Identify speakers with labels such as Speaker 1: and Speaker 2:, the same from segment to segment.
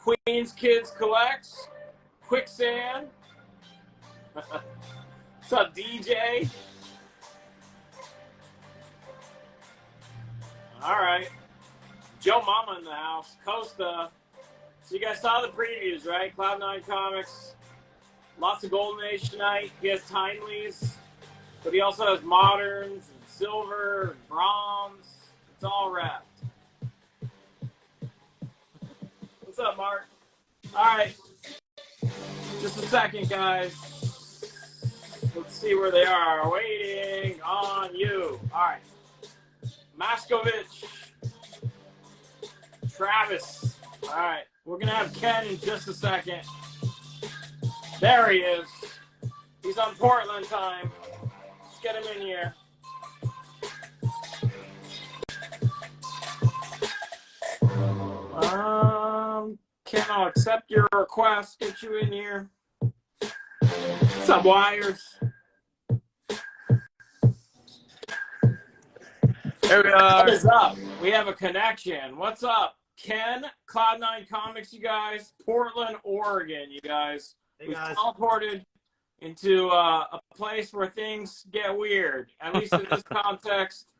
Speaker 1: Queens Kids Collects, Quicksand. What's up, DJ? All right. Joe Mama in the house. Costa. So you guys saw the previews, right? Cloud9 Comics. Lots of Golden Age tonight. He has timelies, but he also has moderns and silver and bronze. It's all wrapped. What's up, Mark? All right. Just a second, guys. Let's see where they are. Waiting on you. All right. Maskovich. Travis. All right. We're going to have Ken in just a second. There he is. He's on Portland time. Let's get him in here. Ken, I'll accept your request. Get you in here. What's up, Wires? There we are. What is up? We have a connection. What's up, Ken? Cloud9 Comics, you guys. Portland, Oregon, you guys.
Speaker 2: Hey,
Speaker 1: We've
Speaker 2: guys.
Speaker 1: teleported into a place where things get weird. At least in this context,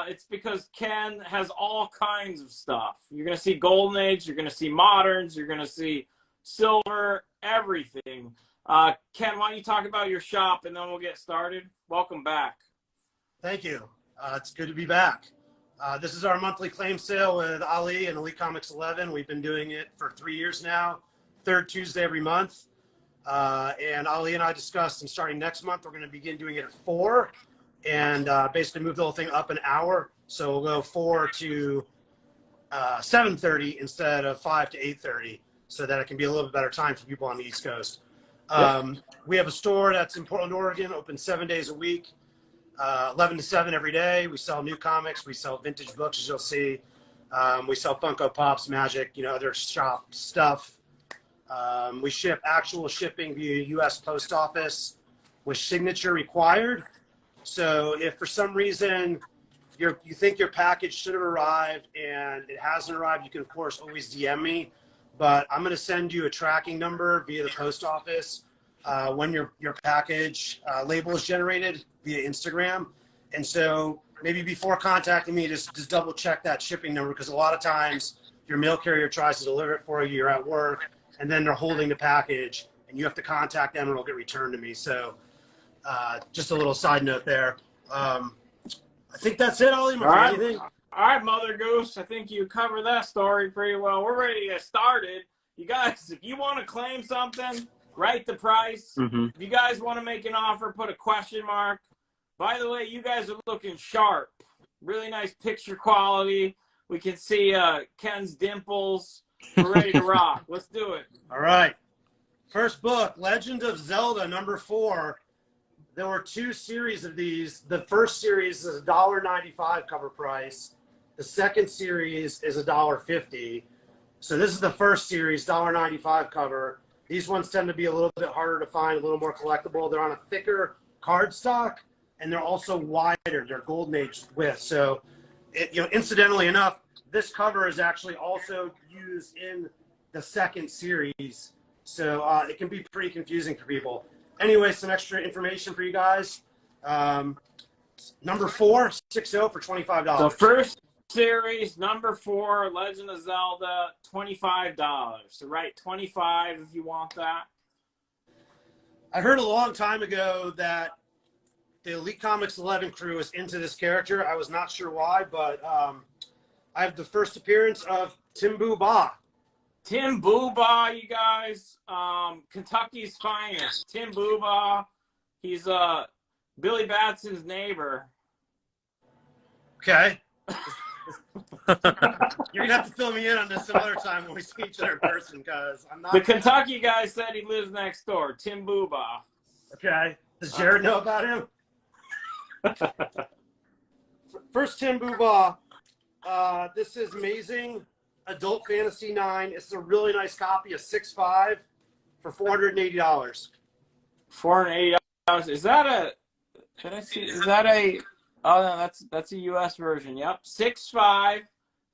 Speaker 1: it's because Ken has all kinds of stuff. You're going to see Golden Age. You're going to see moderns. You're going to see silver, everything. Ken, why don't you talk about your shop, and then we'll get started. Welcome back.
Speaker 2: Thank you. It's good to be back. This is our monthly claim sale with Ali and Elite Comics 11. We've been doing it for 3 years now, third Tuesday every month. And Ali and I discussed, and starting next month, we're going to begin doing it at 4 and basically move the whole thing up an hour. So we'll go 4 to 7:30 instead of 5 to 8:30, so that it can be a little bit better time for people on the East Coast. We have a store that's in Portland, Oregon, open 7 days a week. 11 to 7 every day. We sell new comics. We sell vintage books, as you'll see. We sell Funko Pops, Magic, other shop stuff. We ship actual shipping via U.S. Post Office with signature required. So if for some reason you think your package should have arrived and it hasn't arrived, you can, of course, always DM me. But I'm going to send you a tracking number via the post office when your package label is generated via Instagram. And so maybe before contacting me, just double check that shipping number, because a lot of times your mail carrier tries to deliver it for you, you're at work, and then they're holding the package and you have to contact them and it'll get returned to me. So just a little side note there. I think that's it, Ollie.
Speaker 1: All right, Mother Goose. I think you covered that story pretty well. We're ready to get started. You guys, if you want to claim something, write the price. If you guys want to make an offer, put a question mark. By the way, you guys are looking sharp. Really nice picture quality. We can see Ken's dimples. We're ready to rock. Let's do it.
Speaker 2: All right. First book, Legend of Zelda, number 4. There were 2 series of these. The first series is $1.95 cover price. The second series is $1.50. So this is the first series, $1.95 cover. These ones tend to be a little bit harder to find, a little more collectible. They're on a thicker cardstock, and they're also wider. They're Golden Age width. So, incidentally enough, this cover is actually also used in the second series. So it can be pretty confusing for people. Anyway, some extra information for you guys. Number 4, 6-0 for $25.
Speaker 1: So first series, number 4, Legend of Zelda, $25. So write 25 if you want that.
Speaker 2: I heard a long time ago that the Elite Comics 11 crew is into this character. I was not sure why, but I have the first appearance of Timbu Ba.
Speaker 1: Timbu Ba, you guys. Kentucky's finest. Timbu Ba. He's Billy Batson's neighbor.
Speaker 2: Okay. You're going to have to fill me in on this some other time when we see each other in person, because I'm not...
Speaker 1: The Kentucky guy said he lives next door. Timbu Ba.
Speaker 2: Okay. Does Jared know about him? First, Timbu Ba. This is amazing. Adult Fantasy 9. It's a really nice copy of 6.5 for $480.
Speaker 1: $480. Is that a... Can I see? Is that a... Oh, no, that's a U.S. version. Yep. 6.5,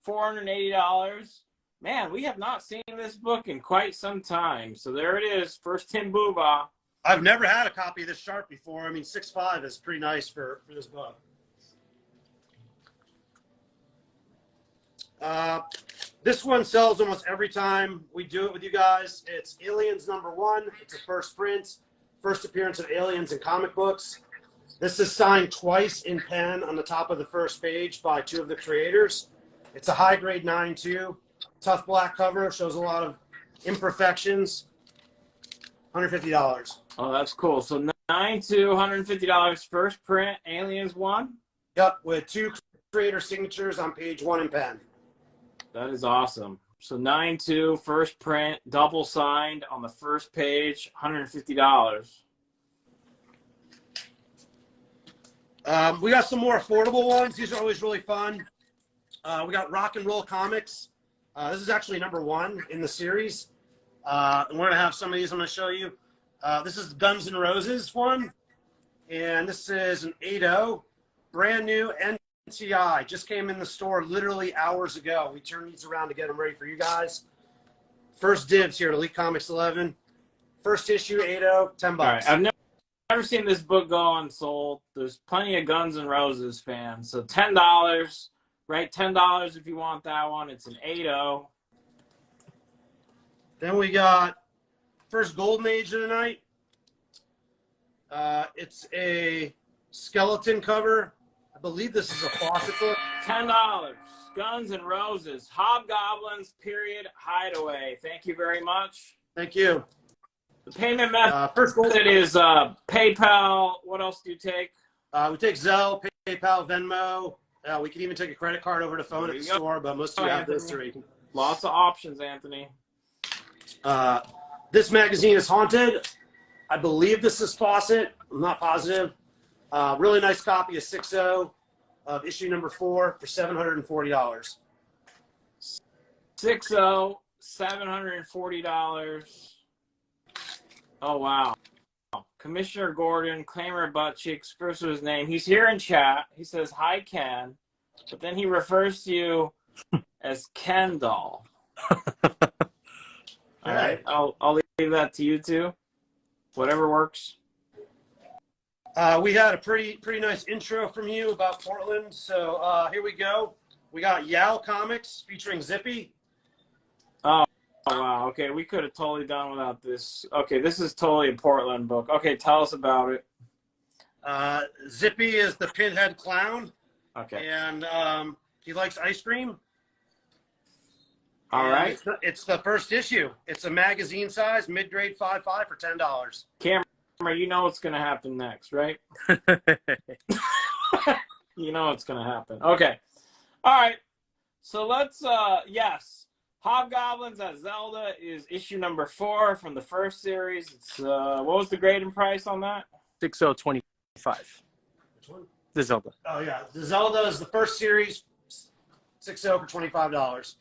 Speaker 1: $480. Man, we have not seen this book in quite some time. So there it is, first Tim Buba.
Speaker 2: I've never had a copy of this sharp before. I mean, 6.5 is pretty nice for this book. This one sells almost every time we do it with you guys. It's Aliens #1. It's a first print, first appearance of aliens in comic books. This is signed twice in pen on the top of the first page by 2 of the creators. It's a high grade 9.2, tough black cover, shows a lot of imperfections. $150.
Speaker 1: Oh, that's cool. So 9.2, $150, first print, Aliens 1.
Speaker 2: Yep, with 2 creator signatures on page 1 in pen.
Speaker 1: That is awesome. So 9.2, first print, double signed on the first page, $150.
Speaker 2: We got some more affordable ones. These are always really fun. We got Rock and Roll Comics. This is actually #1 in the series. We're going to have some of these I'm going to show you. This is Guns N' Roses one. And this is an 8.0. Brand new NTI. Just came in the store literally hours ago. We turned these around to get them ready for you guys. First dibs here at Elite Comics 11. First issue, 8.0, $10.
Speaker 1: All right. I've never seen this book go unsold. There's plenty of Guns N' Roses fans. So $10, right? $10 if you want that one. It's an 8.0.
Speaker 2: Then we got first Golden Age of the night. It's a skeleton cover. I believe this is a Fawcett book.
Speaker 1: $10. Guns N' Roses. Hobgoblins, period, Hideaway. Thank you very much.
Speaker 2: Thank you.
Speaker 1: The payment method
Speaker 2: First Golden
Speaker 1: is PayPal. What else do you take?
Speaker 2: We take Zelle, PayPal, Venmo. We can even take a credit card over the phone at the store, but most of you have this already.
Speaker 1: Lots of options, Anthony.
Speaker 2: This magazine is Haunted. I believe this is Fawcett. I'm not positive. Really nice copy of 6.0 of issue #4 for $740.
Speaker 1: 6.0, $740. Oh, wow. Commissioner Gordon, Claimer Butt Cheeks, first of his name. He's here in chat. He says, "Hi, Ken." But then he refers to you as Kendall. All right. I'll leave that to you two. Whatever works.
Speaker 2: We had a pretty nice intro from you about Portland. So here we go. We got Yao Comics featuring Zippy.
Speaker 1: Oh, wow. Okay, we could have totally done without this. Okay, this is totally a Portland book. Okay, tell us about it.
Speaker 2: Zippy is the pinhead clown.
Speaker 1: Okay.
Speaker 2: And he likes ice cream.
Speaker 1: All right.
Speaker 2: It's the first issue. It's a magazine size, mid-grade 5.5 for $10.
Speaker 1: Camera, you know what's going to happen next, right? You know what's going to happen. Okay. All right. So let's, yes. Hobgoblins at Zelda is issue #4 from the first series. It's, what was the grade and price on that?
Speaker 3: 6.025.
Speaker 2: Which one?
Speaker 3: The Zelda.
Speaker 2: Oh, yeah. The Zelda is the first series, 6.0 for $25.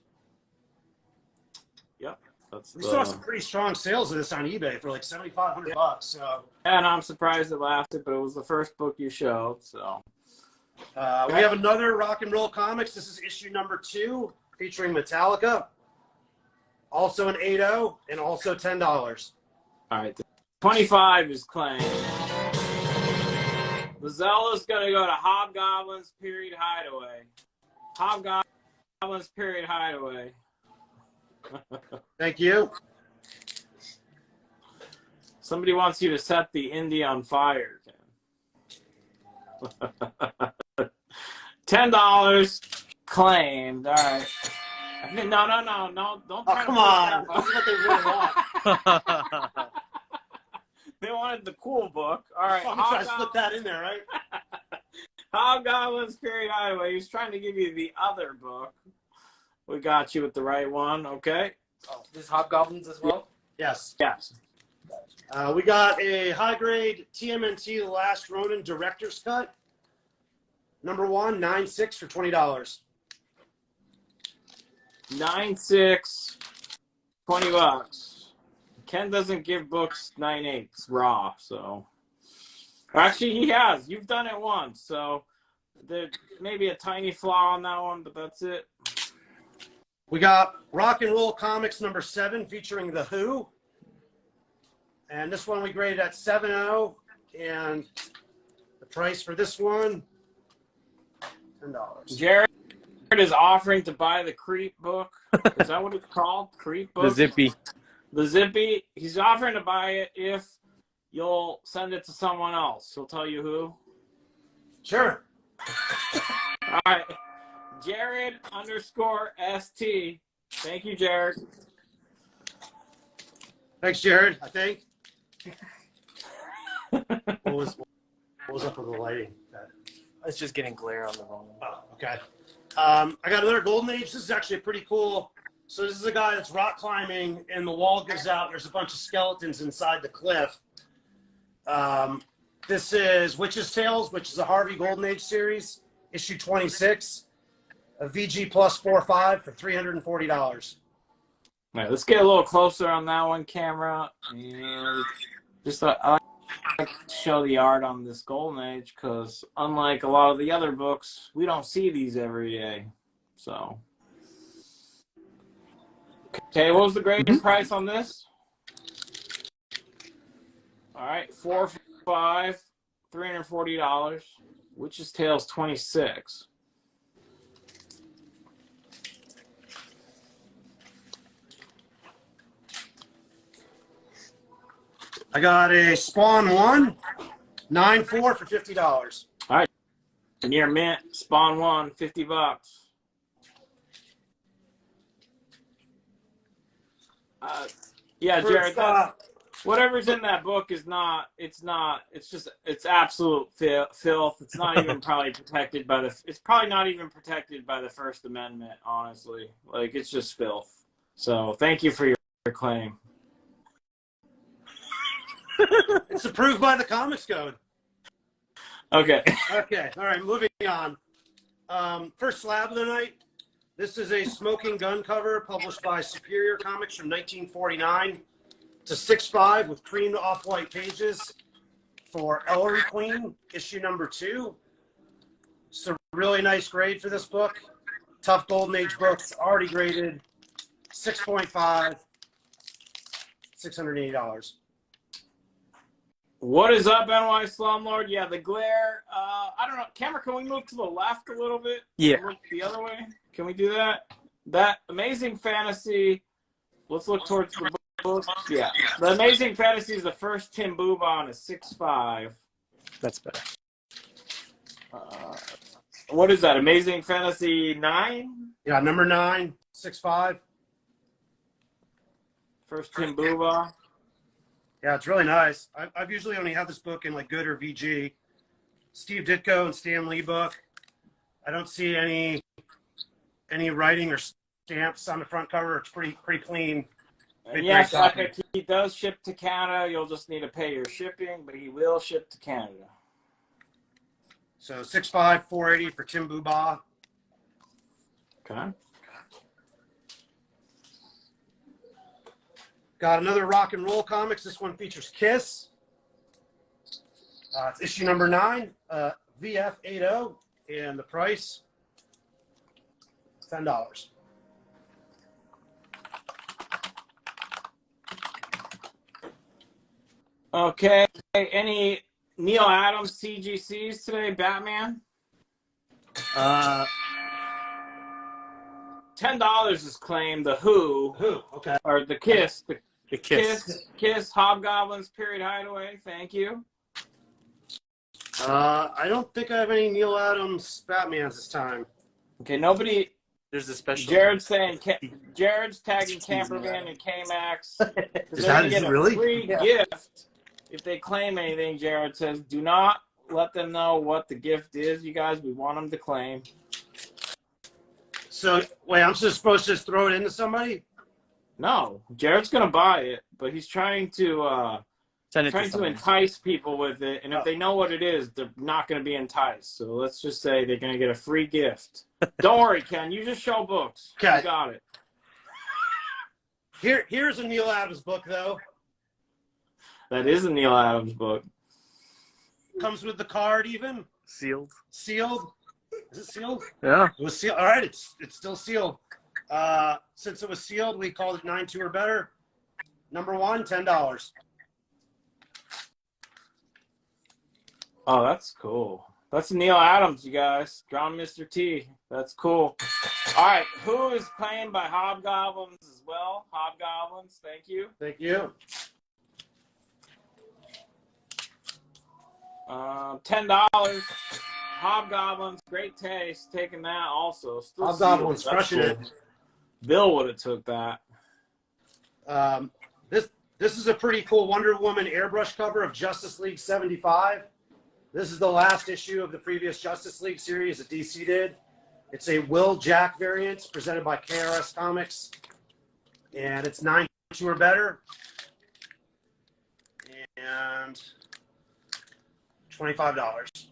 Speaker 1: Yep. That's
Speaker 2: We saw some pretty strong sales of this on eBay for like $7,500. So,
Speaker 1: and I'm surprised it lasted, but it was the first book you showed. So
Speaker 2: we have another Rock and Roll Comics. This is issue #2 featuring Metallica. Also an 8.0 and also $10.
Speaker 1: all right, 25 is claimed. The Zelda's gonna go to Hobgoblins, period, Hideaway. Hobgoblins, period, Hideaway.
Speaker 2: Thank you.
Speaker 1: Somebody wants you to set the indie on fire, Ken. $10 claimed. All right. No. Don't.
Speaker 2: Oh, come on. This is what they really want.
Speaker 1: They wanted the cool book. All right.
Speaker 2: I'm trying to slip that in there, right?
Speaker 1: Hobgoblins, period, Hideaway. He was trying to give you the other book. We got you with the right one. Okay.
Speaker 3: Oh, this Hobgoblins as well?
Speaker 2: Yes.
Speaker 1: Yes.
Speaker 2: We got a high-grade TMNT The Last Ronin Director's Cut. #1, 9.6 for $20.
Speaker 1: 9.6, $20. Ken doesn't give books 9.8s raw, so. Actually, he has. You've done it once, so there may be a tiny flaw on that one, but that's it.
Speaker 2: We got Rock and Roll Comics number 7 featuring The Who. And this one we graded at 7.0. And the price for this one, $10.
Speaker 1: Jared is offering to buy the Creep book. Is that what it's called? Creep book?
Speaker 3: The Zippy.
Speaker 1: The Zippy. He's offering to buy it if you'll send it to someone else. He'll tell you who.
Speaker 2: Sure.
Speaker 1: All right. Jared_ST. Thank you, Jared.
Speaker 2: Thanks, Jared, I think. What was up with the lighting?
Speaker 3: It's just getting glare on the wrong one.
Speaker 2: Oh, okay. I got another Golden Age. This is actually pretty cool. So this is a guy that's rock climbing, and the wall gives out. There's a bunch of skeletons inside the cliff. This is Witch's Tales, which is a Harvey Golden Age series, issue 26, a VG plus 4.5 for $340.
Speaker 1: All right, let's get a little closer on that one, camera. And just I like to show the art on this Golden Age because unlike a lot of the other books, we don't see these every day. So, okay, what was the grading price on this? All right, 4 for $5, $340. Witch's Tales 26.
Speaker 2: I got a Spawn 1, 9.4 for $50.
Speaker 1: All right, near mint. Spawn 1, $50. Yeah, Jared. Whatever's in that book is not. It's just. It's absolute filth. It's not even probably protected by the. It's probably not even protected by the First Amendment. Honestly, like it's just filth. So thank you for your claim.
Speaker 2: It's approved by the Comics Code.
Speaker 1: Okay.
Speaker 2: Okay. All right. Moving on. First slab of the night. This is a Smoking Gun cover published by Superior Comics from 1949. It's a 6.5 with creamed off-white pages for Ellery Queen, issue number 2. It's a really nice grade for this book. Tough Golden Age books, already graded 6.5, $680.
Speaker 1: What is up, NY Slumlord? Yeah, the glare. I don't know. Camera, can we move to the left a little bit?
Speaker 3: Yeah.
Speaker 1: Look the other way. Can we do that? That Amazing Fantasy. Let's look towards the book. Yeah. The Amazing Fantasy is the first Tim Booba on a 6.5.
Speaker 3: That's better.
Speaker 1: What is that? Amazing Fantasy 9?
Speaker 2: Yeah, number 9, 6.5.
Speaker 1: First Tim Booba.
Speaker 2: Yeah, it's really nice. I've usually only had this book in like Good or VG. Steve Ditko and Stan Lee book. I don't see any writing or stamps on the front cover. It's pretty clean.
Speaker 1: Yes, like he does ship to Canada. You'll just need to pay your shipping, but he will ship to Canada.
Speaker 2: So 6.5, $480 for Tim Booba.
Speaker 1: Okay.
Speaker 2: Got another Rock and Roll Comics. This one features Kiss. It's issue number 9, VF80, and the price, $10.
Speaker 1: Okay. Any Neil Adams CGCs today, Batman? $10 is claimed. The Who,
Speaker 2: Okay.
Speaker 1: or the Kiss,
Speaker 3: The Kiss.
Speaker 1: Kiss, Hobgoblins, Period Hideaway. Thank you.
Speaker 2: I don't think I have any Neil Adams Batmans this time.
Speaker 1: Okay, nobody.
Speaker 3: There's a special.
Speaker 1: Jared's saying Jared's tagging Campervan and K-Max.
Speaker 2: Is that really?
Speaker 1: Free gift if they claim anything. Jared says, do not let them know what the gift is. You guys, we want them to claim.
Speaker 2: So wait, I'm just supposed to just throw it into somebody?
Speaker 1: No, Jared's gonna buy it, but he's trying to entice people with it, and if they know what it is, they're not gonna be enticed. So let's just say they're gonna get a free gift. Don't worry, Ken. You just show books.
Speaker 2: Okay.
Speaker 1: You got it.
Speaker 2: Here's a Neil Adams book though.
Speaker 1: That is a Neil Adams book.
Speaker 2: Comes with the card even.
Speaker 3: Sealed.
Speaker 2: Sealed. Is it sealed?
Speaker 3: Yeah.
Speaker 2: It was sealed. All right, it's still sealed. Since it was sealed, we called it 9-2 or better. Number 1, $10.
Speaker 1: Oh, that's cool. That's Neil Adams, you guys. Drawn Mr. T. That's cool. All right, who is claimed by Hobgoblins as well? Hobgoblins, thank you.
Speaker 2: Thank you.
Speaker 1: $10. Hobgoblins, great taste. Taking that also. Still
Speaker 2: Hobgoblins crushing
Speaker 1: cool.
Speaker 2: it.
Speaker 1: Bill would have took that.
Speaker 2: This is a pretty cool Wonder Woman airbrush cover of Justice League 75. This is the last issue of the previous Justice League series that DC did. It's a Will Jack variant presented by KRS Comics, and it's 9-2 or better, and $25.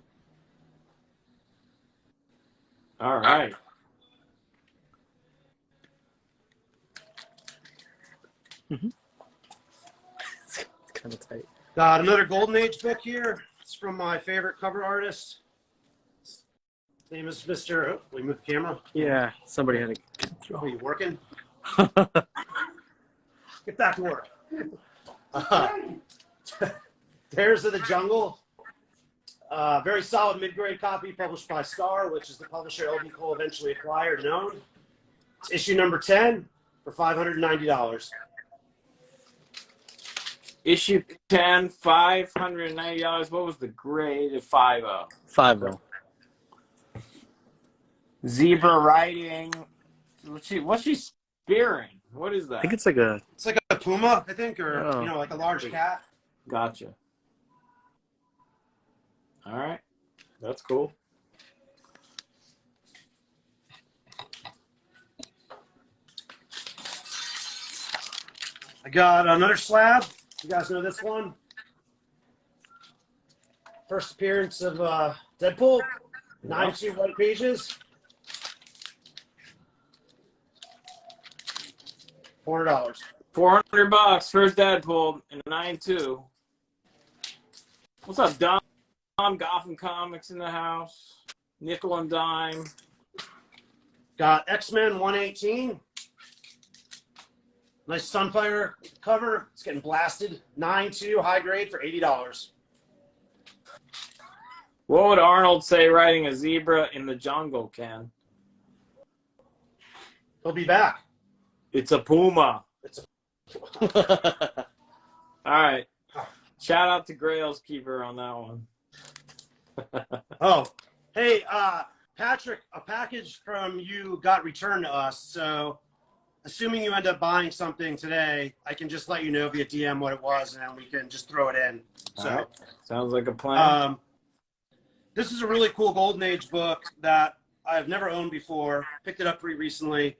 Speaker 1: All right.
Speaker 3: It's kind of tight.
Speaker 2: Got another Golden Age book here. It's from my favorite cover artist. His name is Mr. Oh, we move the camera.
Speaker 3: Yeah, somebody had
Speaker 2: Oh, are you working? Get back to work. Tears of the Jungle. Very solid mid-grade copy published by Star, which is the publisher LB Cole eventually acquired and owned. It's issue number 10 for $590.
Speaker 1: Issue 10, $590. What was the grade? 5.0.
Speaker 3: 5-0.
Speaker 1: Zebra riding. What's she spearing? What is that?
Speaker 3: I think it's like a.
Speaker 2: It's like a puma, I think, or
Speaker 3: Oh.
Speaker 2: like a large cat.
Speaker 1: Gotcha. All right. That's cool.
Speaker 2: I got another slab. You guys know this one? First appearance of Deadpool. 9-2 white pages. $400.
Speaker 1: $400. First Deadpool in 9.2. What's up, Dom? Gotham Comics in the house. Nickel and dime.
Speaker 2: Got X-Men 118. Nice Sunfire cover. It's getting blasted. 9-2 high grade for $80.
Speaker 1: What would Arnold say riding a zebra in the jungle, Ken?
Speaker 2: He'll be back.
Speaker 1: It's a puma. All right. Shout out to Grail's Keeper on that one.
Speaker 2: Oh, hey, Patrick, a package from you got returned to us. So assuming you end up buying something today, I can just let you know via DM what it was, and then we can just throw it in. So
Speaker 1: All right. Sounds like a plan.
Speaker 2: This is a really cool Golden Age book that I've never owned before. Picked it up pretty recently.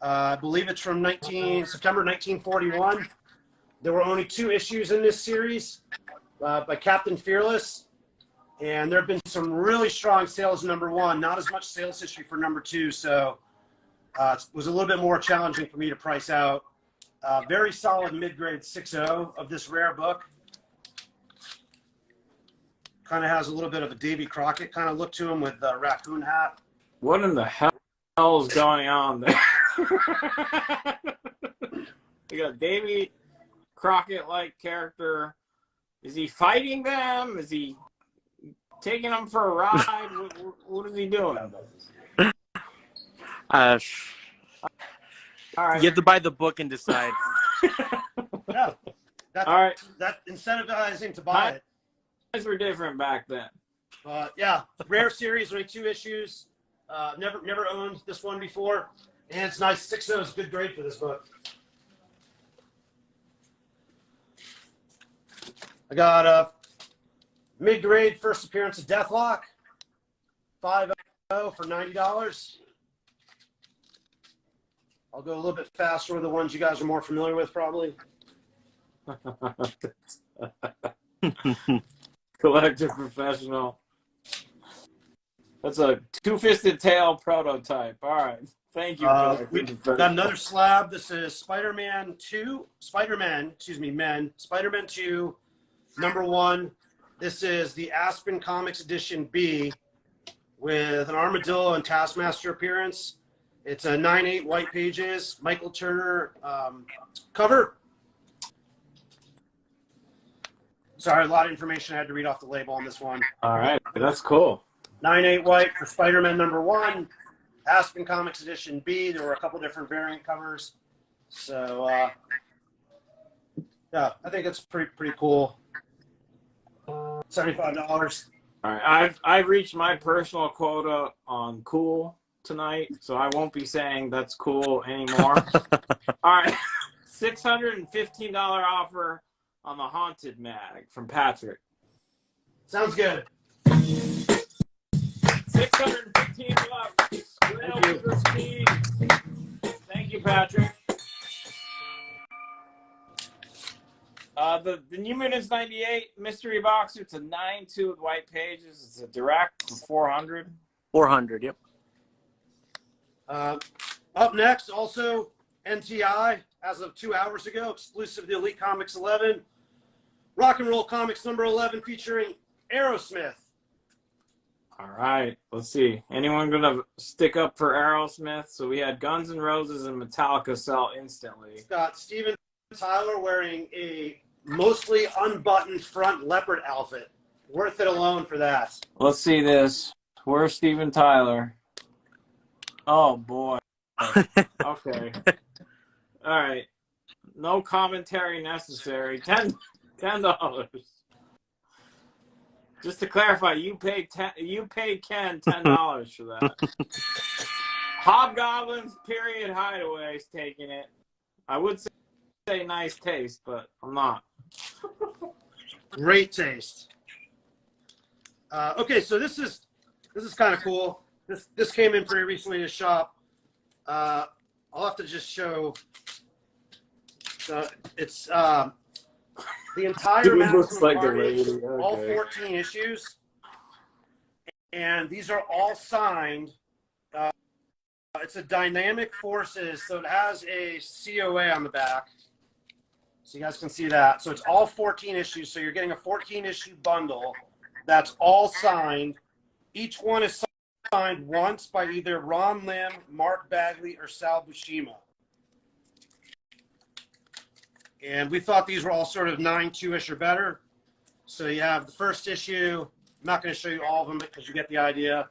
Speaker 2: I believe it's from September 1941. There were only 2 issues in this series by Captain Fearless. And there have been some really strong sales in number 1, not as much sales history for number 2. So it was a little bit more challenging for me to price out. Very solid mid-grade 6.0 of this rare book. Kind of has a little bit of a Davy Crockett kind of look to him with the raccoon hat.
Speaker 1: What in the hell is going on there? You got Davy Crockett-like character. Is he fighting them? Is he taking them for a ride? What is he doing?
Speaker 3: All
Speaker 1: right.
Speaker 3: You have to buy the book and decide.
Speaker 2: Yeah,
Speaker 1: All right.
Speaker 2: That incentivizing to buy it.
Speaker 1: Guys were different back then.
Speaker 2: Yeah, rare series, only 2 issues. Never owned this one before, and it's nice. 6.0 is a good grade for this book. I got a mid-grade first appearance of Deathlock, 5.0 for $90. I'll go a little bit faster with the ones you guys are more familiar with, probably.
Speaker 1: Collector Professional. That's a Two-Fisted Tail prototype. All right. Thank you.
Speaker 2: We got another slab. This is Spider-Man 2, Spider-Man 2, number 1. This is the Aspen Comics Edition B with an Armadillo and Taskmaster appearance. It's a 9/8 white pages, Michael Turner cover. Sorry, a lot of information I had to read off the label on this one.
Speaker 1: All right, that's cool.
Speaker 2: 9/8 white for Spider-Man #1, Aspen Comics Edition B. There were a couple different variant covers. So, yeah, I think it's pretty cool. $75.
Speaker 1: All right, I've reached my personal quota on cool tonight, so I won't be saying that's cool anymore. All right, $615 offer on the Haunted mag from Patrick.
Speaker 2: Sounds good.
Speaker 1: $615. Thank you, Patrick. The New Mutants 98 mystery box. It's a 9/2 with white pages. It's a direct for 400.
Speaker 3: 400. Yep.
Speaker 2: Up next, also NTI as of 2 hours ago, exclusive to Elite Comics 11. Rock and Roll Comics #11 featuring Aerosmith.
Speaker 1: All right, let's see. Anyone gonna stick up for Aerosmith? So we had Guns N' Roses and Metallica sell instantly.
Speaker 2: It's got Steven Tyler wearing a mostly unbuttoned front leopard outfit. Worth it alone for that.
Speaker 1: Let's see this. Where's Steven Tyler? Oh boy. Okay. All right. No commentary necessary. $10. Just to clarify, you paid Ken $10 for that. Hobgoblins period hideaway's taking it. I would say nice taste, but I'm not.
Speaker 2: Great taste. Okay, so this is kind of cool. This came in pretty recently to shop. I'll have to just show. It's the entire
Speaker 1: looks like
Speaker 2: Carnage,
Speaker 1: okay.
Speaker 2: all 14 issues, and these are all signed. It's a Dynamic Forces, so it has a COA on the back, so you guys can see that. So it's all 14 issues. So you're getting a 14-issue bundle that's all signed. Each one is signed once by either Ron Lim, Mark Bagley, or Sal Buscema. And we thought these were all sort of 9/2-ish or better. So you have the first issue. I'm not going to show you all of them because you get the idea.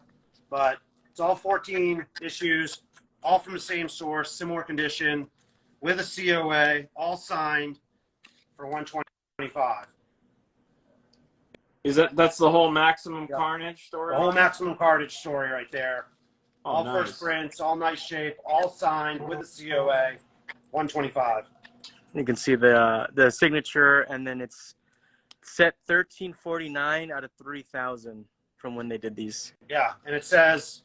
Speaker 2: But it's all 14 issues, all from the same source, similar condition, with a COA, all signed for $125.
Speaker 1: That's the whole Maximum Carnage story?
Speaker 2: The whole Maximum Carnage story right there.
Speaker 1: Oh,
Speaker 2: all
Speaker 1: nice.
Speaker 2: first prints, all nice shape, all signed with a COA, $125.
Speaker 3: You can see the signature, and then it's set 1349 out of 3,000 from when they did these.
Speaker 2: Yeah, and it says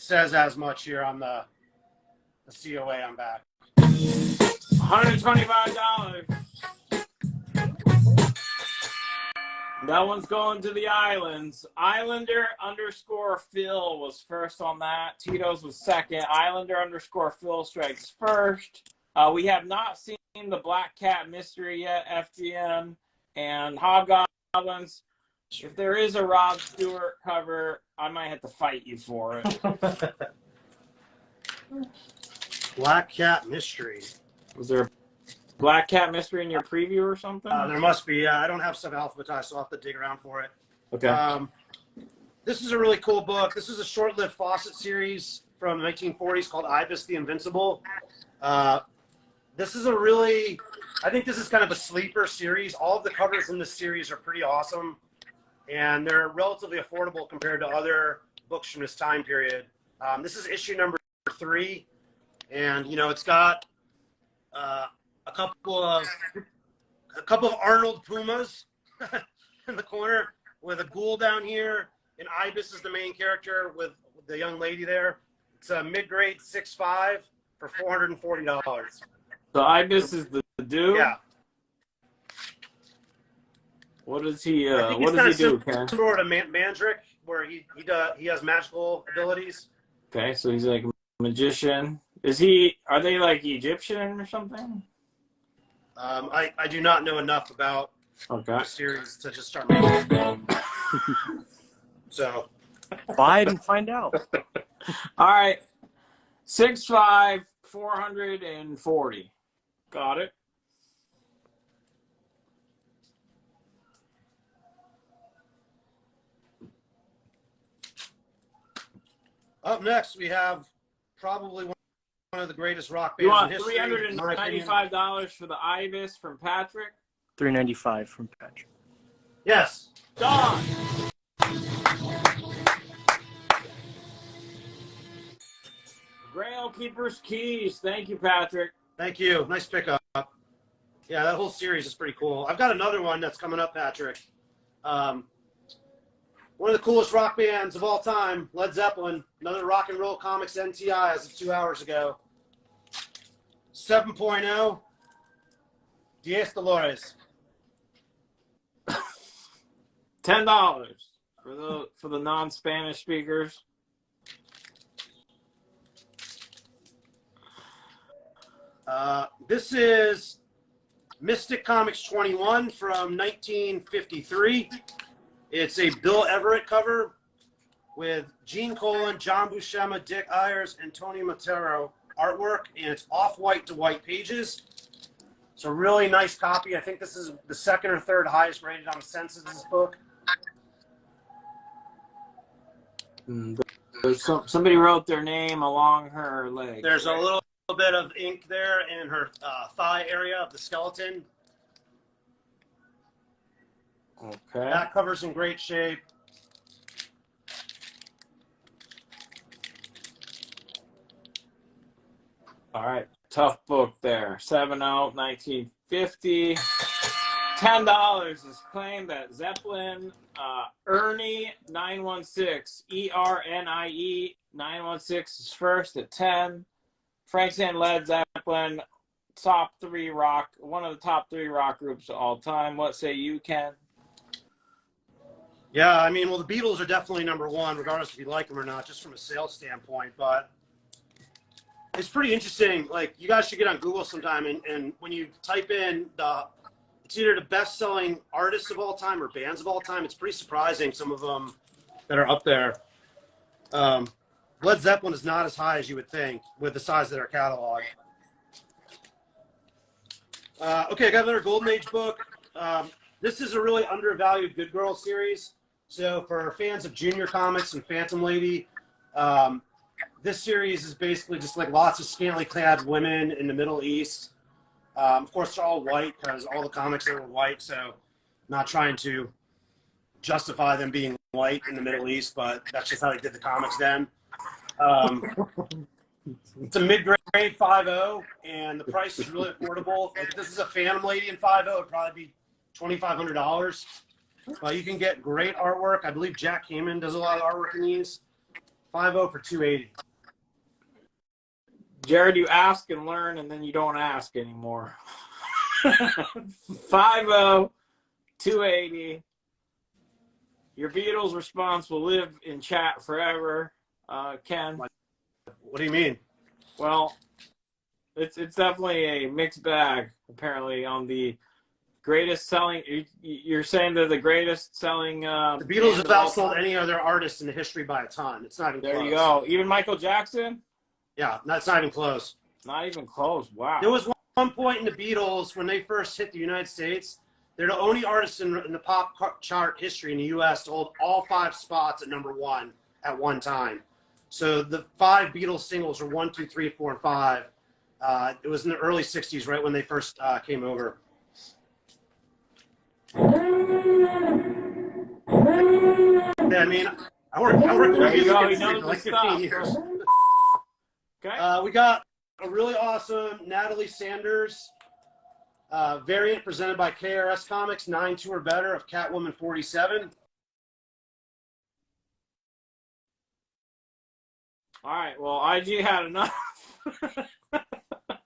Speaker 2: as much here on the COA on back.
Speaker 1: $125. That one's going to the Islands. Islander_Phil was first on that. Tito's was second. Islander_Phil strikes first. We have not seen the Black Cat mystery yet, FGM, and Hobgoblins. If there is a Rod Stewart cover, I might have to fight you for it.
Speaker 2: Black Cat mystery.
Speaker 1: Was there a Black Cat mystery in your preview or something?
Speaker 2: There must be. I don't have stuff alphabetized, so I'll have to dig around for it.
Speaker 1: Okay.
Speaker 2: This is a really cool book. This is a short-lived Fawcett series from the 1940s called Ibis the Invincible. This is I think this is kind of a sleeper series. All of the covers in this series are pretty awesome, and they're relatively affordable compared to other books from this time period. This is issue number 3, and it's got a couple of Arnold Pumas in the corner with a ghoul down here, and Ibis is the main character with the young lady there. It's a mid-grade 6.5 for $440.
Speaker 1: So Ibis is the dude?
Speaker 2: Yeah.
Speaker 1: What does he do, Ken?
Speaker 2: Similar to Mandrick, where he has magical abilities.
Speaker 1: Okay, so he's like a magician. Are they like Egyptian or something?
Speaker 2: I do not know enough about the series to just start making So
Speaker 3: buy it and find out.
Speaker 1: All right. 6'5", 440. Got it.
Speaker 2: Up next, we have probably one of the greatest rock
Speaker 1: You
Speaker 2: bands in
Speaker 1: want
Speaker 2: history. in my opinion.
Speaker 1: $395 for the Ibis from Patrick?
Speaker 3: $395 from Patrick.
Speaker 2: Yes.
Speaker 1: Don. Grail Keeper's Keys. Thank you, Patrick.
Speaker 2: Thank you. Nice pickup. Yeah, that whole series is pretty cool. I've got another one that's coming up, Patrick. One of the coolest rock bands of all time, Led Zeppelin. Another Rock and Roll Comics NTI as of 2 hours ago. 7.0. Diez Dolores.
Speaker 1: $10 for the non-Spanish speakers.
Speaker 2: This is Mystic Comics 21 from 1953. It's a Bill Everett cover with Gene Colan, John Buscema, Dick Ayers, and Tony Matero artwork, and it's off-white to white pages. It's a really nice copy. I think this is the second or third highest rated on the Census, this book.
Speaker 1: Somebody wrote their name along her leg.
Speaker 2: There's a little bit of ink there in her thigh area of the skeleton.
Speaker 1: Okay.
Speaker 2: That cover's in great shape.
Speaker 1: All right. Tough book there. 7-0, 1950. $10 is claimed at Zeppelin. Ernie 916. ERNIE 916 is first at 10. Frank San Led Zeppelin, top 3 rock, one of the top 3 rock groups of all time. What say you, Ken?
Speaker 2: Yeah, I mean, well, the Beatles are definitely number one, regardless if you like them or not, just from a sales standpoint. But it's pretty interesting. Like, you guys should get on Google sometime, and when you type in it's either the best-selling artists of all time or bands of all time. It's pretty surprising, some of them that are up there. Led Zeppelin is not as high as you would think with the size of their catalog. Okay, I got another Golden Age book. This is a really undervalued Good Girl series. So for fans of Junior Comics and Phantom Lady, this series is basically just like lots of scantily clad women in the Middle East. Of course, they're all white because all the comics there were white. So not trying to justify them being white in the Middle East, but that's just how they did the comics then. It's a mid-grade 5.0, and the price is really affordable. Like, if this is a Phantom Lady in 5.0, it'd probably be $2,500. You can get great artwork. I believe Jack Kamen does a lot of artwork in these. 5.0 for $280.
Speaker 1: Jared, you ask and learn, and then you don't ask anymore. 5.0, $280. Your Beatles response will live in chat forever. Ken.
Speaker 2: What do you mean?
Speaker 1: Well, it's definitely a mixed bag, apparently, on the greatest selling. You're saying they're the greatest selling.
Speaker 2: The Beatles have outsold any other artist in the history by a ton. It's not even close.
Speaker 1: There you go. Even Michael Jackson?
Speaker 2: Yeah, that's not even close.
Speaker 1: Not even close. Wow.
Speaker 2: There was one point in the Beatles when they first hit the United States. They're the only artists in the pop chart history in the U.S. to hold all 5 spots at #1 at one time. So the 5 Beatles singles were 1, 2, 3, 4, and 5. It was in the early '60s, right when they first came over. Yeah, I mean, I worked in the music industry for like 15 years.
Speaker 1: Okay.
Speaker 2: We got a really awesome Natalie Sanders variant presented by KRS Comics, 9.2 or better of Catwoman 47.
Speaker 1: All right. Well, IG had enough.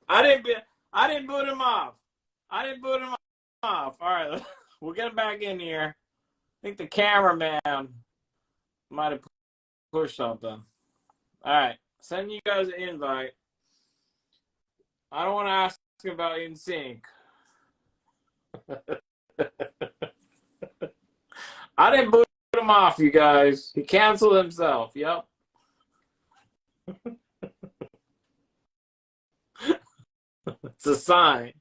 Speaker 1: I didn't boot him off. All right. We'll get back in here. I think the cameraman might have pushed something. All right. Send you guys an invite. I don't want to ask about NSYNC. I didn't boot him off, you guys. He canceled himself. Yep. a sign.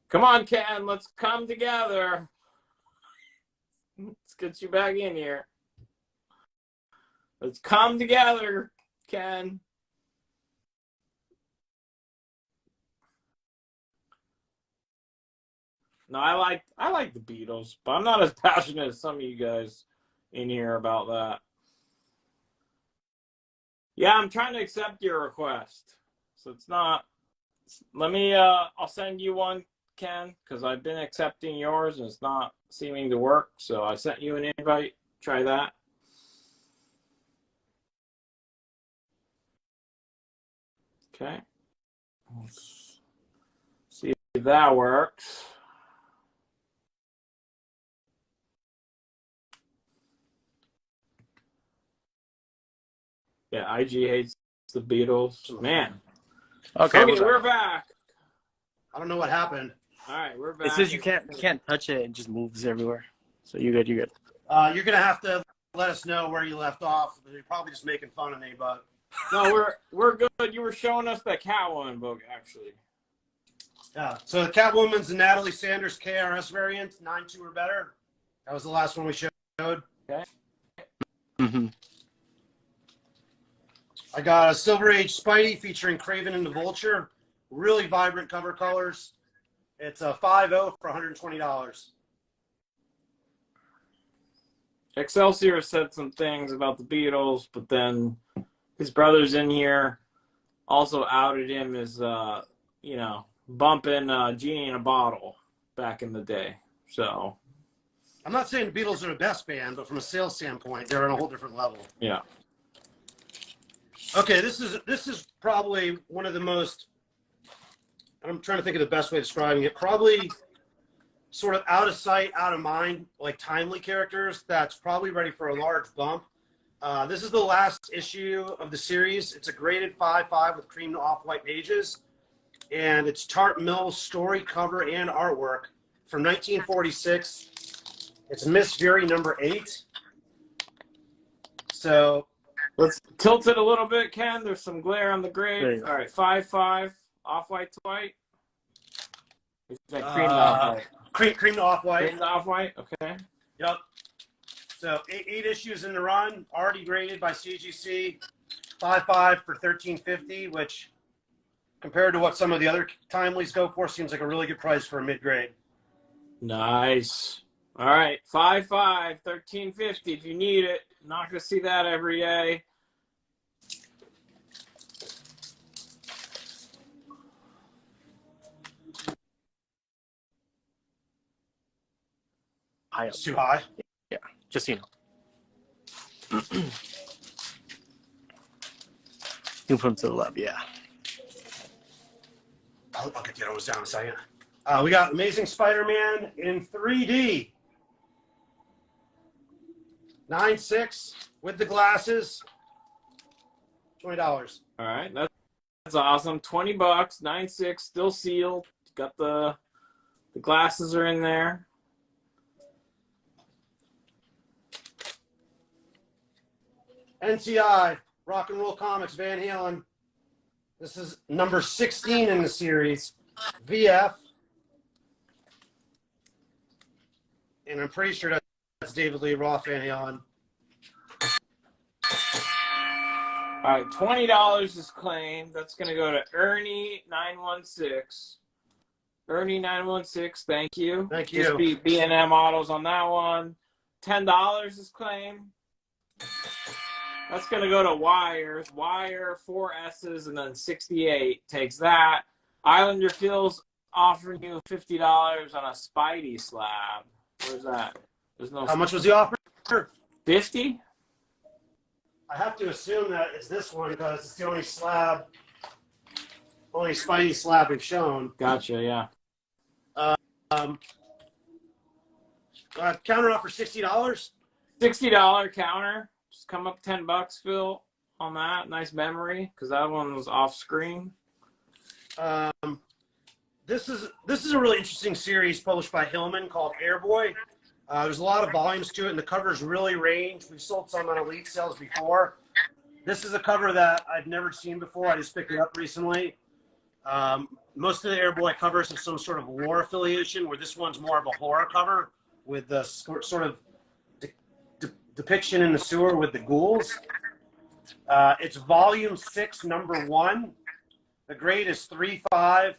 Speaker 1: Come on, Ken. Let's come together. Let's get you back in here. Let's come together, Ken. No, I like the Beatles, but I'm not as passionate as some of you guys in here about that. Yeah, I'm trying to accept your request. So it's not. Let me. I'll send you one, Ken, because I've been accepting yours and it's not seeming to work. So I sent you an invite. Try that. Okay. Let's see if that works. Yeah, IG hates the Beatles. Man.
Speaker 3: Okay,
Speaker 1: We're back.
Speaker 2: I don't know what happened.
Speaker 1: All right, we're back.
Speaker 3: It says you can't touch it; it just moves everywhere. So you're good. You're good.
Speaker 2: You're gonna have to let us know where you left off. You're probably just making fun of me, but
Speaker 1: no, we're good. You were showing us that Catwoman book, actually.
Speaker 2: yeah. So the Catwoman's the Natalie Sanders KRS variant, 9.2 or better. That was the last one we showed.
Speaker 1: Okay.
Speaker 3: Mm-hmm.
Speaker 2: I got a Silver Age Spidey featuring Kraven and the Vulture. Really vibrant cover colors. It's a 5.0 for $120.
Speaker 1: Excelsior said some things about the Beatles, but then his brother's in here also outed him as, bumping Genie in a Bottle back in the day. So.
Speaker 2: I'm not saying the Beatles are the best band, but from a sales standpoint, they're on a whole different level.
Speaker 1: Yeah.
Speaker 2: Okay, this is probably one of the most, I'm trying to think of the best way of describing it, probably sort of out of sight, out of mind, like timely characters that's probably ready for a large bump. This is the last issue of the series. It's a graded 5.5 with cream off-white pages, and it's Tart Mills story, cover, and artwork from 1946. It's Miss Fury number 8. So
Speaker 1: let's tilt it a little bit, Ken. There's some glare on the grade. All right, 5.5, off-white to white. Is that cream to off-white?
Speaker 2: Cream to off-white.
Speaker 1: Cream to off-white, okay.
Speaker 2: Yep. So eight issues in the run, already graded by CGC, 5.5 for $13.50, which compared to what some of the other timelies go for, seems like a really good price for a mid-grade.
Speaker 1: Nice. All right, 5.5, $13.50 if you need it. Not going to see that every day.
Speaker 3: High up.
Speaker 2: It's too high?
Speaker 3: Yeah, just so you know. You put them to the left, yeah.
Speaker 2: I'll get the other ones down in a second. We got Amazing Spider-Man in 3D. 9.6 with the glasses. $20.
Speaker 1: All right, that's awesome. $20, 9.6, still sealed. Got the glasses are in there.
Speaker 2: NCI, Rock and Roll Comics, Van Halen. This is number 16 in the series. VF. And I'm pretty sure that's David Lee Roth, Van Halen.
Speaker 1: All right, $20 is claimed. That's going to go to Ernie916. Ernie916, thank you.
Speaker 2: Thank you.
Speaker 1: Just B&M Autos on that one. $10 is claimed. That's going to go to Wires. Wire, 4 S's, and then 68 takes that. Islander Phil's offering you $50 on a Spidey slab. Where's that? There's no.
Speaker 2: How much was the offer?
Speaker 1: 50?
Speaker 2: I have to assume that it's this one because it's the only Spidey slab we've shown.
Speaker 1: Gotcha, yeah.
Speaker 2: Counter offer $60.
Speaker 1: $60 counter. Just come up $10, Phil, on that. Nice memory, because that one was off screen.
Speaker 2: This is a really interesting series published by Hillman called Airboy. There's a lot of volumes to it, and the covers really range. We've sold some on Elite sales before. This is a cover that I've never seen before. I just picked it up recently. Most of the Airboy covers have some sort of war affiliation, where this one's more of a horror cover with the sort of depiction in the sewer with the ghouls. It's volume 6, number 1. The grade is 3.5.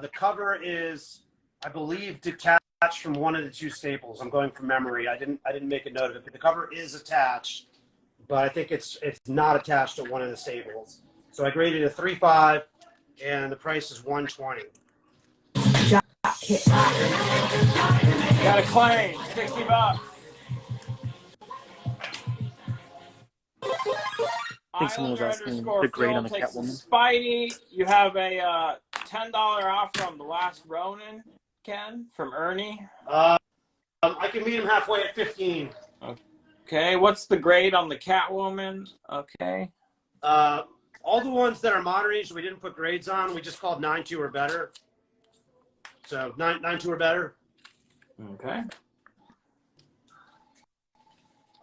Speaker 2: The cover is, I believe, detached from one of the 2 staples. I'm going from memory. I didn't make a note of it, but the cover is attached, but I think it's not attached to one of the staples. So I graded a 3.5, and the price is $120.
Speaker 1: Got a claim, $60.
Speaker 3: I think someone was asking the grade on the Catwoman.
Speaker 1: Spidey, you have a $10 offer on The Last Ronin, Ken, from Ernie.
Speaker 2: I can meet him halfway at 15.
Speaker 1: Okay, what's the grade on the Catwoman? Okay.
Speaker 2: All the ones that are moderate, we didn't put grades on. We just called 9.2 or better. So 9.2 or better.
Speaker 1: Okay.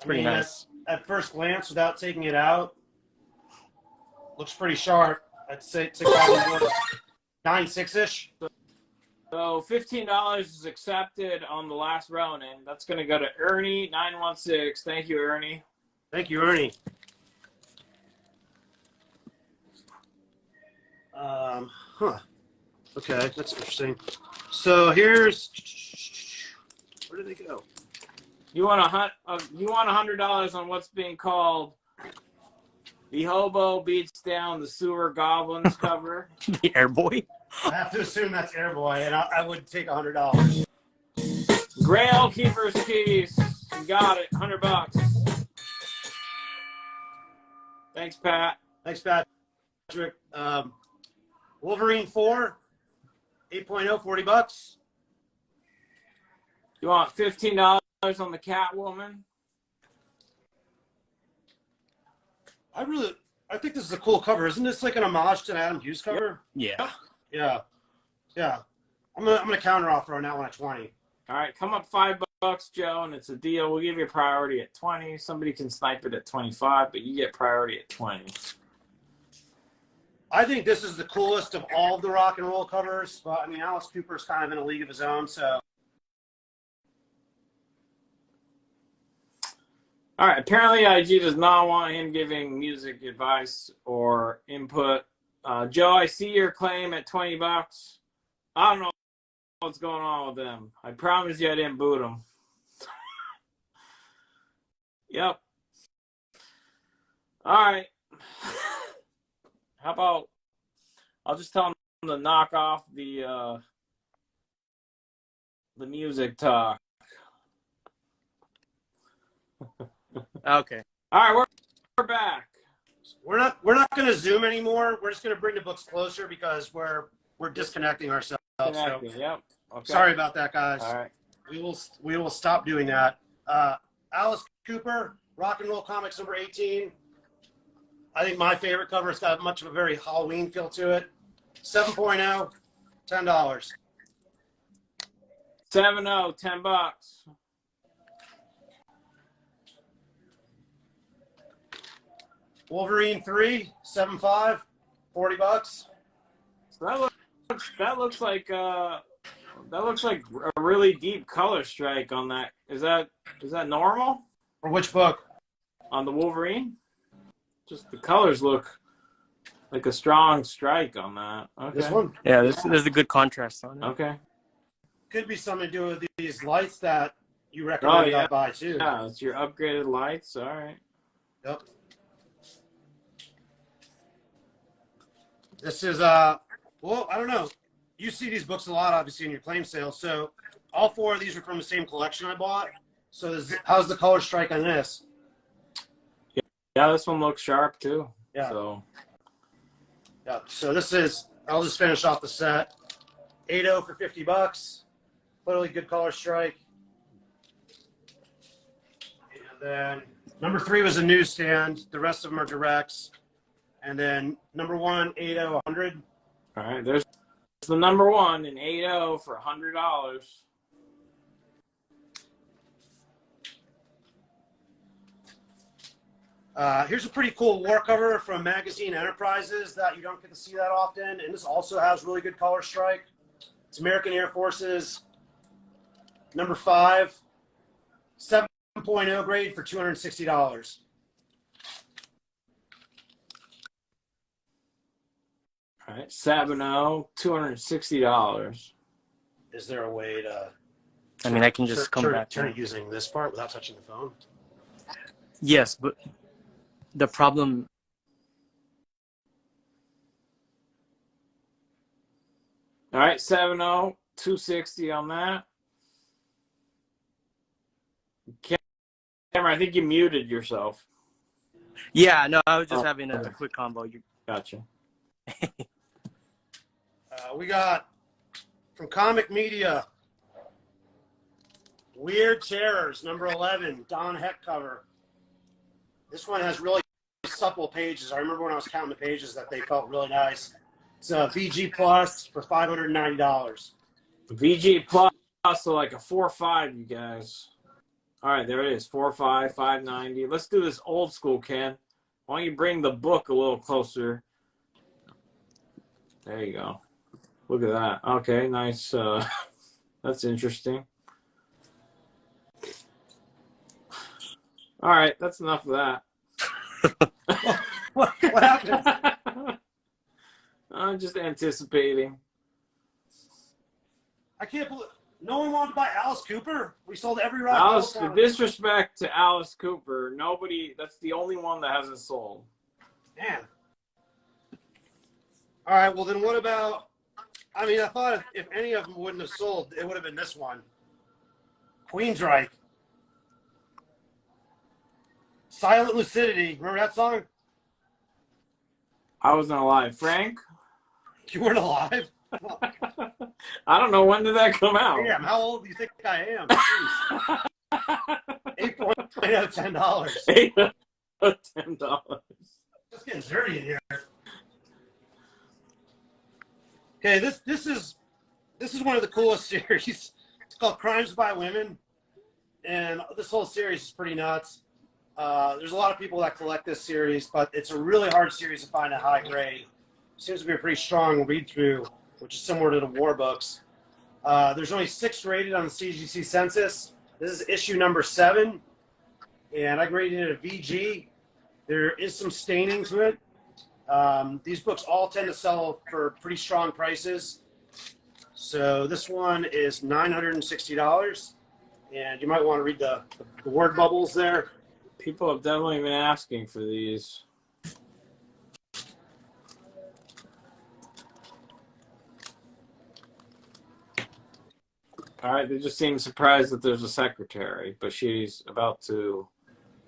Speaker 3: Pretty nice.
Speaker 2: At first glance, without taking it out, looks pretty sharp. I'd say it's 9.6-ish.
Speaker 1: So $15 is accepted on The Last Ronin. That's going to go to Ernie 916. Thank you, Ernie.
Speaker 2: Thank you, Ernie. Okay, that's interesting. So here's, where did they go?
Speaker 1: You want $100 on what's being called The Hobo Beats Down the Sewer Goblins cover.
Speaker 3: The Airboy?
Speaker 2: I have to assume that's Airboy, and I would take $100.
Speaker 1: Grail Keeper's Keys. You got it. $100. Thanks, Pat.
Speaker 2: Thanks, Patrick. Wolverine 4, 8.0, $40.
Speaker 1: You want $15 on the Catwoman?
Speaker 2: I think this is a cool cover. Isn't this like an homage to an Adam Hughes cover?
Speaker 3: Yeah.
Speaker 2: Yeah. I'm gonna counter offer on that one at 20.
Speaker 1: All right, come up $5, Joe, and it's a deal. We'll give you a priority at 20. Somebody can snipe it at 25, but you get priority at 20.
Speaker 2: I think this is the coolest of all of the rock and roll covers. But I mean, Alice Cooper's kind of in a league of his own, so.
Speaker 1: All right, apparently IG does not want him giving music advice or input. Joe, I see your claim at $20. I don't know what's going on with them. I promise you I didn't boot them. Yep. All right. How about I'll just tell them to knock off the music talk.
Speaker 3: Okay.
Speaker 1: All right, we're back.
Speaker 2: We're not going to Zoom anymore. We're just going to bring the books closer because we're disconnecting ourselves. So.
Speaker 1: Yep. Okay.
Speaker 2: Sorry about that, guys.
Speaker 1: All right.
Speaker 2: We will stop doing that. Alice Cooper, Rock and Roll Comics number 18. I think my favorite cover. It's got much of a very Halloween feel to it. 7.0, $10.
Speaker 1: 7.0, $10.
Speaker 2: Wolverine 3, 7.5, $40.
Speaker 1: So that looks like a really deep color strike on that. Is that normal?
Speaker 2: For which book?
Speaker 1: On the Wolverine? Just the colors look like a strong strike on that. Okay.
Speaker 2: This one?
Speaker 3: Yeah, there's a good contrast on it.
Speaker 1: Okay.
Speaker 2: Could be something to do with these lights that you recommend I buy too.
Speaker 1: Yeah, it's your upgraded lights. All right.
Speaker 2: Yep. This is well, I don't know. You see these books a lot, obviously, in your claim sales. So all 4 of these are from the same collection I bought. So how's the color strike on this?
Speaker 1: Yeah, this one looks sharp too.
Speaker 2: Yeah.
Speaker 1: So.
Speaker 2: Yeah. So this is. I'll just finish off the set. 8.0 for $50. Clearly good color strike. And then number 3 was a newsstand. The rest of them are directs. And then number 1, 8.0, 100.
Speaker 1: All right. There's the number 1 in 8.0 for $100.
Speaker 2: Here's a pretty cool war cover from Magazine Enterprises that you don't get to see that often. And this also has really good color strike. It's American Air Forces number 5, 7.0 grade for $260.
Speaker 1: All right, 7.0, $260.
Speaker 2: Is there a way to...
Speaker 3: I mean, I can just come back.
Speaker 2: Turn it using this part without touching the phone?
Speaker 3: Yes, but the problem...
Speaker 1: All right, 7.0, $260 on that. Cameron, I think you muted yourself.
Speaker 3: Yeah, no, I was just having a quick combo.
Speaker 1: Gotcha.
Speaker 2: We got from Comic Media, Weird Terrors, number 11, Don Heck cover. This one has really supple pages. I remember when I was counting the pages that they felt really nice. It's a VG Plus for $590.
Speaker 1: VG Plus, so like a 4.5, you guys. All right, there it is, 4.5, $590. Let's do this old school, Ken. Why don't you bring the book a little closer? There you go. Look at that. Okay, nice. That's interesting. All right, that's enough of that.
Speaker 2: What happened?
Speaker 1: I'm just anticipating.
Speaker 2: I can't believe no one wanted to buy Alice Cooper. We sold every rock.
Speaker 1: Alice, the disrespect to Alice Cooper, nobody. That's the only one that hasn't sold.
Speaker 2: Man. All right. Well, then what about? I mean, I thought if any of them wouldn't have sold, it would have been this one. Queensryche. Silent Lucidity. Remember that song?
Speaker 1: I wasn't alive. Frank?
Speaker 2: You weren't alive?
Speaker 1: I don't know. When did that come out?
Speaker 2: Damn, how old do you think I am? 8.0 out of $10.
Speaker 1: 8 out of $10.
Speaker 2: Just getting dirty in here. Okay, this is one of the coolest series. It's called Crimes by Women, and this whole series is pretty nuts. There's a lot of people that collect this series, but it's a really hard series to find at high grade. Seems to be a pretty strong read through, which is similar to the war books. There's only 6 rated on the CGC census. This is issue number 7, and I graded it a VG. There is some staining to it. These books all tend to sell for pretty strong prices. So this one is $960, and you might want to read the word bubbles there.
Speaker 1: People have definitely been asking for these. All right, they just seem surprised that there's a secretary, but she's about to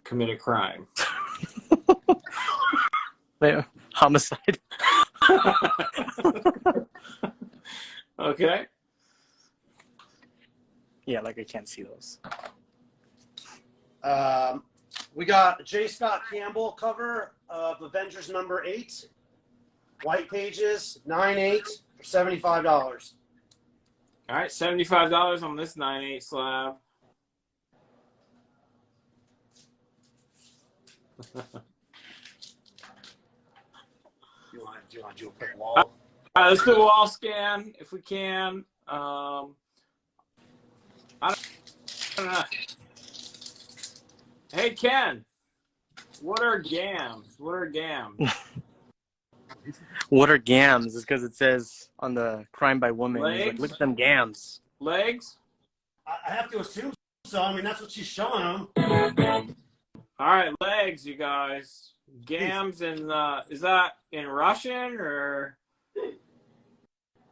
Speaker 1: commit a crime.
Speaker 3: Homicide.
Speaker 1: Okay.
Speaker 3: Yeah, like I can't see those.
Speaker 2: We got a J. Scott Campbell cover of Avengers number 8. White pages, 9/8 for $75.
Speaker 1: All right, $75 on this 9/8 slab.
Speaker 2: Do you want to do a quick wall?
Speaker 1: All right, let's do a wall scan if we can. I don't know. Hey, Ken, what are GAMs? What are GAMs?
Speaker 3: What are GAMs? It's because it says on the Crime by Woman. Like, look at them GAMs.
Speaker 1: Legs?
Speaker 2: I have to assume so. I mean, that's what she's showing them.
Speaker 1: All right, legs, you guys. GAMs in, is that in Russian or?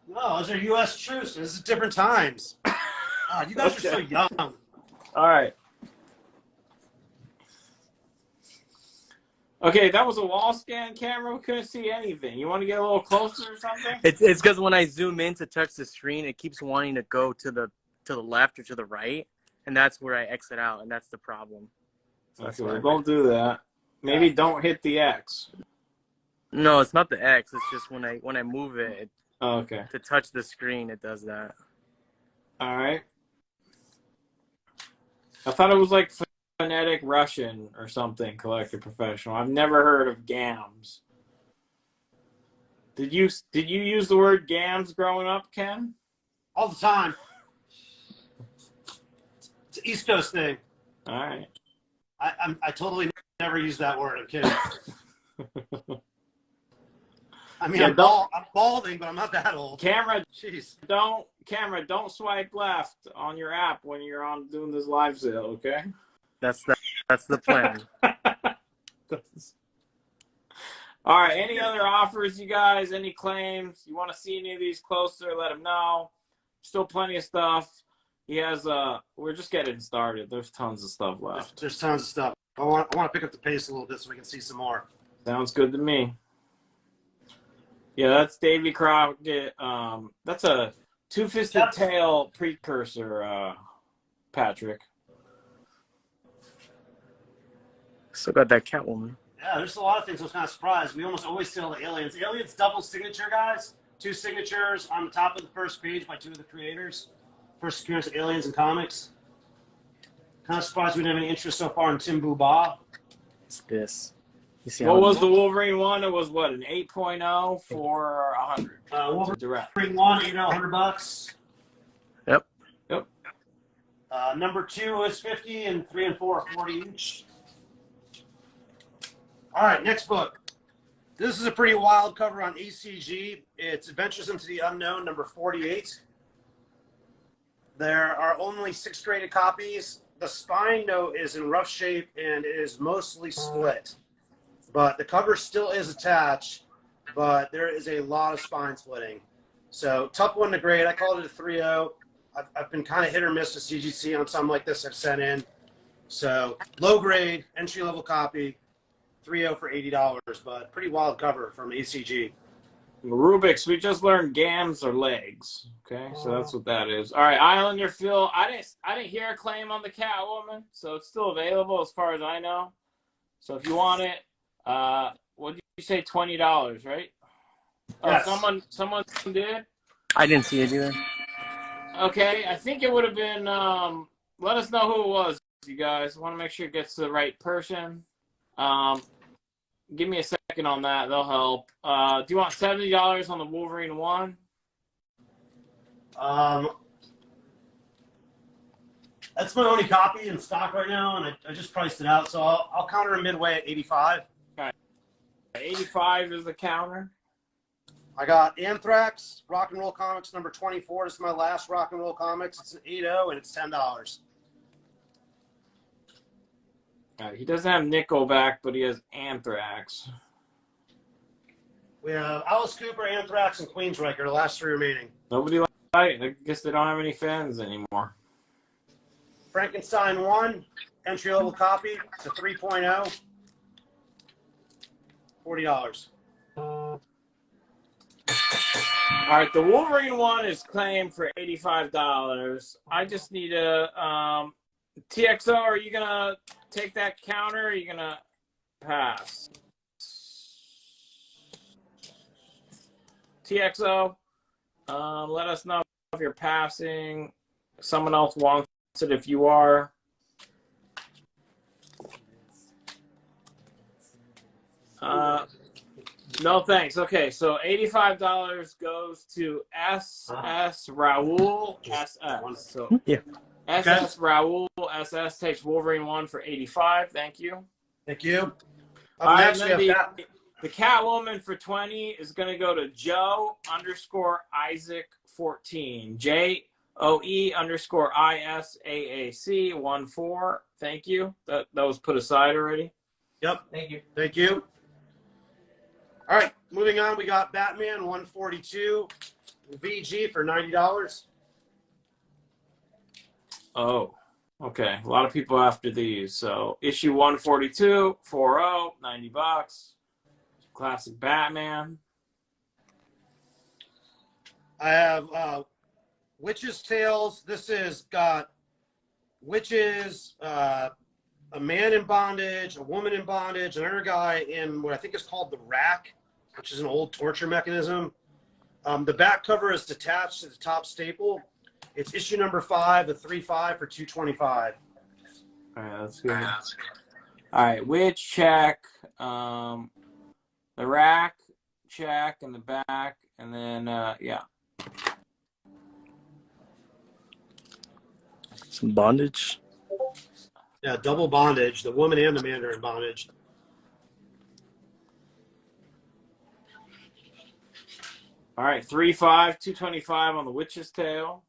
Speaker 2: No, those are U.S. troops. This is different times. God, you guys are so young.
Speaker 1: All right. Okay, that was a wall scan camera. We couldn't see anything. You want to get a little closer or something?
Speaker 3: It's because when I zoom in to touch the screen, it keeps wanting to go to the left or to the right, and that's where I exit out, and that's the problem. So
Speaker 1: Okay, well, don't do that. Maybe don't hit the X.
Speaker 3: No, it's not the X. It's just when I move it,
Speaker 1: Okay.
Speaker 3: to touch the screen, it does that.
Speaker 1: All right. I thought it was like phonetic Russian or something, Collector Professional. I've never heard of GAMS. Did you use the word GAMS growing up, Ken?
Speaker 2: All the time. It's an East Coast thing.
Speaker 1: All right.
Speaker 2: I totally never use that word. I'm kidding. I mean,
Speaker 1: Yeah,
Speaker 2: I'm balding, but I'm not that old.
Speaker 1: Camera,
Speaker 2: Jeez.
Speaker 1: don't swipe left on your app when you're on doing this live sale, okay?
Speaker 3: That's the plan.
Speaker 1: All right. Any other offers, you guys? Any claims? You want to see any of these closer? Let him know. Still plenty of stuff. He has. We're just getting started. There's tons of stuff left.
Speaker 2: There's tons of stuff. I want to pick up the pace a little bit so we can see some more.
Speaker 1: Sounds good to me. Yeah, that's Davy Crockett. That's a two-fisted tail precursor, Patrick.
Speaker 3: Still got that Catwoman.
Speaker 2: Yeah, there's a lot of things I was kind of surprised. We almost always sell the Aliens. Aliens double signature, guys. 2 signatures on the top of the first page by 2 of the creators. First appearance of Aliens in comics. Kind of surprised we didn't have any interest so far in Tim Buba.
Speaker 3: It's this. You see
Speaker 1: What was the Wolverine one? It was what, an 8.0 for 100.
Speaker 2: Wolverine
Speaker 1: Direct.
Speaker 2: 1, $100.
Speaker 3: Yep.
Speaker 2: Number 2 is 50, and 3 and 4 are 40 each. All right, next book. This is a pretty wild cover on ECG. It's Adventures into the Unknown, number 48. There are only 6 graded copies. The spine note is in rough shape and is mostly split. But the cover still is attached, but there is a lot of spine splitting. So tough one to grade. I called it a 3.0. I've been kind of hit or miss with CGC on something like this I've sent in. So low grade, entry-level copy. 3.0 for $80, but pretty wild cover from ECG.
Speaker 1: Rubik's, we just learned gams are legs. Okay, so that's what that is. All right, Islander Phil. I didn't hear a claim on the Catwoman, so it's still available as far as I know. So if you want it, what did you say? $20, right?
Speaker 2: Yes.
Speaker 1: Someone did.
Speaker 3: I didn't see it either.
Speaker 1: Okay, I think it would have been. Let us know who it was, you guys. I want to make sure it gets to the right person. Give me a second on that. They'll help. Do you want $70 on the Wolverine 1?
Speaker 2: That's my only copy in stock right now, and I just priced it out, so I'll counter a midway at 85.
Speaker 1: All right. 85 is the counter.
Speaker 2: I got Anthrax, Rock and Roll Comics number 24. This is my last Rock and Roll Comics. It's an 8.0, and it's $10.
Speaker 1: He doesn't have Nickelback, but he has Anthrax.
Speaker 2: We have Alice Cooper, Anthrax, and Queensryche, the last 3 remaining.
Speaker 1: Nobody likes it. I guess they don't have any fans anymore.
Speaker 2: Frankenstein 1, entry-level copy. It's a 3.0. $40.
Speaker 1: All right, the Wolverine 1 is claimed for $85. I just need a TXO. Are you gonna take that counter? Or are you gonna pass? TXO, let us know if you're passing. Someone else wants it if you are. No thanks. Okay, so $85 goes to SS Raul SS. So
Speaker 3: yeah.
Speaker 1: SS Raul SS takes Wolverine 1 for $85. Thank you.
Speaker 2: Thank you.
Speaker 1: All right,
Speaker 2: Next, we have
Speaker 1: the Catwoman for $20 is going to go to Joe_Isaac14. JOE_ISAAC14. Thank you. That was put aside already.
Speaker 2: Yep.
Speaker 1: Thank you.
Speaker 2: Thank you. All right, moving on. We got Batman 142 VG for $90.
Speaker 1: Oh, okay. A lot of people after these. So issue 142, 40, $90. Classic Batman.
Speaker 2: I have Witch's Tales. This has got witches, a man in bondage, a woman in bondage, another guy in what I think is called the rack, which is an old torture mechanism. The back cover is detached to the top staple. It's issue number 5, the 3.5 for $225.
Speaker 1: All right, that's good. All right, which check? The rack check in the back, and then yeah.
Speaker 3: Some bondage.
Speaker 2: Yeah, double bondage. The woman and the man are in bondage.
Speaker 1: All right, 3-5, 225 on the witch's tail.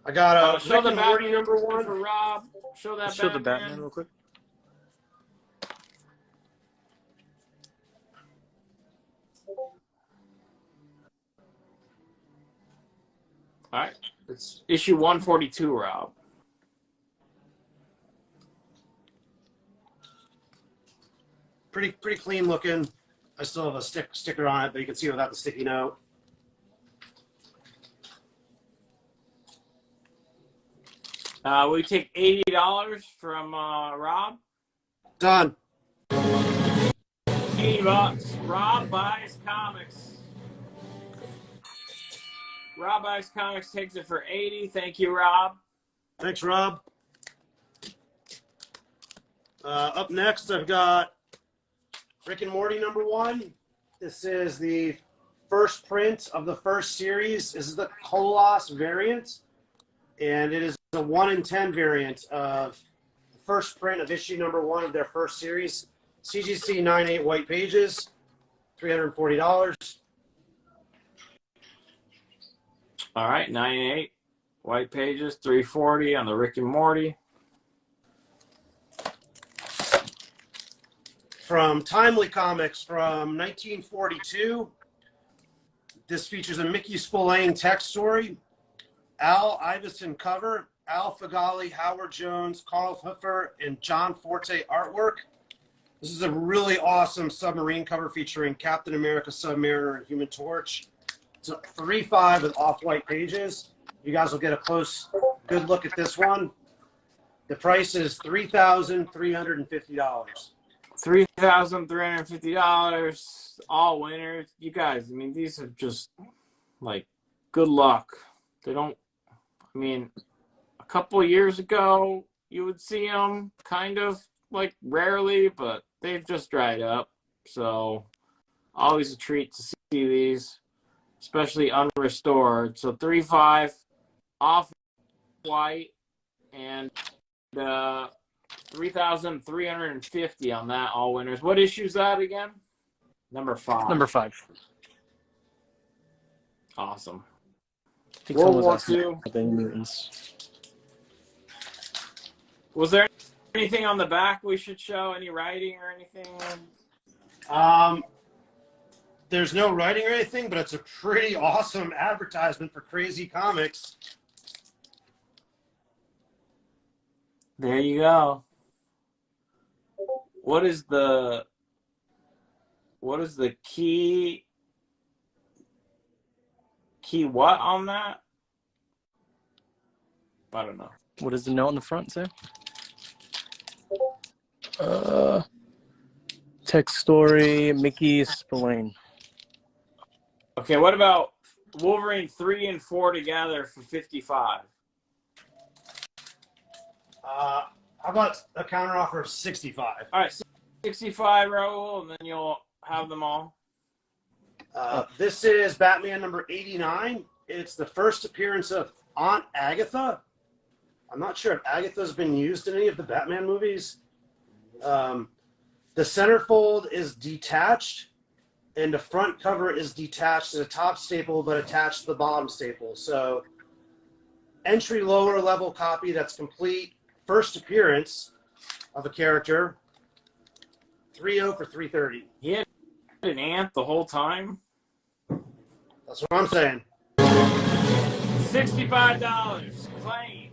Speaker 2: I got a
Speaker 1: show
Speaker 2: Rick
Speaker 1: the
Speaker 2: and
Speaker 1: Batman
Speaker 2: Morty number one
Speaker 1: for Rob. Show that.
Speaker 3: Let's show the Batman real quick.
Speaker 1: All right, it's issue 142, Rob.
Speaker 2: Pretty clean looking. I still have a sticker on it, but you can see without the sticky note.
Speaker 1: We take $80 from Rob.
Speaker 2: Done.
Speaker 1: $80. Rob buys comics. Rob buys comics, takes it for $80. Thank you, Rob.
Speaker 2: Thanks, Rob. Up next, I've got Rick and Morty number one. This is the first print of the first series. This is the Koloss variant, and it is a 1 in 10 variant of the first print of issue number one of their first series. CGC 9/8 white pages, $340.
Speaker 1: All right, 9/8 white pages, $340 on the Rick and Morty.
Speaker 2: From Timely Comics from 1942. This features a Mickey Spillane text story, Al Iveson cover, Al Fagali, Howard Jones, Carl Hoofer, and John Forte artwork. This is a really awesome submarine cover featuring Captain America, Submariner, and Human Torch. It's a 3/5 with off-white pages. You guys will get a close, good look at this one. The price is $3,350.
Speaker 1: $3,350, all winners. You guys, I mean, these are just like good luck. They don't, I mean, a couple of years ago, you would see them kind of like rarely, but they've just dried up. So, always a treat to see these, especially unrestored. So, 3/5 off white and 3,350 on that, all winners. What issue is that again? Number 5.
Speaker 3: Number 5.
Speaker 1: Awesome.
Speaker 3: I think
Speaker 1: World
Speaker 3: someone
Speaker 1: War
Speaker 3: was asking
Speaker 1: II.
Speaker 3: about the mutants.
Speaker 1: Was there anything on the back we should show? Any writing or anything?
Speaker 2: There's no writing or anything, but it's a pretty awesome advertisement for Crazy Comics.
Speaker 1: There you go. What is the key what on that? I don't know.
Speaker 3: What does the note on the front say? Text story, Mickey Spillane.
Speaker 1: Okay, what about Wolverine 3 and 4 together for 55?
Speaker 2: How about a counteroffer of 65?
Speaker 1: All right, 65, Raul, and then you'll have them all.
Speaker 2: This is Batman number 89. It's the first appearance of Aunt Agatha. I'm not sure if Agatha's been used in any of the Batman movies. The centerfold is detached, and the front cover is detached to the top staple, but attached to the bottom staple. So, entry lower level copy that's complete. First appearance of a character. 3.0 for $330.
Speaker 1: He had an ant the whole time.
Speaker 2: That's what I'm saying.
Speaker 1: $65. Claim.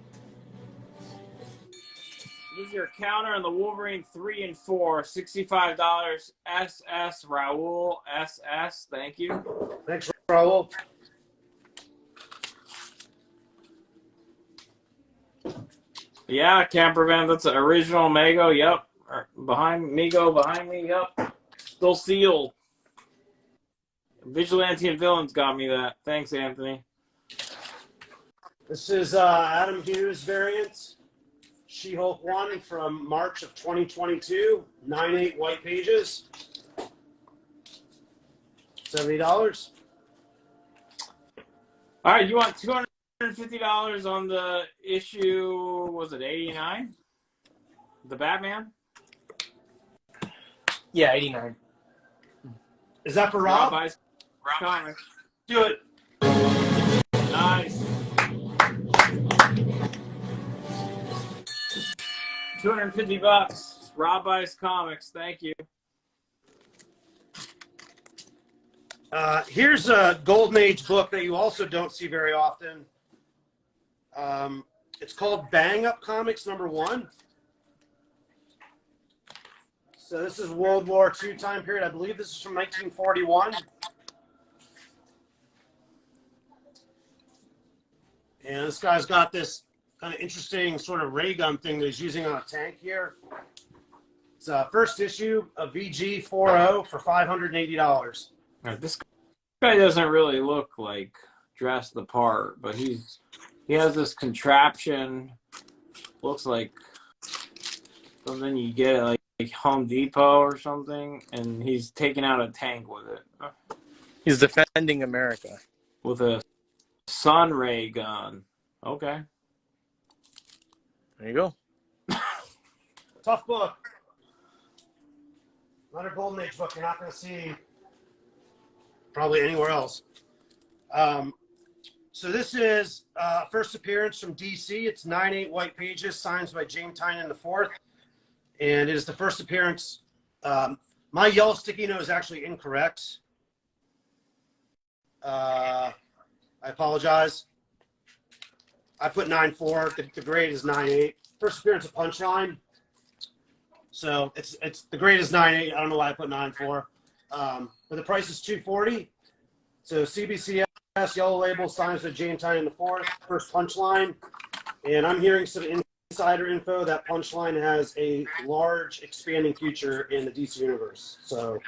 Speaker 1: Use your counter on the Wolverine 3 and 4. $65. SS Raul SS. Thank you.
Speaker 2: Thanks, Raul.
Speaker 1: Yeah, Camper Van. That's an original Mego. Yep. Behind me. Yep. Still sealed. Vigilante and Villains got me that. Thanks, Anthony.
Speaker 2: This is Adam Hughes variant, She-Hulk 1 from March of 2022, 9/8 white pages, $70.
Speaker 1: All right, you want $250 on the issue, was it 89? The Batman?
Speaker 3: Yeah, 89.
Speaker 2: Is that for Rob?
Speaker 1: Buys comics.
Speaker 2: Do it.
Speaker 1: Nice. 250 bucks. Rob buys comics. Thank you.
Speaker 2: Here's a Golden Age book that you also don't see very often. It's called Bang Up Comics #1. So this is World War II time period. I believe this is from 1941. And this guy's got this kind of interesting sort of ray gun thing that he's using on a tank here. It's first issue of VG40 for $580.
Speaker 1: This guy doesn't really look like dressed the part, but he has this contraption. Looks like something you get at like Home Depot or something, and he's taking out a tank with it.
Speaker 3: He's defending America
Speaker 1: With a sun ray gun. Okay.
Speaker 3: There you go.
Speaker 2: Tough book. Another Golden Age book you're not going to see probably anywhere else. So this is first appearance from DC. It's 9/8 white pages, signs by James Tynion IV. And it is the first appearance. My yellow sticky note is actually incorrect. I apologize. I put 9/4. The grade is 9/8. First appearance of Punchline. So it's the grade is 9/8. I don't know why I put 9/4. But the price is $240. So CBCS, yellow label, signs by James Tynion IV. First Punchline. And I'm hearing some insider info that Punchline has a large expanding future in the DC universe. So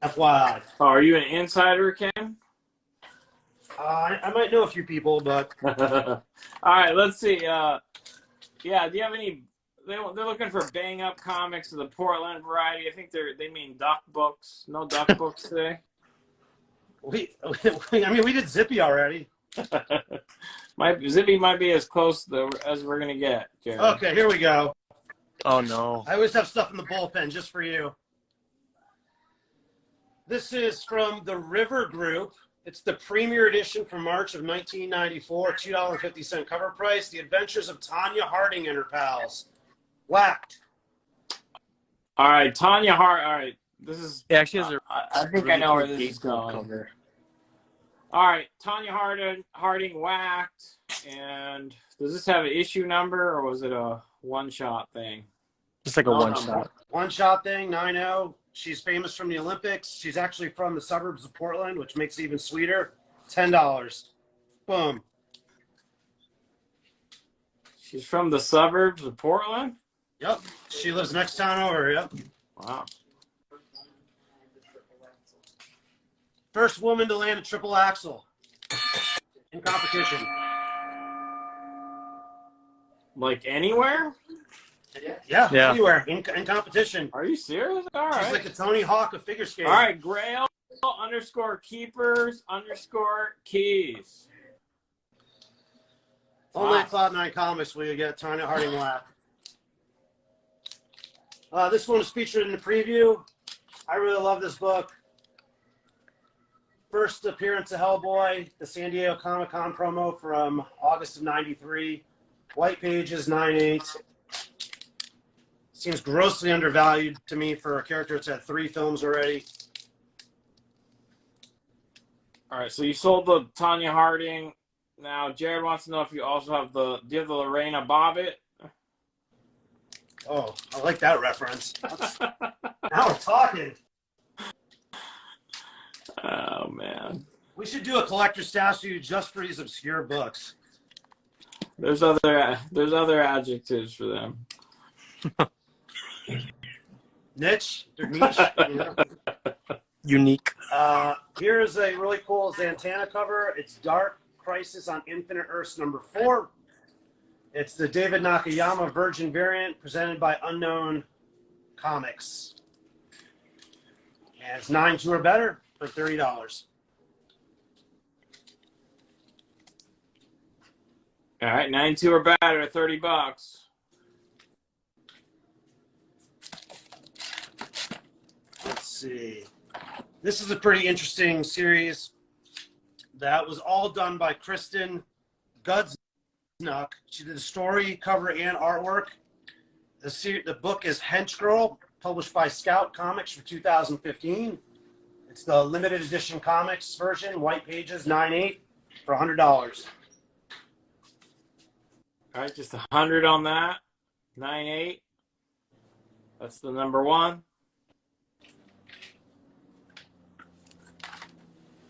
Speaker 2: FYI.
Speaker 1: Oh, are you an insider, Ken?
Speaker 2: I might know a few people, but
Speaker 1: All right, let's see. Yeah, do you have any? They're looking for Bang Up Comics of the Portland variety. I think they mean duck books. No duck books today.
Speaker 2: we did Zippy already.
Speaker 1: Zippy might be as close as we're gonna get, Jared.
Speaker 2: Okay, here we go.
Speaker 3: Oh no.
Speaker 2: I always have stuff in the bullpen just for you. This is from the River Group. It's the premiere edition from March of 1994, $2.50 cover price. The Adventures of Tanya Harding and her pals. Whacked.
Speaker 1: All right, Tanya Hart. All right, this is.
Speaker 3: Yeah, she has a.
Speaker 1: I think I know where this is going.
Speaker 3: Cover.
Speaker 1: All right, Tanya Harding whacked. And does this have an issue number, or was it a one-shot thing?
Speaker 3: Just like a one-shot.
Speaker 2: One-shot thing, 9/0. She's famous from the Olympics. She's actually from the suburbs of Portland, which makes it even sweeter. $10. Boom.
Speaker 1: She's from the suburbs of Portland?
Speaker 2: Yep. She lives next town over. Yep.
Speaker 1: Wow.
Speaker 2: First woman to land a triple axel in competition.
Speaker 1: Like anywhere?
Speaker 2: Yeah.
Speaker 3: Yeah.
Speaker 2: Anywhere in competition.
Speaker 1: Are you serious? All right.
Speaker 2: She's like the Tony Hawk of figure skating.
Speaker 1: All right, Grail _keepers_keys.
Speaker 2: Only
Speaker 1: Wow.
Speaker 2: at Cloud9 Comics will you get Tanya Harding whack. This one was featured in the preview. I really love this book. First appearance of Hellboy, the San Diego Comic-Con promo from August of '93. White pages, 9/8. Seems grossly undervalued to me for a character that's had 3 films already.
Speaker 1: All right, so you sold the Tanya Harding. Now, Jared wants to know if you also have do you have the Lorena Bobbitt?
Speaker 2: Oh, I like that reference. Now we're talking.
Speaker 1: Oh, man.
Speaker 2: We should do a collector's statue just for these obscure books.
Speaker 1: There's other adjectives for them.
Speaker 2: Niche. They're niche. You know?
Speaker 3: Unique.
Speaker 2: Here's a really cool Zatanna cover. It's dark Crisis on Infinite Earths #4. It's the David Nakayama Virgin variant presented by Unknown Comics. And it's 9/2 or better for $30.
Speaker 1: All right, 9/2 or better, $30.
Speaker 2: Let's see. This is a pretty interesting series that was all done by Kristen Gudsnuck. She did the story, cover, and artwork. The book is Hench Girl, published by Scout Comics for 2015. It's the limited edition comics version, white pages, 9/8 for $100.
Speaker 1: All right, just 100 on that. 9/8. That's the number one.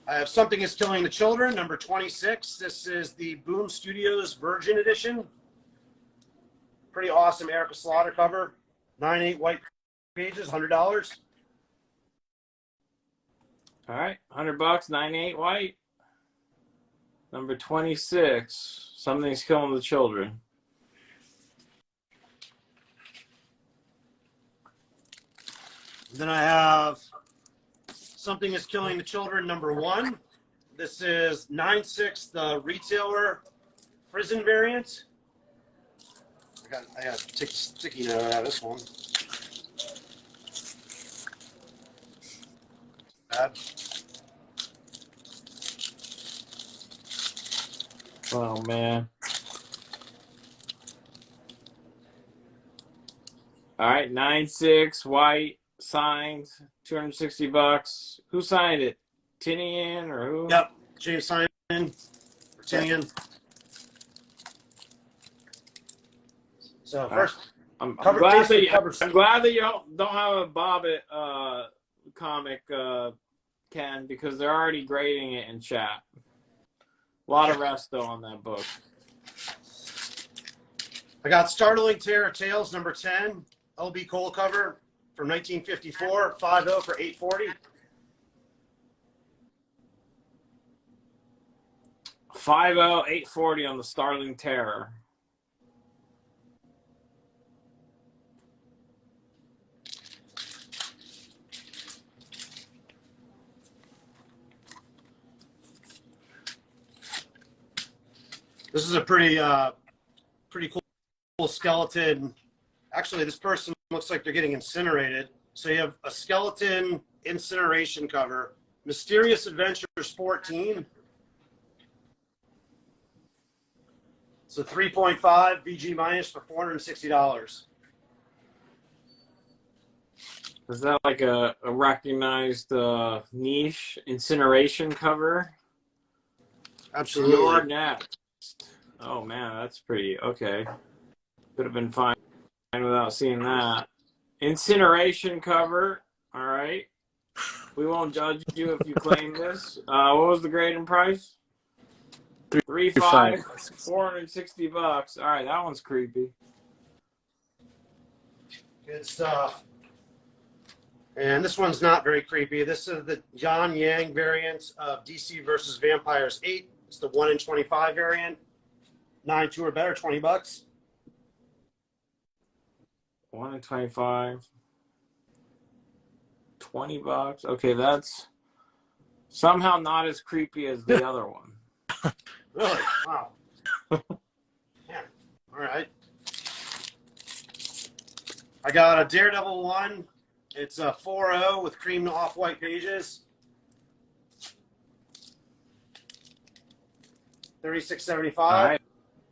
Speaker 2: I have Something is Killing the Children, number 26. This is the Boom Studios Virgin Edition. Pretty awesome Erica Slaughter cover. 9/8 white pages, $100.
Speaker 1: All right, $100, 9/8 white. Number 26, Something's Killing the Children.
Speaker 2: Then I have Something is Killing the Children, number 1. This is 9/6, the retailer prison variant. I got to take a sticky note out of this one.
Speaker 1: Oh, man. All right, 9/6 white, signed, $260. Who signed it? Tinian or who?
Speaker 2: Yep, James Simon, or Tinian. So first,
Speaker 1: I'm
Speaker 2: glad
Speaker 1: that you don't have a Bobbit comic, Ken, because they're already grading it in chat. A lot of resto on that book.
Speaker 2: I got Startling Terror Tales, number 10, LB Cole cover from 1954, 5/0 for $840.
Speaker 1: 5/0, $840 on the Startling Terror.
Speaker 2: This is a pretty cool skeleton. Actually, this person looks like they're getting incinerated. So you have a skeleton incineration cover. Mysterious Adventures 14. So 3.5 VG minus for $460.
Speaker 1: Is that like a recognized niche incineration cover?
Speaker 2: Absolutely.
Speaker 1: You're next. Oh man, that's pretty okay. Could have been fine without seeing that. Incineration cover. All right. We won't judge you if you claim this. What was the grade and price? 3.5, $460. All right, that one's creepy.
Speaker 2: Good stuff. And this one's not very creepy. This is the John Yang variant of DC versus Vampires 8. It's the 1/25 variant. 9/2 or better, $20.
Speaker 1: 1/25. $20. Okay, that's somehow not as creepy as the other one.
Speaker 2: Really? Wow. Yeah. All right. I got a Daredevil 1. It's a 4/0 with cream off-white pages. $36.75.
Speaker 1: All right.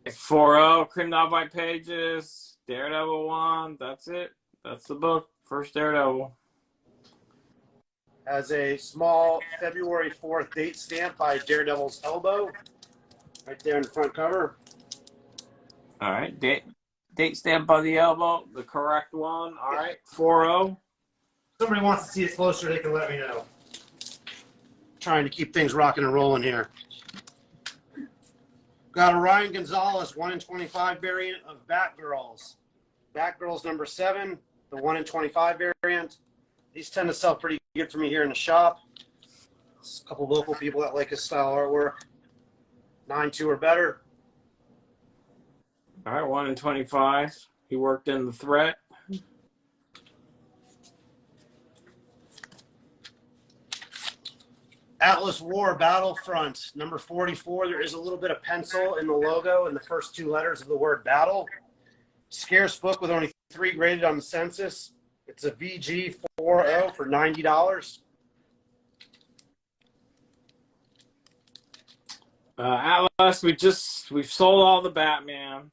Speaker 1: 4/0, cream off-white pages, Daredevil 1. That's it. That's the book. First Daredevil.
Speaker 2: Has a small February 4th date stamp by Daredevil's elbow. Right there in the front cover.
Speaker 1: All right. Date stamp by the elbow. The correct one. All right. 4/0.
Speaker 2: Somebody wants to see it closer, they can let me know. Trying to keep things rocking and rolling here. Got a Ryan Gonzalez 1/25 variant of Batgirls. Batgirls number 7, the 1/25 variant. These tend to sell pretty good for me here in the shop. There's a couple local people that like his style artwork. 9.2 or better.
Speaker 1: All right, 1 in 25. He worked in the threat.
Speaker 2: Atlas War Battlefront, number 44. There is a little bit of pencil in the logo and the first 2 letters of the word battle. Scarce book with only 3 graded on the census. It's a VG40 for $90.
Speaker 1: Atlas, we've sold all the Batman.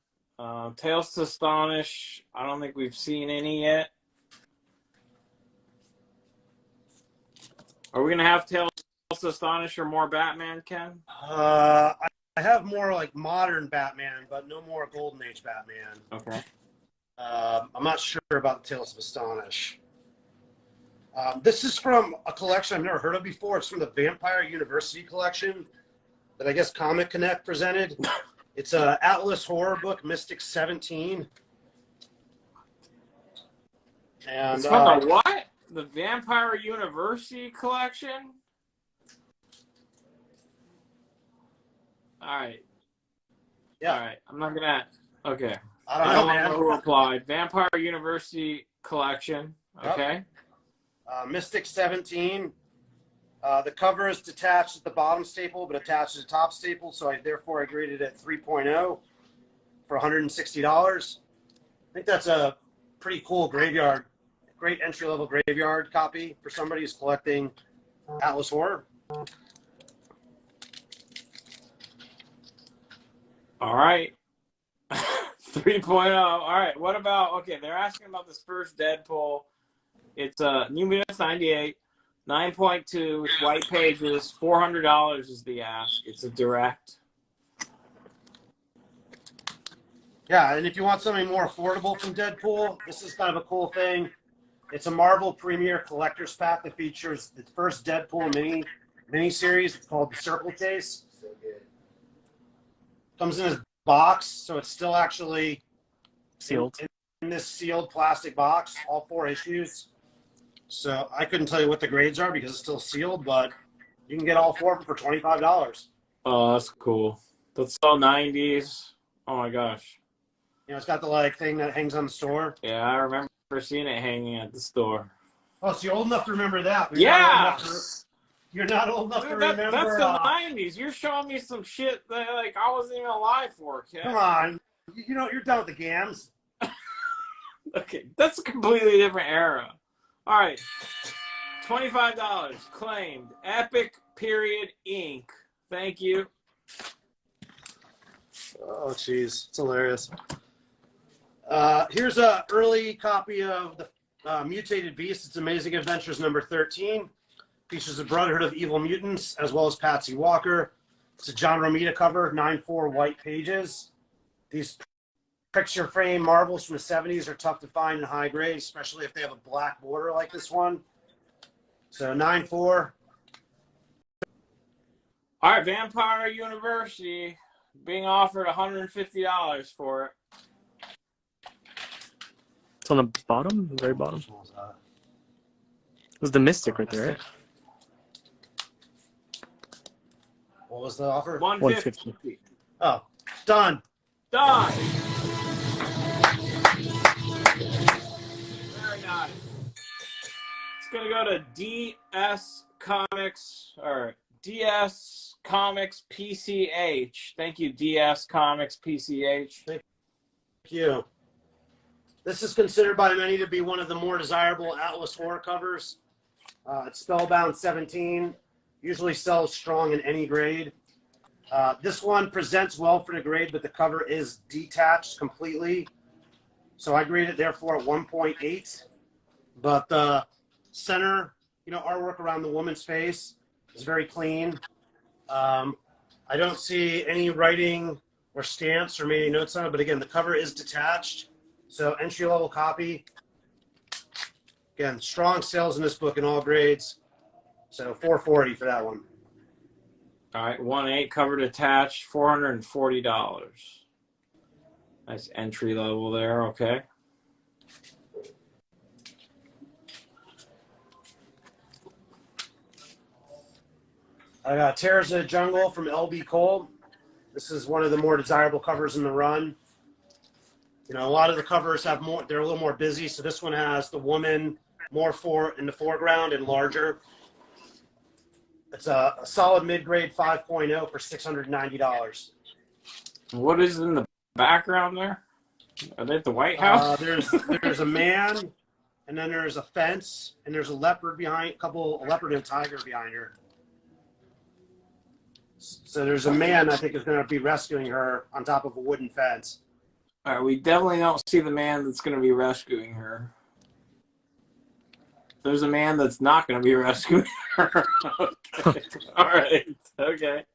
Speaker 1: Tales to Astonish, I don't think we've seen any yet. Are we gonna have Tales to Astonish or more Batman, Ken?
Speaker 2: I have more like modern Batman, but no more Golden Age Batman.
Speaker 1: Okay.
Speaker 2: I'm not sure about the Tales of Astonish. This is from a collection I've never heard of before. It's from the Vampire University collection that I guess Comic Connect presented. It's a Atlas horror book, Mystic 17. And
Speaker 1: It's from the what? The Vampire University collection? All right.
Speaker 2: Yeah.
Speaker 1: All right. I'm not gonna. Okay.
Speaker 2: I don't know,
Speaker 1: I
Speaker 2: man.
Speaker 1: don't know who replied. Vampire University collection. Okay.
Speaker 2: Yep. Mystic 17. The cover is detached at the bottom staple, but attached to the top staple. So I graded it at 3.0 for $160. I think that's a pretty cool graveyard, great entry-level graveyard copy for somebody who's collecting Atlas horror.
Speaker 1: All right. 3.0. All right. What about, okay, they're asking about this first Deadpool. It's New Mutants 98, 9.2, it's white pages, $400 is the ask. It's a direct.
Speaker 2: Yeah, and if you want something more affordable from Deadpool, this is kind of a cool thing. It's a Marvel Premier Collector's Pack that features the first Deadpool mini-series. It's called The Circle Chase. Comes in this box, so it's still actually
Speaker 3: Sealed.
Speaker 2: in this sealed plastic box, all 4 issues. So I couldn't tell you what the grades are because it's still sealed, but you can get all 4 of them for $25.
Speaker 1: Oh, that's cool. That's all 90s. Oh my gosh.
Speaker 2: You know, it's got the like thing that hangs on the store.
Speaker 1: Yeah, I remember seeing it hanging at the store.
Speaker 2: Oh, so you're old enough to remember that. But
Speaker 1: Yeah.
Speaker 2: You're not old enough to remember.
Speaker 1: That's the 90s. You're showing me some shit that like I wasn't even alive for, kid.
Speaker 2: Come on. You know, you're done with the gams.
Speaker 1: Okay, that's a completely different era. All right, $25 claimed. Epic Period Inc. Thank you.
Speaker 2: Oh, jeez. It's hilarious. Here's an early copy of the Mutated Beast. It's Amazing Adventures number 13. Features a Brotherhood of Evil Mutants, as well as Patsy Walker. It's a John Romita cover, 9.4 white pages. These picture frame marbles from the 70s are tough to find in high grade, especially if they have a black border like this one. So 9.4.
Speaker 1: All right, Vampire University being offered $150 for it.
Speaker 3: It's on the bottom, the very bottom. It was the Mystic right there, right?
Speaker 2: What was the offer?
Speaker 1: 150.
Speaker 2: Oh, done.
Speaker 1: Done. Very nice. It's gonna go to DS Comics or DS Comics PCH. Thank you, DS Comics PCH.
Speaker 2: Thank you. This is considered by many to be one of the more desirable Atlas horror covers. It's Spellbound 17. Usually sells strong in any grade. This one presents well for the grade, but the cover is detached completely. So I grade it therefore at 1.8. But the center, artwork around the woman's face is very clean. I don't see any writing or stamps or maybe notes on it, but again, the cover is detached. So entry-level copy. Again, strong sales in this book in all grades. So $440 for that one.
Speaker 1: All right, 1.8 covered attached, $440. Nice entry level there, okay.
Speaker 2: I got Terrors of the Jungle from L.B. Cole. This is one of the more desirable covers in the run. You know, a lot of the covers have more, they're a little more busy. So this one has the woman more in the foreground and larger. It's a solid mid-grade 5.0 for $690.
Speaker 1: What is in the background there? Are they at the White House?
Speaker 2: There's a man, and then there's a fence, and there's a leopard behind, a leopard and a tiger behind her. So there's a man I think is going to be rescuing her on top of a wooden fence.
Speaker 1: All right, we definitely don't see the man that's going to be rescuing her. There's a man that's not going to be rescuing her. Okay. All right. Okay.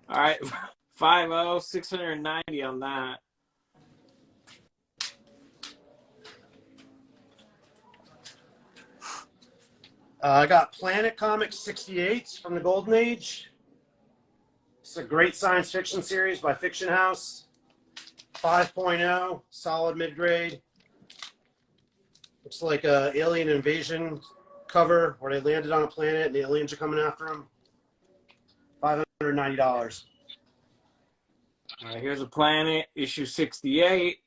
Speaker 1: All right. 5-0, 690 on that.
Speaker 2: I got Planet Comics 68 from the Golden Age. It's a great science fiction series by Fiction House. 5.0, solid mid-grade. Looks like a alien invasion cover where they landed on a planet and the aliens are coming after them. $590.
Speaker 1: All right, here's a Planet, issue 68.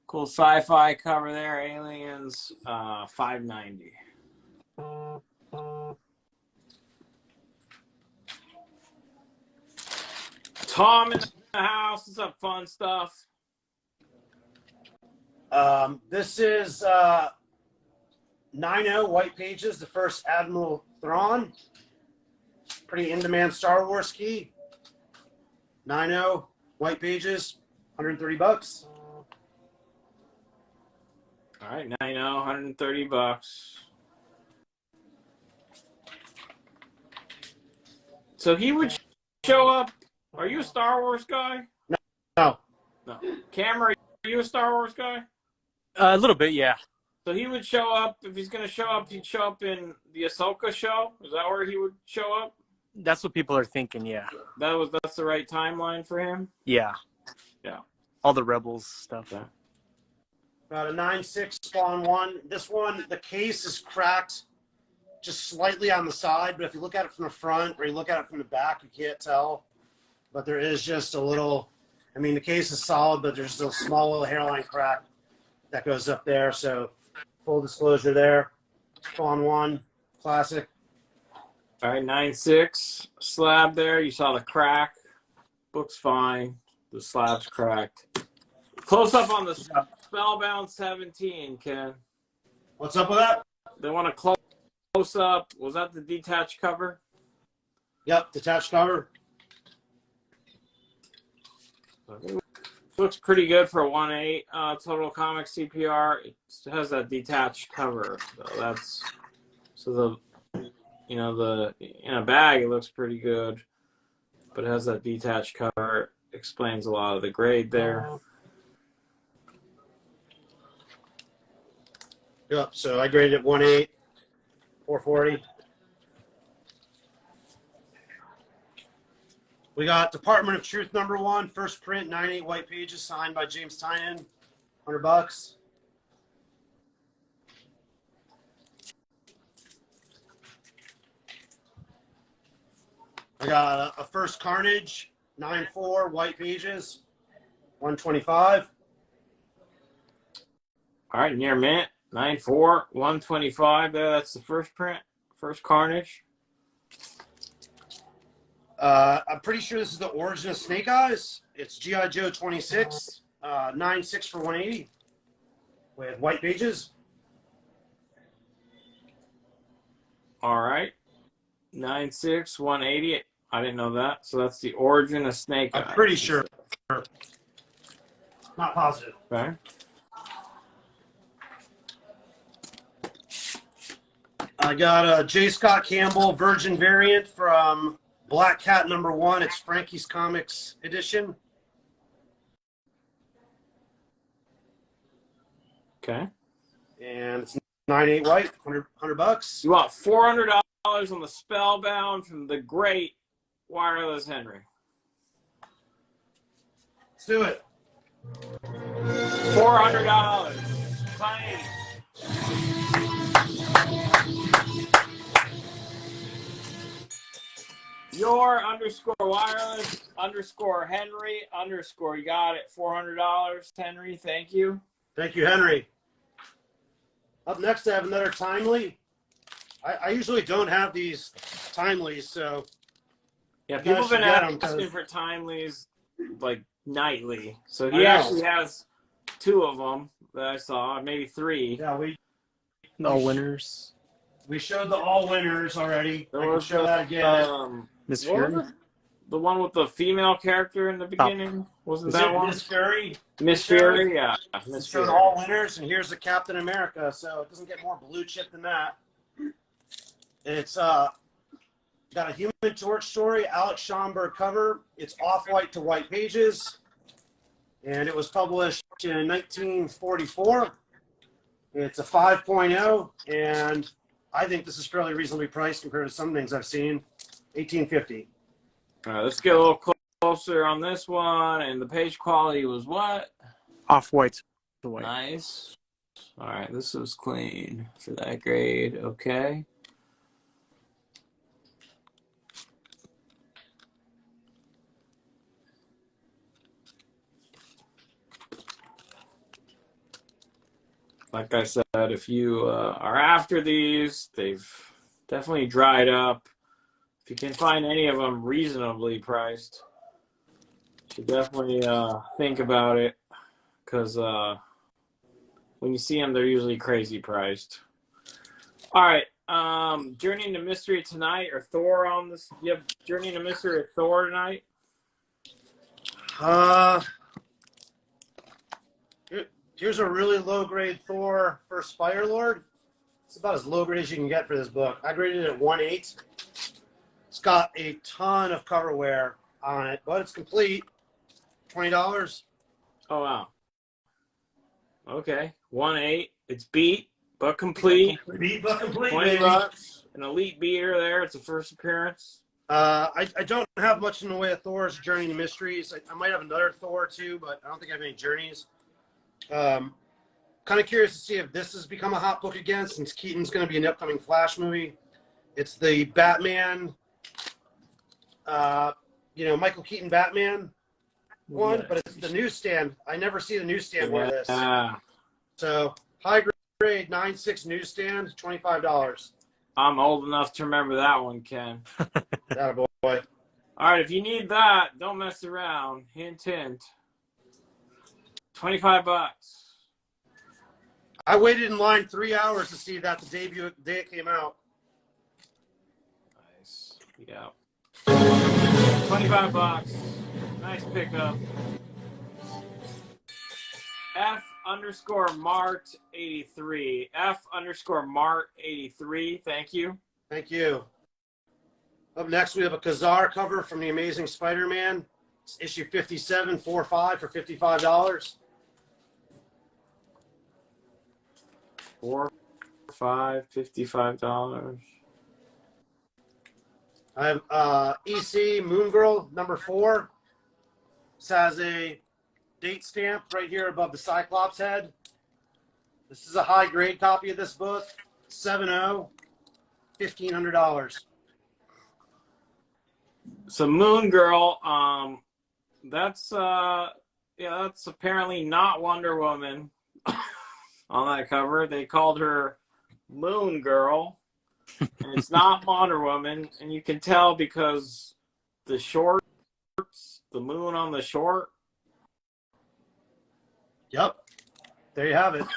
Speaker 1: Cool sci-fi cover there, aliens, $590. Tom in the house. What's up, fun stuff?
Speaker 2: This is 9-0 White Pages, the first Admiral Thrawn. Pretty in-demand Star Wars key. 9-0 White Pages, $130.
Speaker 1: All right, 9-0, $130. So he would show up. Are you a Star Wars guy?
Speaker 2: No.
Speaker 1: No. Cameron, are you a Star Wars guy?
Speaker 3: A little bit, yeah.
Speaker 1: So he would show up. If he's going to show up, he'd show up in the Ahsoka show. Is that where he would show up?
Speaker 3: That's what people are thinking, yeah.
Speaker 1: That's the right timeline for him?
Speaker 3: Yeah.
Speaker 1: Yeah.
Speaker 3: All the Rebels stuff.
Speaker 1: Yeah.
Speaker 2: Got a 9.6 Spawn 1. This one, the case is cracked just slightly on the side, but if you look at it from the front or you look at it from the back, you can't tell. But there is just a little, I mean, the case is solid, but there's a small little hairline crack that goes up there. So full disclosure there. Spawn 1, classic.
Speaker 1: All right, 9.6 slab there. You saw the crack. Book's fine. The slab's cracked. Close up on the Spellbound 17, Ken.
Speaker 2: What's up with that?
Speaker 1: They want to close up. Was that the detached cover?
Speaker 2: Yep, detached cover.
Speaker 1: Looks pretty good for a 1.8 total comic CPR. It has that detached cover. So in a bag it looks pretty good, but it has that detached cover. Explains a lot of the grade there.
Speaker 2: Yep, so I graded it 1.8, 440. We got Department of Truth #1, first print, 9.8 White Pages, signed by James Tynion, $100. I got a First Carnage, 9.4 White Pages, $125.
Speaker 1: All right, near mint, 9.4, 125. There, that's the first print, First Carnage.
Speaker 2: I'm pretty sure this is the origin of Snake Eyes. It's G.I. Joe 26, 9.6 for 180 with White Pages.
Speaker 1: All right, 9.6, 180. I didn't know that. So that's the origin of Snake Eyes.
Speaker 2: I'm pretty sure. Not positive.
Speaker 1: Okay.
Speaker 2: I got a J. Scott Campbell Virgin variant from Black Cat #1. It's Frankie's Comics edition.
Speaker 1: Okay.
Speaker 2: And it's 9.8 white, $100.
Speaker 1: You want $400 on the Spellbound from the great Wireless Henry.
Speaker 2: Let's do it.
Speaker 1: $400. Claim. Your underscore wireless underscore Henry underscore. You got it. $400, Henry. Thank you.
Speaker 2: Thank you, Henry. Up next, I have another timely. I usually don't have these timelies, so
Speaker 1: yeah, people have been asking for timelies like nightly. So he actually has 2 of them that I saw, maybe 3.
Speaker 2: Yeah,
Speaker 3: all winners.
Speaker 2: We showed the all winners already. I can show that again.
Speaker 3: Miss Fury?
Speaker 1: The one with the female character in the beginning? Wasn't that one?
Speaker 2: Miss Fury?
Speaker 1: Miss Fury, yeah.
Speaker 2: Miss Fury. All winners, and here's the Captain America, so it doesn't get more blue chip than that. It's got a Human Torch story, Alex Schomburg cover. It's off-white to white pages, and it was published in 1944. It's a 5.0, and I think this is fairly reasonably priced compared to some things I've seen. $18.50.
Speaker 1: All right, let's get a little closer on this one. And the page quality was what?
Speaker 3: Off-white to white.
Speaker 1: Nice. All right, this was clean for that grade. Okay. Like I said, if you are after these, they've definitely dried up. If you can find any of them reasonably priced, you should definitely think about it, because when you see them, they're usually crazy priced. All right, Journey into Mystery tonight, or Thor on this? You have Journey into Mystery or Thor tonight?
Speaker 2: Here's a really low-grade Thor First Fire Lord. It's about as low-grade as you can get for this book. I graded it at 1.8. It's got a ton of cover wear on it, but it's complete. $20.
Speaker 1: Oh, wow. Okay, 1.8. It's beat, but complete.
Speaker 2: Beat, but complete.
Speaker 1: $20. An elite beater there. It's a first appearance.
Speaker 2: I don't have much in the way of Thor's Journey to Mysteries. I might have another Thor, too, but I don't think I have any Journeys. Kind of curious to see if this has become a hot book again, since Keaton's going to be in the upcoming Flash movie. It's the Batman, Michael Keaton Batman one, but it's the newsstand. I never see the newsstand wear this. So high grade 9.6 newsstand, $25.
Speaker 1: I'm old enough to remember that one, Ken.
Speaker 2: Attaboy. All
Speaker 1: right, if you need that, don't mess around. Hint, hint. $25.
Speaker 2: I waited in line 3 hours to see that the day it came out.
Speaker 1: Nice. Yeah. $25. Nice pickup. F_Mart83. F_Mart83. Thank you.
Speaker 2: Thank you. Up next, we have a Kazar cover from The Amazing Spider-Man. It's issue 57, 4/5 for $55.
Speaker 1: 4, 5, $55.
Speaker 2: I have EC Moon Girl number 4. This has a date stamp right here above the Cyclops head. This is a high grade copy of this book. 7/0, $1,500.
Speaker 1: So Moon Girl, that's apparently not Wonder Woman on that cover. They called her Moon Girl, and it's not Wonder Woman, and you can tell because the shorts, the moon on the short.
Speaker 2: Yep, there you have it.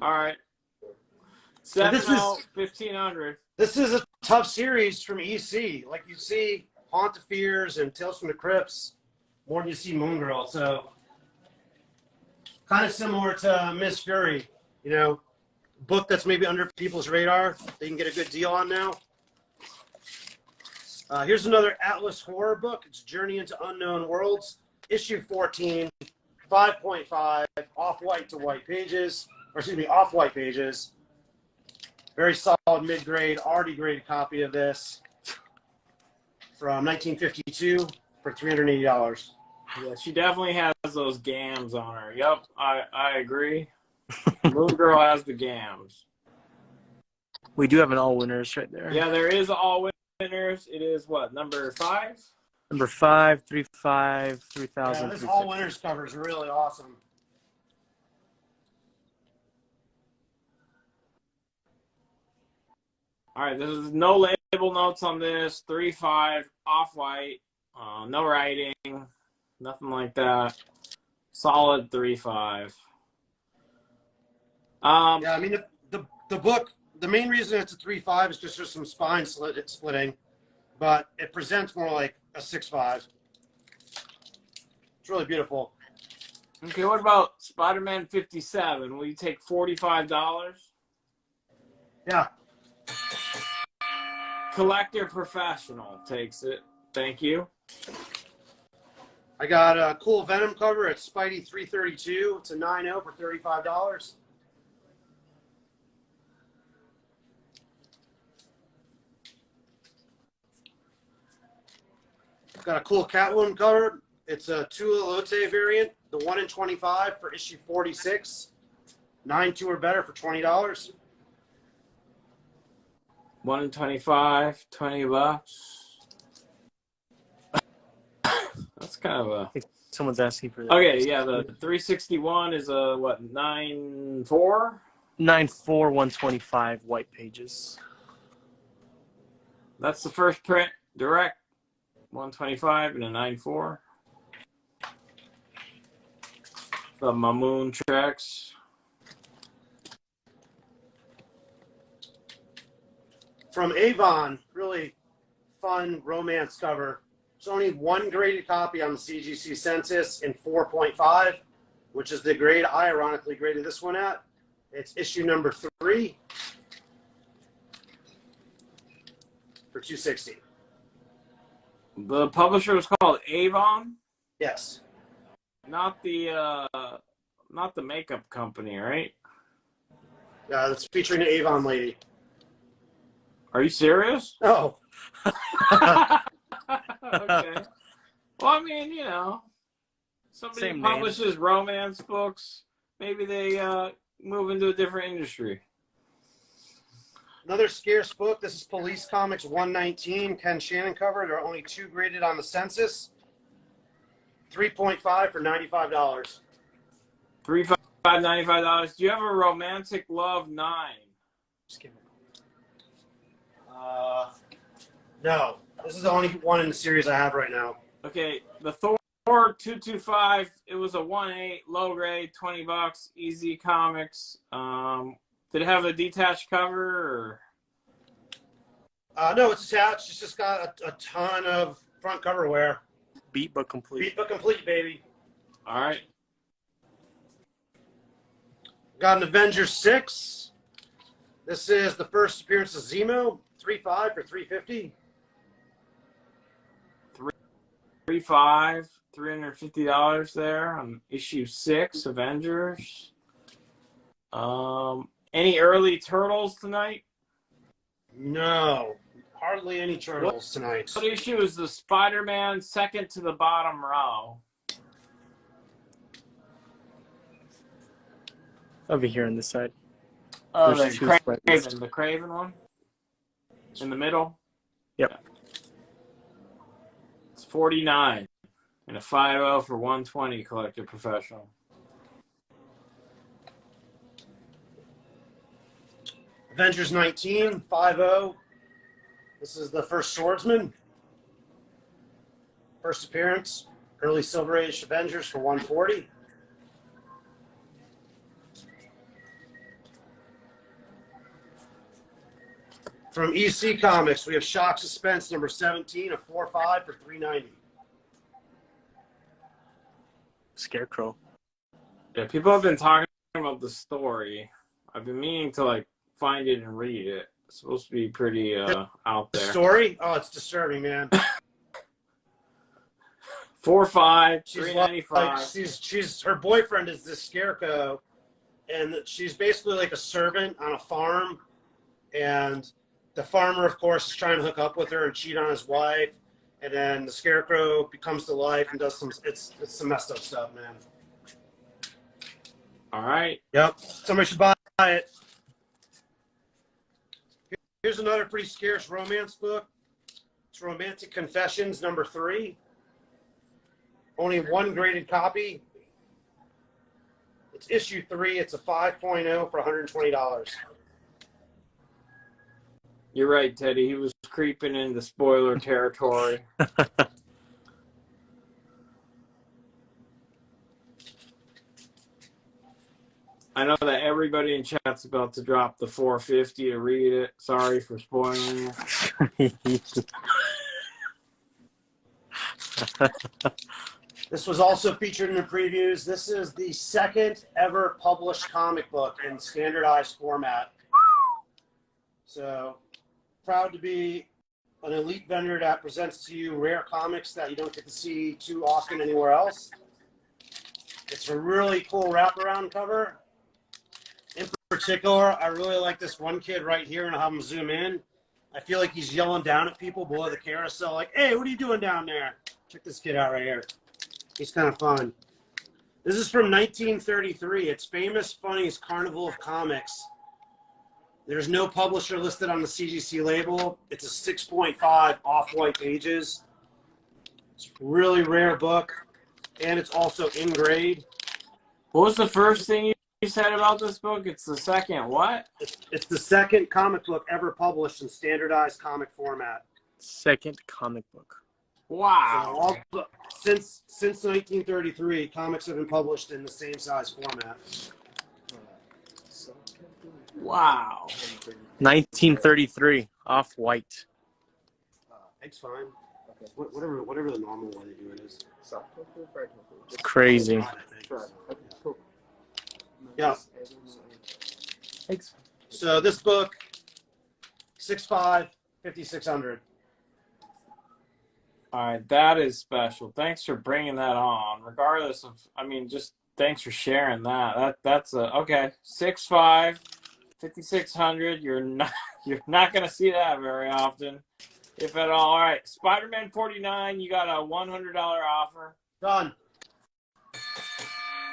Speaker 1: All right, 7/0, $1,500.
Speaker 2: This is a tough series from EC. Like you see Haunt of Fears and Tales from the Crypts more than you see Moon Girl. So kind of similar to Miss Fury, book that's maybe under people's radar. They can get a good deal on now. Here's another Atlas horror book. It's Journey into Unknown Worlds, issue 14, 5.5, off-white to white pages, off-white pages. Very solid mid-grade, already graded copy of this from 1952 for $380.
Speaker 1: Yeah, she definitely has those gams on her. Yep, I agree. Moon Girl has the gams.
Speaker 3: We do have an all winners right there.
Speaker 1: Yeah, there is all winners. It is what, number 5?
Speaker 3: Number 5, 3-5, 3,000.
Speaker 2: Yeah, this all winners cover is really awesome.
Speaker 1: All right, there's no label notes on this. 3-5, off-white, no writing, nothing like that. Solid 3-5.
Speaker 2: Yeah, I mean the book. The main reason it's a 3-5 is just there's some spine splitting, but it presents more like a 6-5. It's really beautiful.
Speaker 1: Okay, what about Spider-Man 57? Will you take $45?
Speaker 2: Yeah.
Speaker 1: Collector Professional takes it. Thank you.
Speaker 2: I got a cool Venom cover. It's Spidey 332. It's a 9.0 for $35. Got a cool Catwoman cover. It's a Tua Lote variant, the 1 in 25 for issue 46. 9.2 or better for $20.
Speaker 1: 1 in 25, $20. That's kind of a...
Speaker 3: Someone's asking for that.
Speaker 1: Okay, yeah, the 361 is a, what, 9.4?
Speaker 3: 9.4, 125 white pages.
Speaker 1: That's the first print, direct. 125 and a 9.4. The Mamoon tracks.
Speaker 2: From Avon, really fun romance cover. There's only one graded copy on the CGC Census in 4.5, which is the grade I ironically graded this one at. It's issue number 3 for $260.
Speaker 1: The publisher was called Avon,
Speaker 2: Yes.
Speaker 1: not the makeup company, right?
Speaker 2: Yeah, it's featuring an Avon lady.
Speaker 1: Are you serious?
Speaker 2: Oh.
Speaker 1: Okay. Well, I mean, you know, somebody
Speaker 3: Same
Speaker 1: who
Speaker 3: name.
Speaker 1: publishes romance books, maybe they move into a different industry.
Speaker 2: Another scarce book. This is Police Comics 119, Ken Shannon cover. There are only 2 graded on the Census. 3.5 for $95.
Speaker 1: $95. Do you have a Romantic Love 9?
Speaker 2: No. This is the only one in the series I have right now.
Speaker 1: Okay, the Thor 225. It was a 1.8 low grade, $20. Easy Comics. Did it have a detached cover? Or?
Speaker 2: No, it's attached. It's just got a ton of front cover wear.
Speaker 3: Beat but complete.
Speaker 2: Beat but complete, baby.
Speaker 1: All right.
Speaker 2: Got an Avengers 6. This is the first appearance of Zemo. 3.5 for $350.
Speaker 1: 3.5, $350 there on issue 6, Avengers. Any early Turtles tonight?
Speaker 2: No. Hardly any Turtles tonight.
Speaker 1: What issue is the Spider-Man second to the bottom row?
Speaker 3: Over here on this side.
Speaker 1: Oh,
Speaker 3: There's two Spiders.
Speaker 1: the Craven one? In the middle?
Speaker 3: Yep.
Speaker 1: Yeah. It's 49 and a 5.0 for 120 Collector Professional.
Speaker 2: Avengers 19, 5.0. This is the first Swordsman. First appearance. Early Silver Age Avengers for 140. From EC Comics, we have Shock Suspense number 17, a 4.5 for $390.
Speaker 3: Scarecrow.
Speaker 1: Yeah, people have been talking about the story. I've been meaning to like find it and read it. It's supposed to be pretty out there.
Speaker 2: Story? Oh, it's disturbing, man.
Speaker 1: 4.5,
Speaker 2: She's
Speaker 1: $3.95.
Speaker 2: she's her boyfriend is this Scarecrow, and she's basically like a servant on a farm, and the farmer, of course, is trying to hook up with her and cheat on his wife, and then the Scarecrow becomes to life and does it's some messed up stuff, man.
Speaker 1: All right.
Speaker 2: Yep, somebody should buy it. Here's another pretty scarce romance book. It's Romantic Confessions #3. Only one graded copy. It's issue 3. It's a 5.0 for $120.
Speaker 1: You're right, Teddy. He was creeping into spoiler territory. I know that everybody in chat's about to drop the $4.50 to read it. Sorry for spoiling it.
Speaker 2: This was also featured in the previews. This is the second ever published comic book in standardized format. So proud to be an elite vendor that presents to you rare comics that you don't get to see too often anywhere else. It's a really cool wraparound cover. In particular, I really like this one kid right here, and I'll have him zoom in. I feel like he's yelling down at people below the carousel, like, hey, what are you doing down there? Check this kid out right here. He's kind of fun. This is from 1933. It's Famous Funny's Carnival of Comics. There's no publisher listed on the CGC label. It's a 6.5 off-white pages. It's a really rare book, and it's also in grade.
Speaker 1: What was the first thing you said about this book? It's the second what?
Speaker 2: It's the second comic book ever published in standardized comic format.
Speaker 3: Second comic book.
Speaker 1: Wow.
Speaker 2: So since 1933, comics have been published in the same size format.
Speaker 1: Wow.
Speaker 3: 1933, off-white.
Speaker 2: Egg's fine. Whatever the normal way to do it is.
Speaker 3: It's crazy.
Speaker 2: Yeah. So this book, 6.5, 5,600.
Speaker 1: All right, that is special. Thanks for bringing that on. Regardless of, I mean, just thanks for sharing that. That's a okay. 6.5, 5,600. You're not gonna see that very often, if at all. All right, Spider-Man 49. You got a $100 offer.
Speaker 2: Done.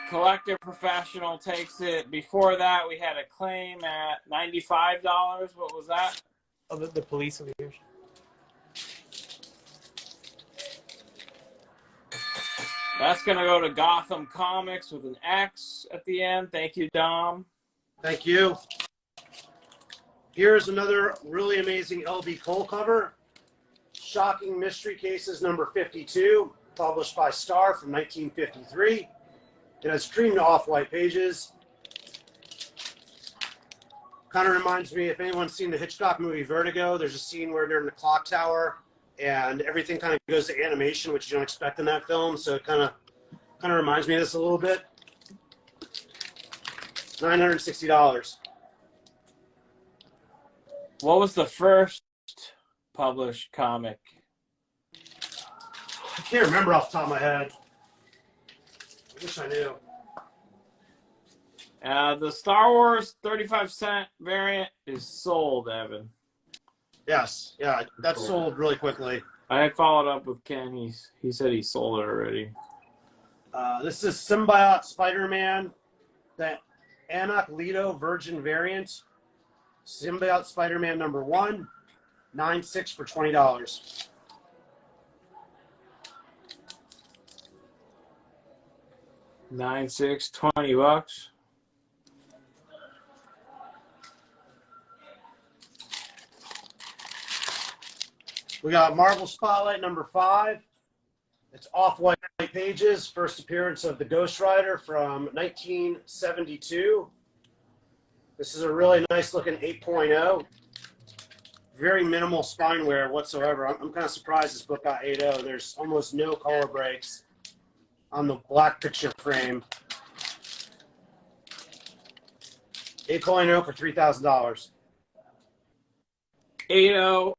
Speaker 1: Collector Professional takes it. Before that, we had a claim at $95. What was that?
Speaker 3: Oh, the police affiliation.
Speaker 1: That's going to go to Gotham Comics with an X at the end. Thank you, Dom.
Speaker 2: Thank you. Here's another really amazing LB Cole cover. Shocking Mystery Cases #52, published by Star from 1953. It has cream to off-white pages. Kind of reminds me, if anyone's seen the Hitchcock movie Vertigo, there's a scene where they're in the clock tower and everything kind of goes to animation, which you don't expect in that film. So it kind of reminds me of this a little bit. $960.
Speaker 1: What was the first published comic?
Speaker 2: I can't remember off the top of my head. I wish I knew.
Speaker 1: The Star Wars 35-cent variant is sold, Evan.
Speaker 2: Yes, yeah, that sold really quickly.
Speaker 1: I followed up with Ken. He said he sold it already.
Speaker 2: This is Symbiote Spider-Man, the Anak Leto Virgin variant. Symbiote Spider-Man #1, 9.6 for $20.
Speaker 1: $20.
Speaker 2: We got Marvel Spotlight #5. It's off-white pages. First appearance of the Ghost Rider from 1972. This is a really nice looking 8.0. Very minimal spine wear whatsoever. I'm kind of surprised this book got 8.0. There's almost no color breaks on the black picture frame. 8.0 for $3,000.
Speaker 1: 8.0,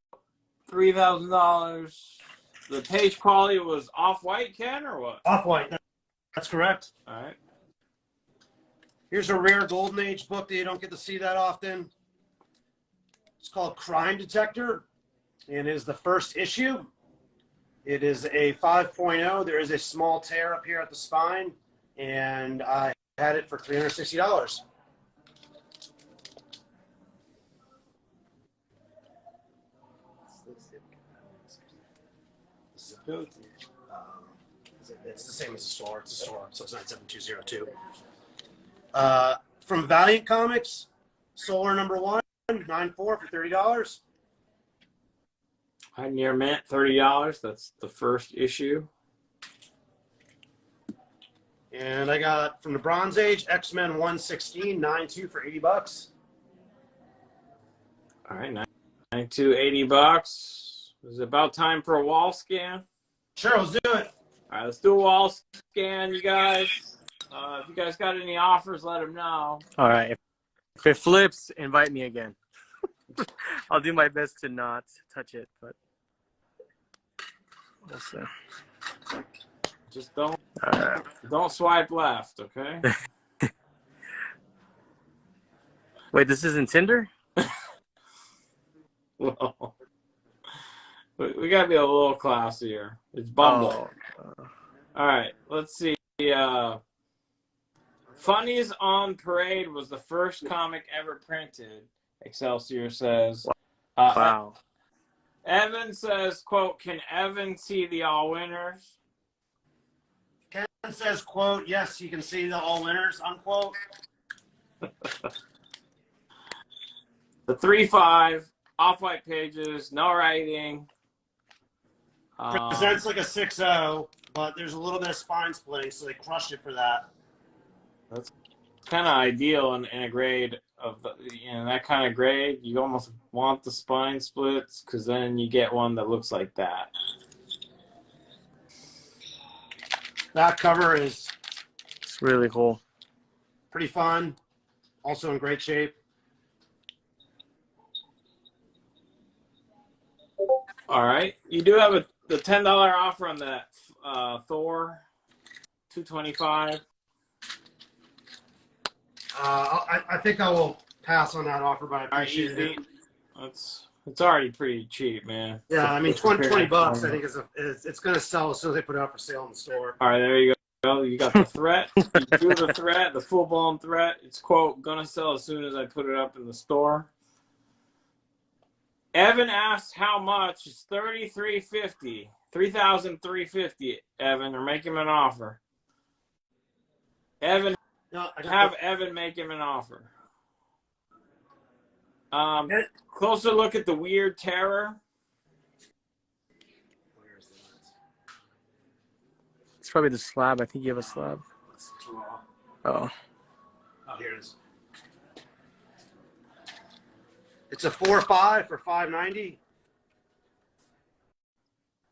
Speaker 1: $3,000. The page quality was off-white, Ken, or what?
Speaker 2: Off-white. That's correct.
Speaker 1: All right.
Speaker 2: Here's a rare Golden Age book that you don't get to see that often. It's called Crime Detector, and it is the first issue. It is a 5.0. There is a small tear up here at the spine, and I had it for $360. It's the same as the store. It's a store, so it's 97202. From Valiant Comics, Solar #1, 9.4 for $30.
Speaker 1: Right near mint, $30. That's the first issue.
Speaker 2: And I got from the Bronze Age, X-Men 116, 9.2 for $80.
Speaker 1: All right, 92, $80. Is it about time for a wall scan?
Speaker 2: Sure, let's do it.
Speaker 1: All right, let's do a wall scan, you guys. If you guys got any offers, let them know.
Speaker 3: All right. If it flips, invite me again. I'll do my best to not touch it, but we'll see.
Speaker 1: Just don't swipe left, okay?
Speaker 3: Wait, this isn't Tinder?
Speaker 1: Well, we gotta be a little classier. It's Bumble. All right, let's see. Funnies on Parade was the first comic ever printed, Excelsior says.
Speaker 3: Wow.
Speaker 1: Evan says, quote, can Evan see the all winners?
Speaker 2: Ken says, quote, yes, you can see the all winners, unquote.
Speaker 1: The 3.5, off-white pages, no writing.
Speaker 2: Presents like a 6.0, but there's a little bit of spine splitting, so they crushed it for that.
Speaker 1: That's kind of ideal in a grade of that kind of grade. You almost want the spine splits because then you get one that looks like that.
Speaker 2: That cover is
Speaker 3: It's really cool.
Speaker 2: pretty fun. Also in great shape.
Speaker 1: All right, you do have the $10 offer on that Thor, $225.
Speaker 2: I think I will pass on that offer, but I appreciate it.
Speaker 1: It's already pretty cheap, man.
Speaker 2: Yeah, I mean, 20 bucks, I think, it's going to sell as soon as they put it out for sale in the store.
Speaker 1: All right, there you go. You got the threat. You do the threat, the full-blown threat. It's, quote, going to sell as soon as I put it up in the store. Evan asks how much. It's $3,350. $3,350, Evan, or make him an offer. Evan, have Evan make him an offer. Closer look at the Weird Terror.
Speaker 3: It's probably the slab. I think you have a slab. Oh.
Speaker 2: Oh, here it is. It's a 4.5 for $590.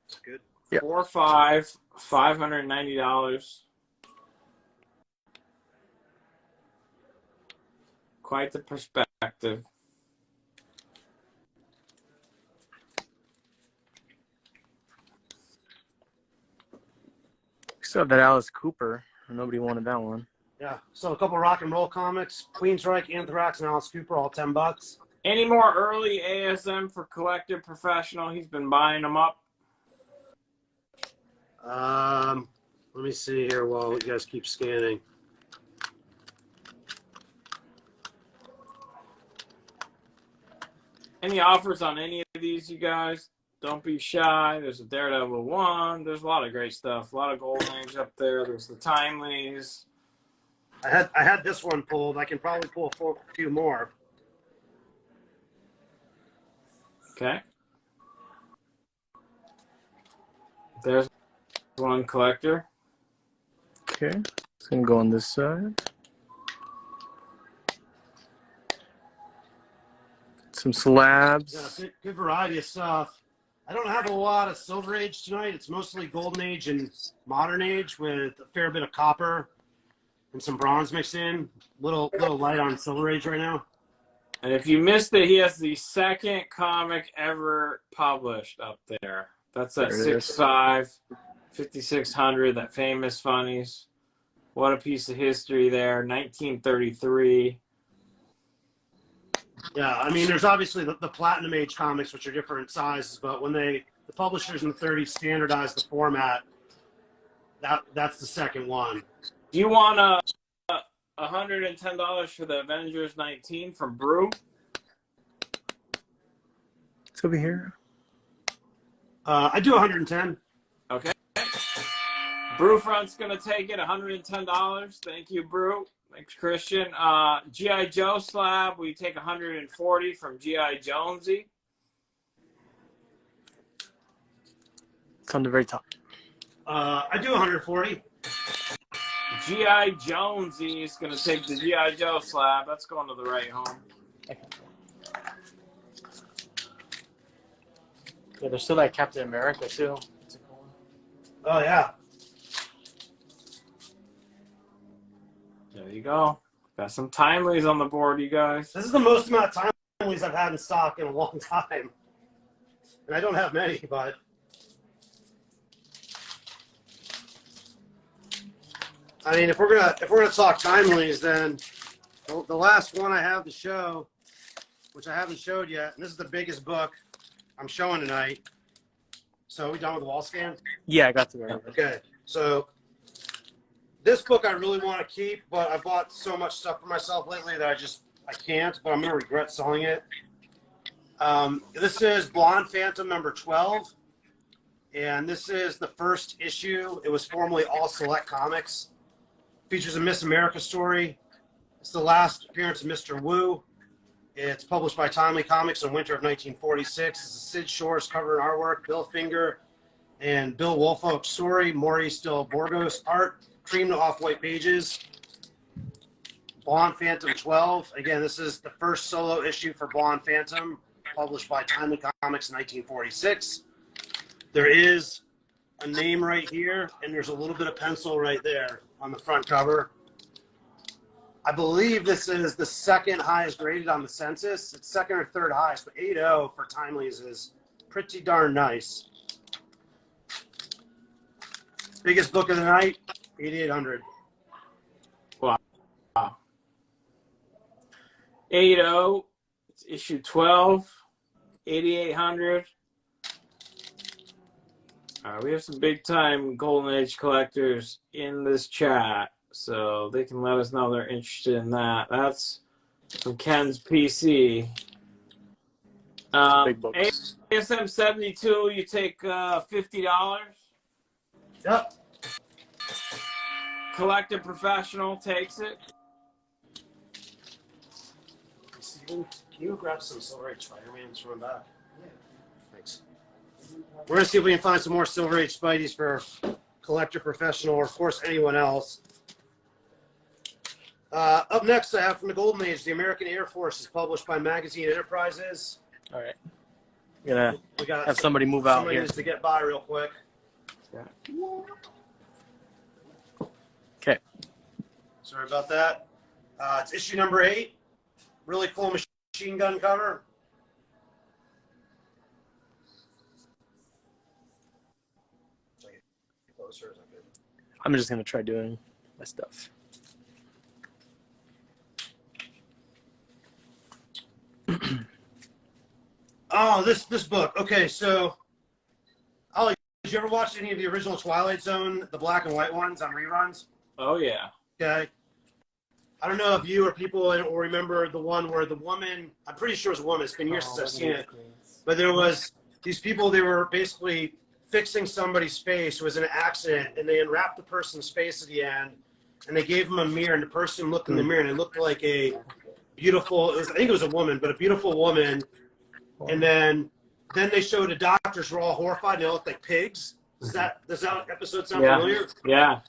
Speaker 2: That's good.
Speaker 3: Yep.
Speaker 1: 4.5, $590. Quite the perspective.
Speaker 3: Still have that Alice Cooper. Nobody wanted that one.
Speaker 2: Yeah. So a couple rock and roll comics: Queensryche, Anthrax, and Alice Cooper, all $10.
Speaker 1: Any more early ASM for Collective Professional? He's been buying them up.
Speaker 2: Let me see here while you guys keep scanning.
Speaker 1: Any offers on any of these, you guys? Don't be shy. There's a Daredevil 1. There's a lot of great stuff. A lot of Golden Age up there. There's the Timelies.
Speaker 2: I had this one pulled. I can probably pull a few more.
Speaker 1: Okay. There's one collector.
Speaker 3: Okay. It's going to go on this side. Some slabs.
Speaker 2: Yeah, good variety of stuff. I don't have a lot of Silver Age tonight. It's mostly Golden Age and Modern Age with a fair bit of copper and some bronze mixed in. Little light on Silver Age right now.
Speaker 1: And if you missed it, he has the second comic ever published up there. That's that 6.5, 5,600, that famous Funnies. What a piece of history there. 1933.
Speaker 2: Yeah, I mean, there's obviously the Platinum Age comics, which are different sizes, but when the publishers in the 30s standardized the format, that's the second one.
Speaker 1: Do you want $110 for the Avengers 19 from Brew?
Speaker 3: It's over here.
Speaker 2: I do 110.
Speaker 1: Brewfront's going to take it, $110. Thank you, Brew. Thanks, Christian. G.I. Joe slab, we take $140 from G.I. Jonesy.
Speaker 3: It's on the very top.
Speaker 2: I do 140.
Speaker 1: G.I. Jonesy is going to take the G.I. Joe slab. That's going to the right home.
Speaker 3: Okay. Yeah, there's still that Captain America, too.
Speaker 2: Oh, yeah.
Speaker 1: There you go. Got some timelies on the board, you guys.
Speaker 2: This is the most amount of timelies I've had in stock in a long time. And I don't have many, but... I mean, if we're gonna talk timelies, then the last one I have to show, which I haven't showed yet, and this is the biggest book I'm showing tonight. So are we done with the wall scan?
Speaker 3: Yeah, I got to it.
Speaker 2: Okay, so this book I really want to keep, but I bought so much stuff for myself lately that I can't, but I'm gonna regret selling it. This is Blonde Phantom number 12, and this is the first issue. It was formerly All Select Comics. Features a Miss America story. It's the last appearance of Mr. Wu. It's published by Timely Comics in winter of 1946. It's a Sid Shores cover and artwork, Bill Finger and Bill Woolfolk story, Maurice Del Borgos art, cream to off-white pages. Blonde Phantom 12. Again, this is the first solo issue for Blonde Phantom, published by Timely Comics in 1946. There is a name right here, and there's a little bit of pencil right there on the front cover. I believe this is the second highest rated on the census. It's second or third highest, but 8.0 for Timely's is pretty darn nice. Biggest book of the night, 8,800.
Speaker 1: Wow. 8.0, it's issue 12, 8,800. We have some big time Golden Age collectors in this chat, so they can let us know they're interested in that. That's from Ken's PC.
Speaker 3: Big books.
Speaker 1: ASM 72, you take $50.
Speaker 2: Yep.
Speaker 1: Collector Professional takes it.
Speaker 2: Steven, can you grab some Silver Age Spider-Mans from back? Yeah. Thanks. We're going to see if we can find some more Silver Age Spideys for Collector Professional, or of course anyone else. Up next, I have from the Golden Age, the American Air Force is published by Magazine Enterprises.
Speaker 3: All right. I'm going to have somebody move out
Speaker 2: somebody
Speaker 3: here.
Speaker 2: needs to get by real quick.
Speaker 3: Okay.
Speaker 2: Sorry about that. It's issue number 8. Really cool machine gun cover. Closer, is that good?
Speaker 3: I'm just going to try doing my stuff.
Speaker 2: Oh, this book. Okay, so Ollie, did you ever watch any of the original Twilight Zone, the black and white ones on reruns?
Speaker 1: Oh, yeah.
Speaker 2: Okay. I don't know if you or people will remember the one where the woman, I'm pretty sure it was a woman, it's been years since I've seen it, but there was these people, they were basically fixing somebody's face. It was an accident, and they unwrapped the person's face at the end, and they gave him a mirror, and the person looked in the mirror, and it looked like a beautiful, I think it was a woman, but a beautiful woman, and then they showed the doctors were all horrified, and they looked like pigs. Does that episode sound familiar?
Speaker 1: Yeah.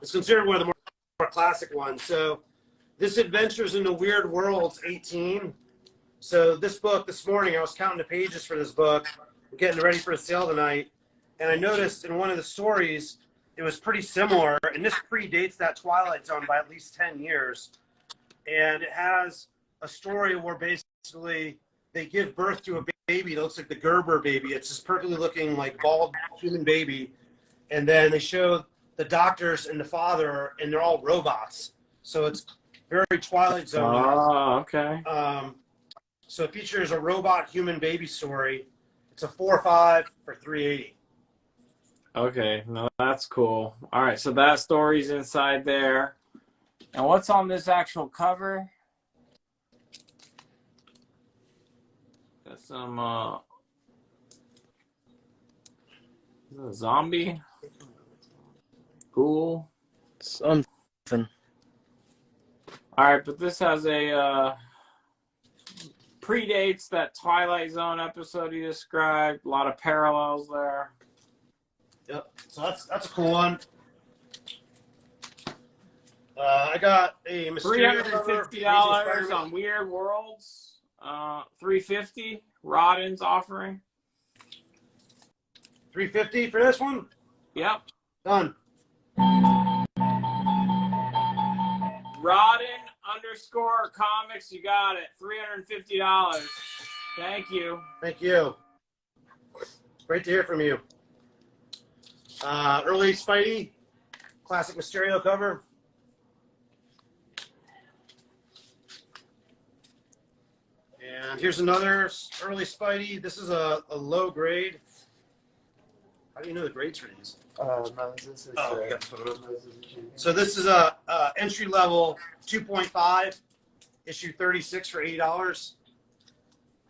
Speaker 2: It's considered one of the more classic ones. So this Adventures into Weird Worlds 18. So this book, this morning, I was counting the pages for this book, getting ready for a sale tonight, and I noticed in one of the stories, it was pretty similar, and this predates that Twilight Zone by at least 10 years. And it has a story where basically they give birth to a baby that looks like the Gerber baby. It's this perfectly looking, like, bald human baby. And then they show the doctors and the father, and they're all robots. So it's very Twilight Zone.
Speaker 1: Oh, okay.
Speaker 2: So it features a robot human baby story. It's a 4.5 for $380.
Speaker 1: Okay, no, that's cool. All right, so that story's inside there. And what's on this actual cover? Got some, is it a zombie? Cool.
Speaker 3: Something.
Speaker 1: All right, but this has a predates that Twilight Zone episode you described. A lot of parallels there.
Speaker 2: Yep. So that's a cool one. I got a Mysterio cover,
Speaker 1: $350 on Weird Worlds. $350. Rodden's offering.
Speaker 2: $350 for this one.
Speaker 1: Yep.
Speaker 2: Done.
Speaker 1: Rodden_comics. You got it. $350. Thank you.
Speaker 2: Thank you. Great to hear from you. Early Spidey, classic Mysterio cover. And here's another early Spidey. This is a low grade. How do you know the grades for these? So this is a entry level 2.5, issue 36 for $80.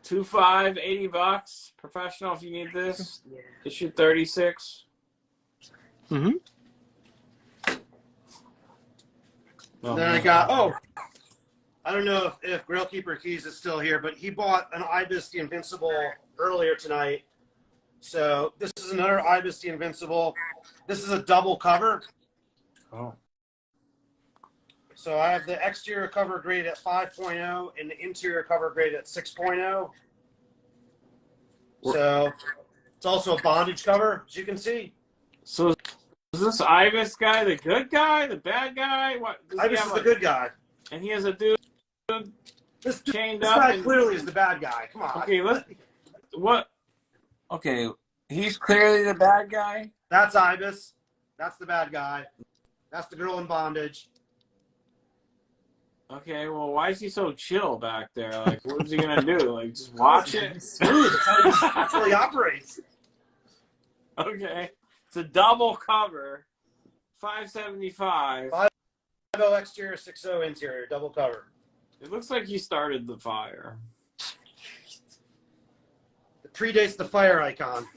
Speaker 1: 2.5, $80. Professional if you need this. Issue 36.
Speaker 3: Mm-hmm.
Speaker 2: Then I got, I don't know if Grailkeeper Keys is still here, but he bought an Ibis the Invincible earlier tonight. So this is another Ibis the Invincible. This is a double cover.
Speaker 1: Oh.
Speaker 2: So I have the exterior cover graded at 5.0 and the interior cover graded at 6.0. So it's also a bondage cover, as you can see.
Speaker 1: So is this Ibis guy the good guy, the bad guy? What?
Speaker 2: Ibis is the good guy.
Speaker 1: And he has a dude
Speaker 2: This
Speaker 1: chained up.
Speaker 2: guy clearly is the bad guy. Come on.
Speaker 1: Okay, what? Okay, he's clearly the bad guy.
Speaker 2: That's Ibis. That's the bad guy. That's the girl in bondage.
Speaker 1: Okay, well, why is he so chill back there? Like, what's he gonna do? Like, just watch it?
Speaker 2: Smooth. That's how he operates.
Speaker 1: Okay, it's a double cover, $5.75.
Speaker 2: 5.0 exterior, 6.0 interior, double cover.
Speaker 1: It looks like he started the fire.
Speaker 2: It predates the fire icon.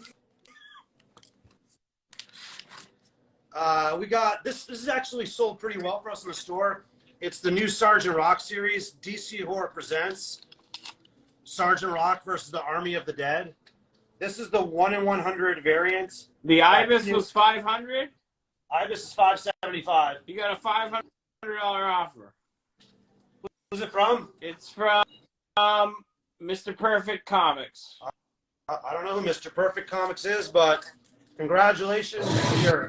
Speaker 2: We got this. This is actually sold pretty well for us in the store. It's the new Sergeant Rock series. DC Horror presents Sergeant Rock versus the Army of the Dead. This is the 1 in 100 variant.
Speaker 1: The Ibis was $500.
Speaker 2: Ibis is $575.
Speaker 1: You got a $500 offer.
Speaker 2: Who's it from?
Speaker 1: It's from Mr. Perfect Comics.
Speaker 2: I don't know who Mr. Perfect Comics is, but congratulations. You're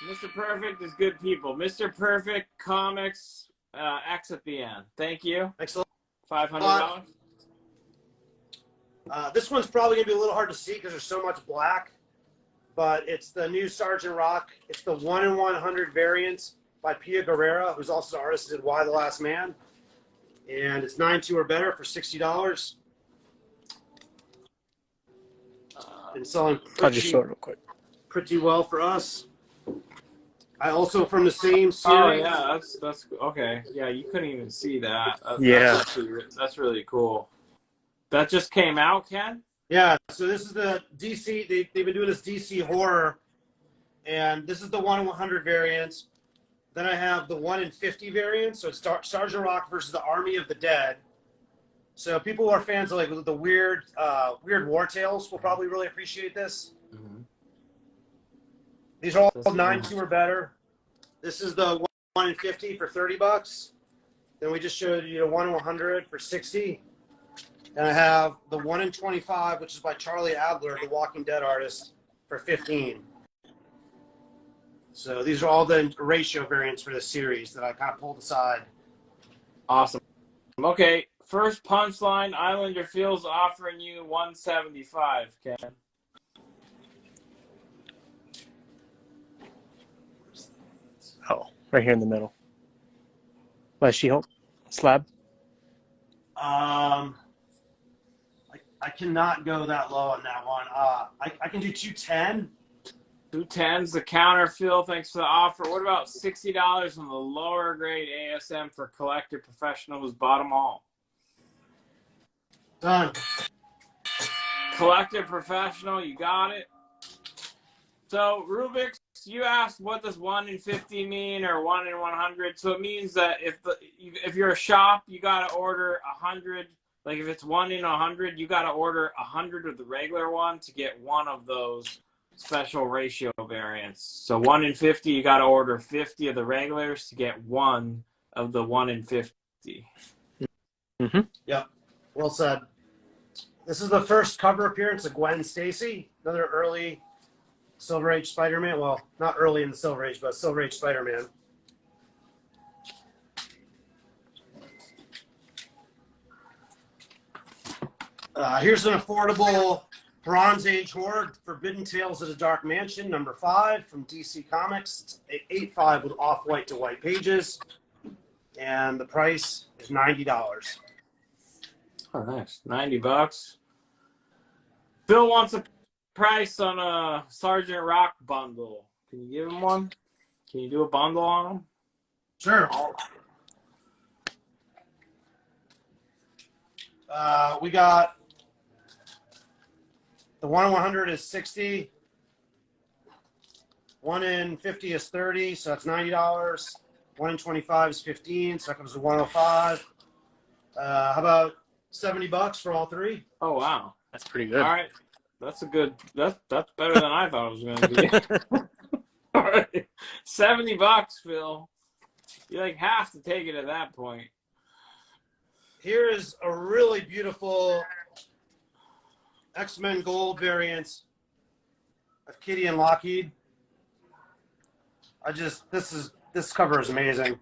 Speaker 1: Mr. Perfect is good people. Mr. Perfect Comics, X at the end. Thank you.
Speaker 2: Thanks a lot.
Speaker 1: $500.
Speaker 2: This one's probably going to be a little hard to see because there's so much black, but it's the new Sergeant Rock. It's the 1 in 100 variant by Pia Guerrera, who's also the artist in Y the Last Man. And it's 9.2 or better for $60. And selling
Speaker 3: I'll just show it real quick.
Speaker 2: pretty well for us. I also from the same series.
Speaker 1: Oh yeah, that's okay. Yeah, you couldn't even see that.
Speaker 3: Yeah,
Speaker 1: that's really cool. That just came out, Ken?
Speaker 2: Yeah, so this is the DC. They've been doing this DC horror, and this is the 1 in 100 variant. Then I have the 1 in 50 variant. So it's Sergeant Rock versus the Army of the Dead. So people who are fans of like the weird war tales will probably really appreciate this.
Speaker 1: Mm-hmm.
Speaker 2: These are all 9.2 or better. This is the 1 in 50 for $30. Then we just showed you the 1 in 100 for $60. And I have the 1 in 25, which is by Charlie Adler, the Walking Dead artist, for $15. So these are all the ratio variants for this series that I kind of pulled aside.
Speaker 1: Awesome. Okay, first punchline. Islander Fields offering you $175, Ken.
Speaker 3: Oh, right here in the middle. By She-Hulk slab.
Speaker 2: I cannot go that low on that one. I can do 210.
Speaker 1: 210's the counter, Phil. Thanks for the offer. What about $60 on the lower grade ASM for collector professional who's bought them all?
Speaker 2: Done.
Speaker 1: Collective Professional, you got it. So Rubik's, you asked what does 1 in 50 mean or 1 in 100. So it means that if you're a shop, you got to order 100. Like if it's 1 in 100, you got to order 100 of the regular one to get one of those special ratio variants. So 1 in 50, you got to order 50 of the regulars to get one of the 1 in 50.
Speaker 3: Mm-hmm.
Speaker 2: Yep. Well said. This is the first cover appearance of Gwen Stacy, another early Silver Age Spider-Man. Well, not early in the Silver Age, but Silver Age Spider-Man. Here's an affordable Bronze Age Horde, Forbidden Tales of the Dark Mansion, number 5 from DC Comics. It's 8.5 with off-white to white pages. And the price is $90.
Speaker 1: Oh, nice. $90. Phil wants a price on a Sergeant Rock bundle. Can you give him one? Can you do a bundle on him?
Speaker 2: Sure. We got the 1 in 100 is 60. 1 in 50 is 30, so that's $90. 1 in 25 is 15, so that comes to 105. How about $70 for all three?
Speaker 1: Oh wow,
Speaker 3: That's pretty good.
Speaker 1: all right. That's a good. That's better than I thought it was going to be. All right, $70, Phil. You like have to take it at that point.
Speaker 2: Here is a really beautiful X-Men Gold variant of Kitty and Lockheed. This cover is amazing.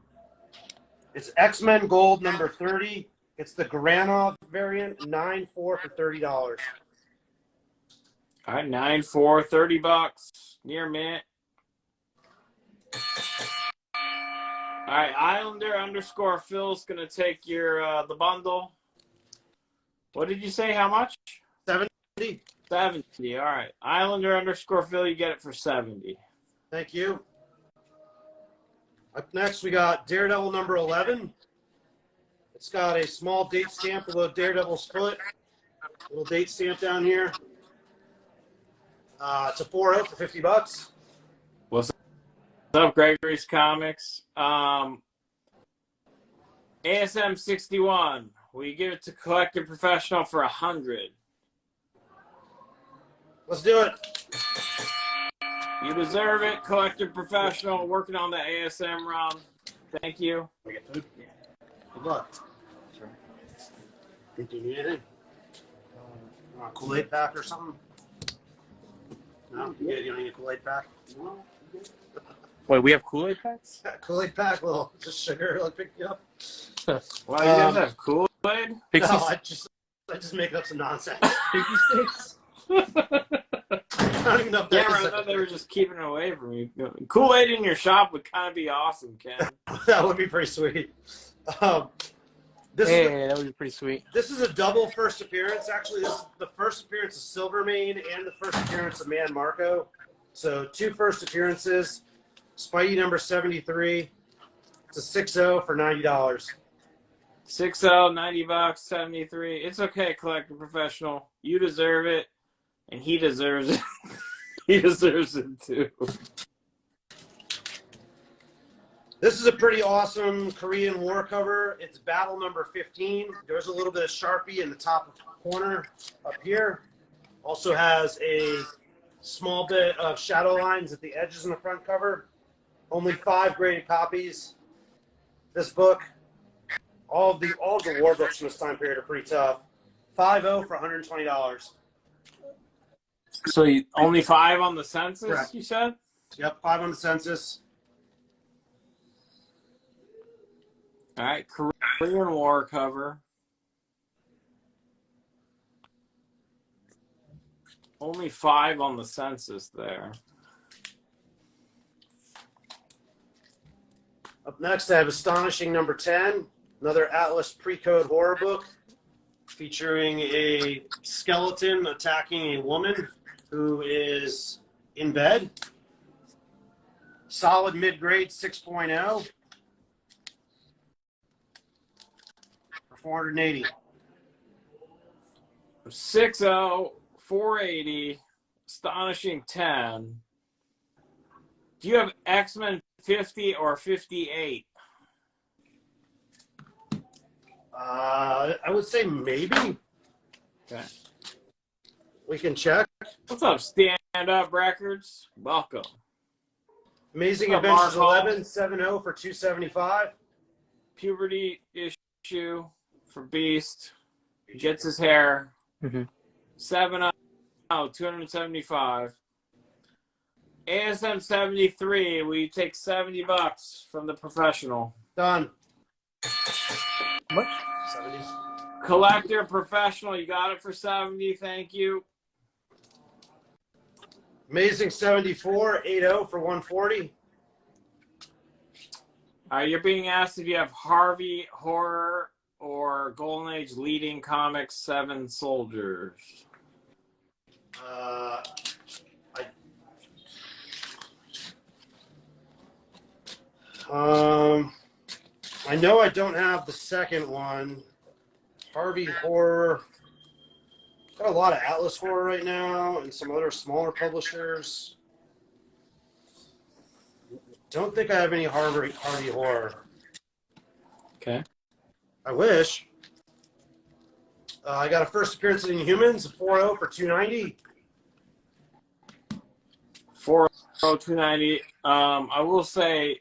Speaker 2: It's X-Men Gold number 30. It's the Garanov variant, 9.4 for $30.
Speaker 1: All right, 9.4, $30. Near mint. All right, Islander _ Phil's gonna take your the bundle. What did you say? How much?
Speaker 2: 70.
Speaker 1: 70. All right, Islander _ Phil, you get it for 70.
Speaker 2: Thank you. Up next, we got Daredevil number 11. It's got a small date stamp with a Daredevil's foot. Little date stamp down here. It's a 4.0 for $50.
Speaker 1: What's up, Gregory's Comics? ASM 61. We give it to Collector Professional for 100.
Speaker 2: Let's do it.
Speaker 1: You deserve it, Collector Professional. Working on the ASM run. Thank you.
Speaker 2: We get food? Yeah. Good luck. Sure. Think you need anything? A Kool-Aid pack or something? No? You don't need a Kool-Aid pack? No.
Speaker 3: Wait, we have Kool-Aid packs?
Speaker 2: Kool-Aid pack, little just sugar, like pick you up.
Speaker 1: Well, you guys have Kool-Aid?
Speaker 3: Pixie,
Speaker 2: No, I just make up some nonsense.
Speaker 3: Pixie sticks?
Speaker 2: I don't even know if
Speaker 1: Yeah,
Speaker 2: that's
Speaker 1: I thought they were just keeping it away from you. Kool-Aid in your shop would kind of be awesome, Ken.
Speaker 2: that would be pretty sweet.
Speaker 3: That would be pretty sweet.
Speaker 2: This is a double first appearance. Actually, this is the first appearance of Silvermane and the first appearance of Man Marco. So 2 first appearances. Spidey number 73. It's a 6.0 for $90.
Speaker 1: 6.0, $90, 73. It's okay, Collector Professional. You deserve it, and he deserves it. He deserves it too.
Speaker 2: This is a pretty awesome Korean War cover. It's battle number 15. There's a little bit of Sharpie in the top corner up here. Also has a small bit of shadow lines at the edges in the front cover. Only 5 graded copies. This book, all of the war books from this time period are pretty tough. 5.0 for $120.
Speaker 1: So only 5 on the census,
Speaker 2: Correct.
Speaker 1: you said?
Speaker 2: Yep, 5 on the census.
Speaker 1: All right, Korean War cover. Only 5 on the census there.
Speaker 2: Up next, I have Astonishing number 10, another Atlas pre-code horror book featuring a skeleton attacking a woman who is in bed. Solid mid-grade 6.0 for $480.
Speaker 1: 6.0 480, Astonishing 10. Do you have X-Men 50 or 58?
Speaker 2: I would say maybe.
Speaker 1: Okay.
Speaker 2: We can check.
Speaker 1: What's up, Stand Up Records? Welcome.
Speaker 2: Amazing
Speaker 1: What's up,
Speaker 2: Adventures
Speaker 1: Mark
Speaker 2: 11, 7-0 for 275.
Speaker 1: Puberty issue for Beast. He gets his hair. 7-0, 275. ASM 73, will you take $70 from the professional?
Speaker 2: Done.
Speaker 3: What?
Speaker 2: 70s.
Speaker 1: Collector professional, you got it for 70, thank you.
Speaker 2: Amazing 74, 8-0 for 140.
Speaker 1: You're being asked if you have Harvey Horror or Golden Age leading comics 7 Soldiers.
Speaker 2: I know I don't have the second one. Harvey Horror. Got a lot of Atlas Horror right now and some other smaller publishers. Don't think I have any Harvey Horror.
Speaker 1: Okay.
Speaker 2: I wish. I got a first appearance in Inhumans, a 4-0 for 290.
Speaker 1: 4-0, 290. I will say,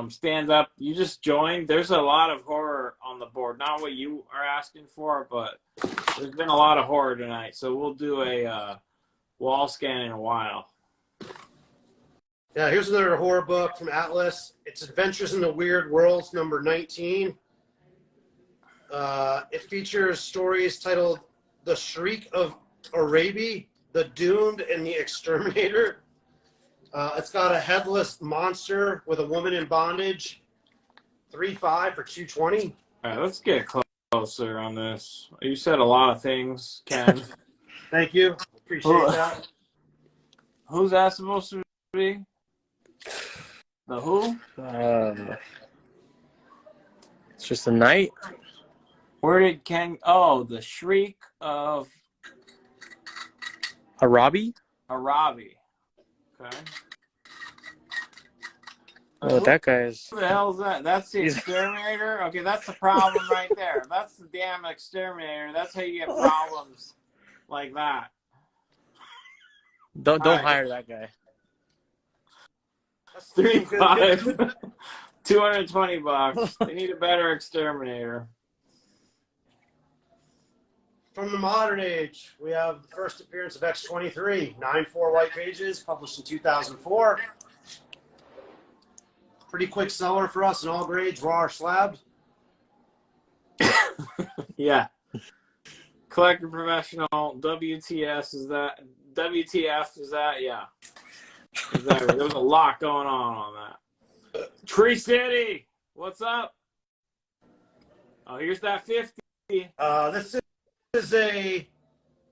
Speaker 1: Stand Up, you just joined. There's a lot of horror on the board. Not what you are asking for, but there's been a lot of horror tonight. So we'll do a wall scan in a while.
Speaker 2: Yeah, here's another horror book from Atlas. It's Adventures in the Weird Worlds, number 19. It features stories titled The Shriek of Araby, The Doomed, and The Exterminator. It's got a headless monster with a woman in bondage. 3.5 for 220.
Speaker 1: All right, let's get closer on this. You said a lot of things, Ken.
Speaker 2: Thank you. Appreciate that.
Speaker 1: Who's that supposed to be? The who?
Speaker 3: It's just a night.
Speaker 1: Where did Ken? Oh, the Shriek of
Speaker 3: Araby?
Speaker 1: Araby. Okay.
Speaker 3: Oh, that guy is.
Speaker 1: Who the hell is that? That's the Exterminator? Okay, that's the problem right there. That's the damn Exterminator. That's how you get problems like that.
Speaker 3: Don't hire that guy.
Speaker 1: 3.5. $220. They need a better Exterminator.
Speaker 2: From the modern age, we have the first appearance of X-23, 9.4 white pages, published in 2004. Pretty quick seller for us in all grades, raw or slabbed.
Speaker 1: Yeah. Collector professional, WTS is that? WTF is that? Yeah. Exactly. There was a lot going on that. Tree City, what's up? Oh, here's that 50.
Speaker 2: This is a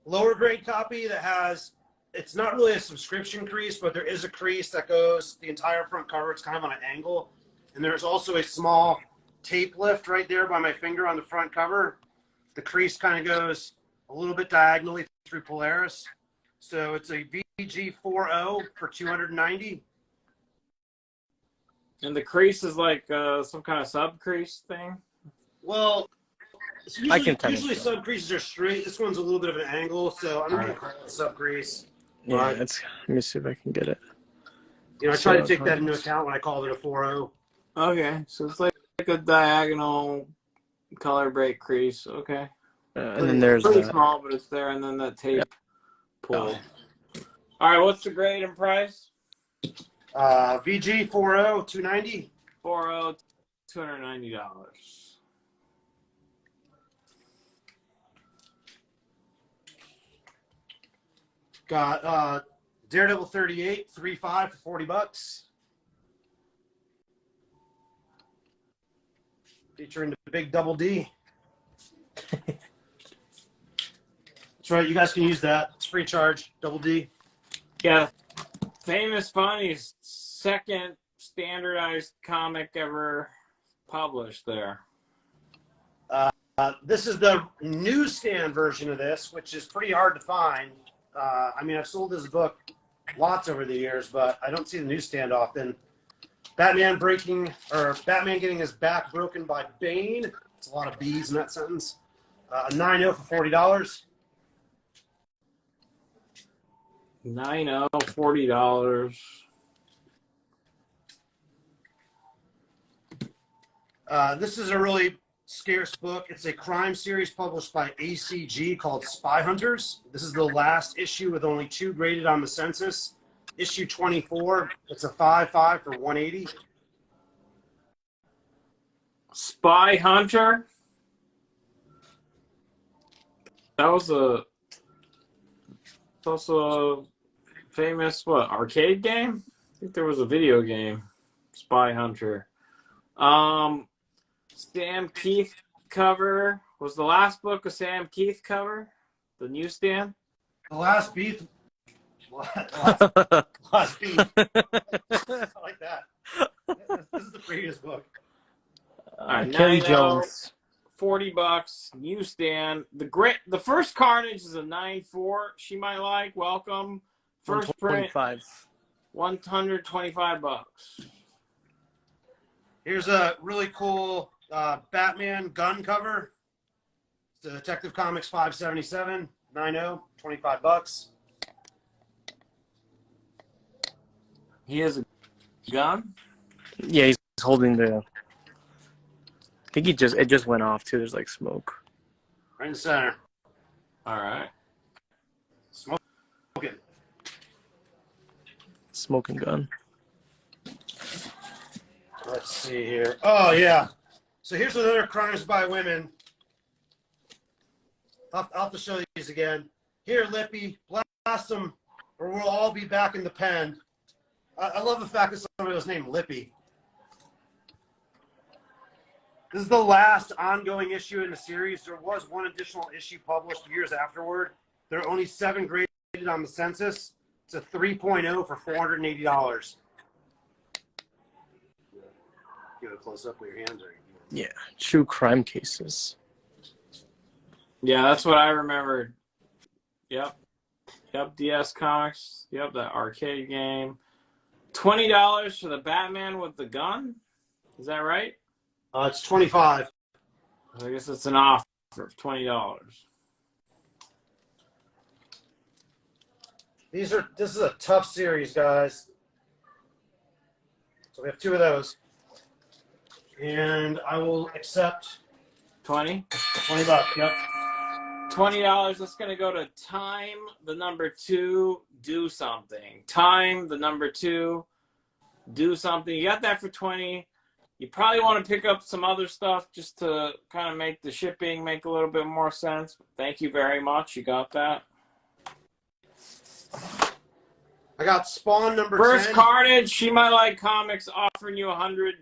Speaker 2: lower grade copy that has, it's not really a subscription crease, but there is a crease that goes the entire front cover. It's kind of on an angle. And there's also a small tape lift right there by my finger on the front cover. The crease kind of goes a little bit diagonally through Polaris. So it's a VG 4.0 for 290.
Speaker 1: And the crease is like some kind of sub crease thing?
Speaker 2: Well, usually
Speaker 3: show.
Speaker 2: sub creases are straight. This one's a little bit of an angle, so I'm going to call it sub crease.
Speaker 3: Yeah, let me see if I can get it.
Speaker 2: You know, I tried to take that into account when I called it a 4.0.
Speaker 1: Okay, so it's like a diagonal color break crease. Okay.
Speaker 3: And then there's
Speaker 1: pretty small, but it's there, and then that tape pull. All right, what's the grade and price?
Speaker 2: VG 4.0, 290.
Speaker 1: 4.0, $290.
Speaker 2: Got Daredevil 38, 3.5 for $40. Featuring the big double D. That's right, you guys can use that. It's free charge, double D.
Speaker 1: Yeah, Famous Funny's second standardized comic ever published there.
Speaker 2: This is the newsstand version of this, which is pretty hard to find. I mean, I've sold this book lots over the years, but I don't see the newsstand often. Batman getting his back broken by Bane. It's a lot of B's in that sentence. A 9.0 for $40.
Speaker 1: 9.0, $40.
Speaker 2: This is a really scarce book. It's a crime series published by ACG called Spy Hunters. This is the last issue with only 2 graded on the census. Issue 24. It's a 5.5 for $180.
Speaker 1: Spy Hunter. That's also a famous arcade game? I think there was a video game. Spy Hunter. Sam Keith cover. Was the last book a Sam Keith cover? The newsstand?
Speaker 2: The last beef. Last beef. I like that. This is the previous book.
Speaker 1: All right,
Speaker 3: Kelly
Speaker 1: 9.0,
Speaker 3: Jones.
Speaker 1: $40. Newsstand. The first Carnage is a 9.4. She might like. Welcome. First print. 125 bucks.
Speaker 2: Here's a really cool Batman gun cover. It's a Detective Comics 577, 9.0, 25 bucks.
Speaker 1: He has a gun?
Speaker 3: Yeah, he's holding the. I think it just went off too. There's like smoke.
Speaker 2: Right in the center.
Speaker 1: All right.
Speaker 2: Smoking.
Speaker 3: Smoking gun.
Speaker 2: Let's see here. Oh, yeah. So here's another Crimes by Women. I'll have to show you these again. Here, Lippy, blast them, or we'll all be back in the pen. I love the fact that somebody was named Lippy. This is the last ongoing issue in the series. There was one additional issue published years afterward. There are only 7 graded on the census. It's a 3.0 for $480. Get a close up with your hands.
Speaker 3: Yeah, true crime cases.
Speaker 1: Yeah, that's what I remembered. Yep, DS Comics. Yep, that arcade game. $20 for the Batman with the gun? Is that right?
Speaker 2: It's 25.
Speaker 1: I guess it's an offer of $20.
Speaker 2: This is a tough series, guys. So we have 2 of those. And I will accept
Speaker 1: 20?
Speaker 2: 20 bucks, yep.
Speaker 1: $20. That's going to go to Time, the number 2, do something. Time, the number 2, do something. You got that for 20. You probably want to pick up some other stuff just to kind of make the shipping make a little bit more sense. Thank you very much. You got that.
Speaker 2: I got Spawn number
Speaker 1: First
Speaker 2: 10.
Speaker 1: Carnage, She Might Like Comics offering you $100.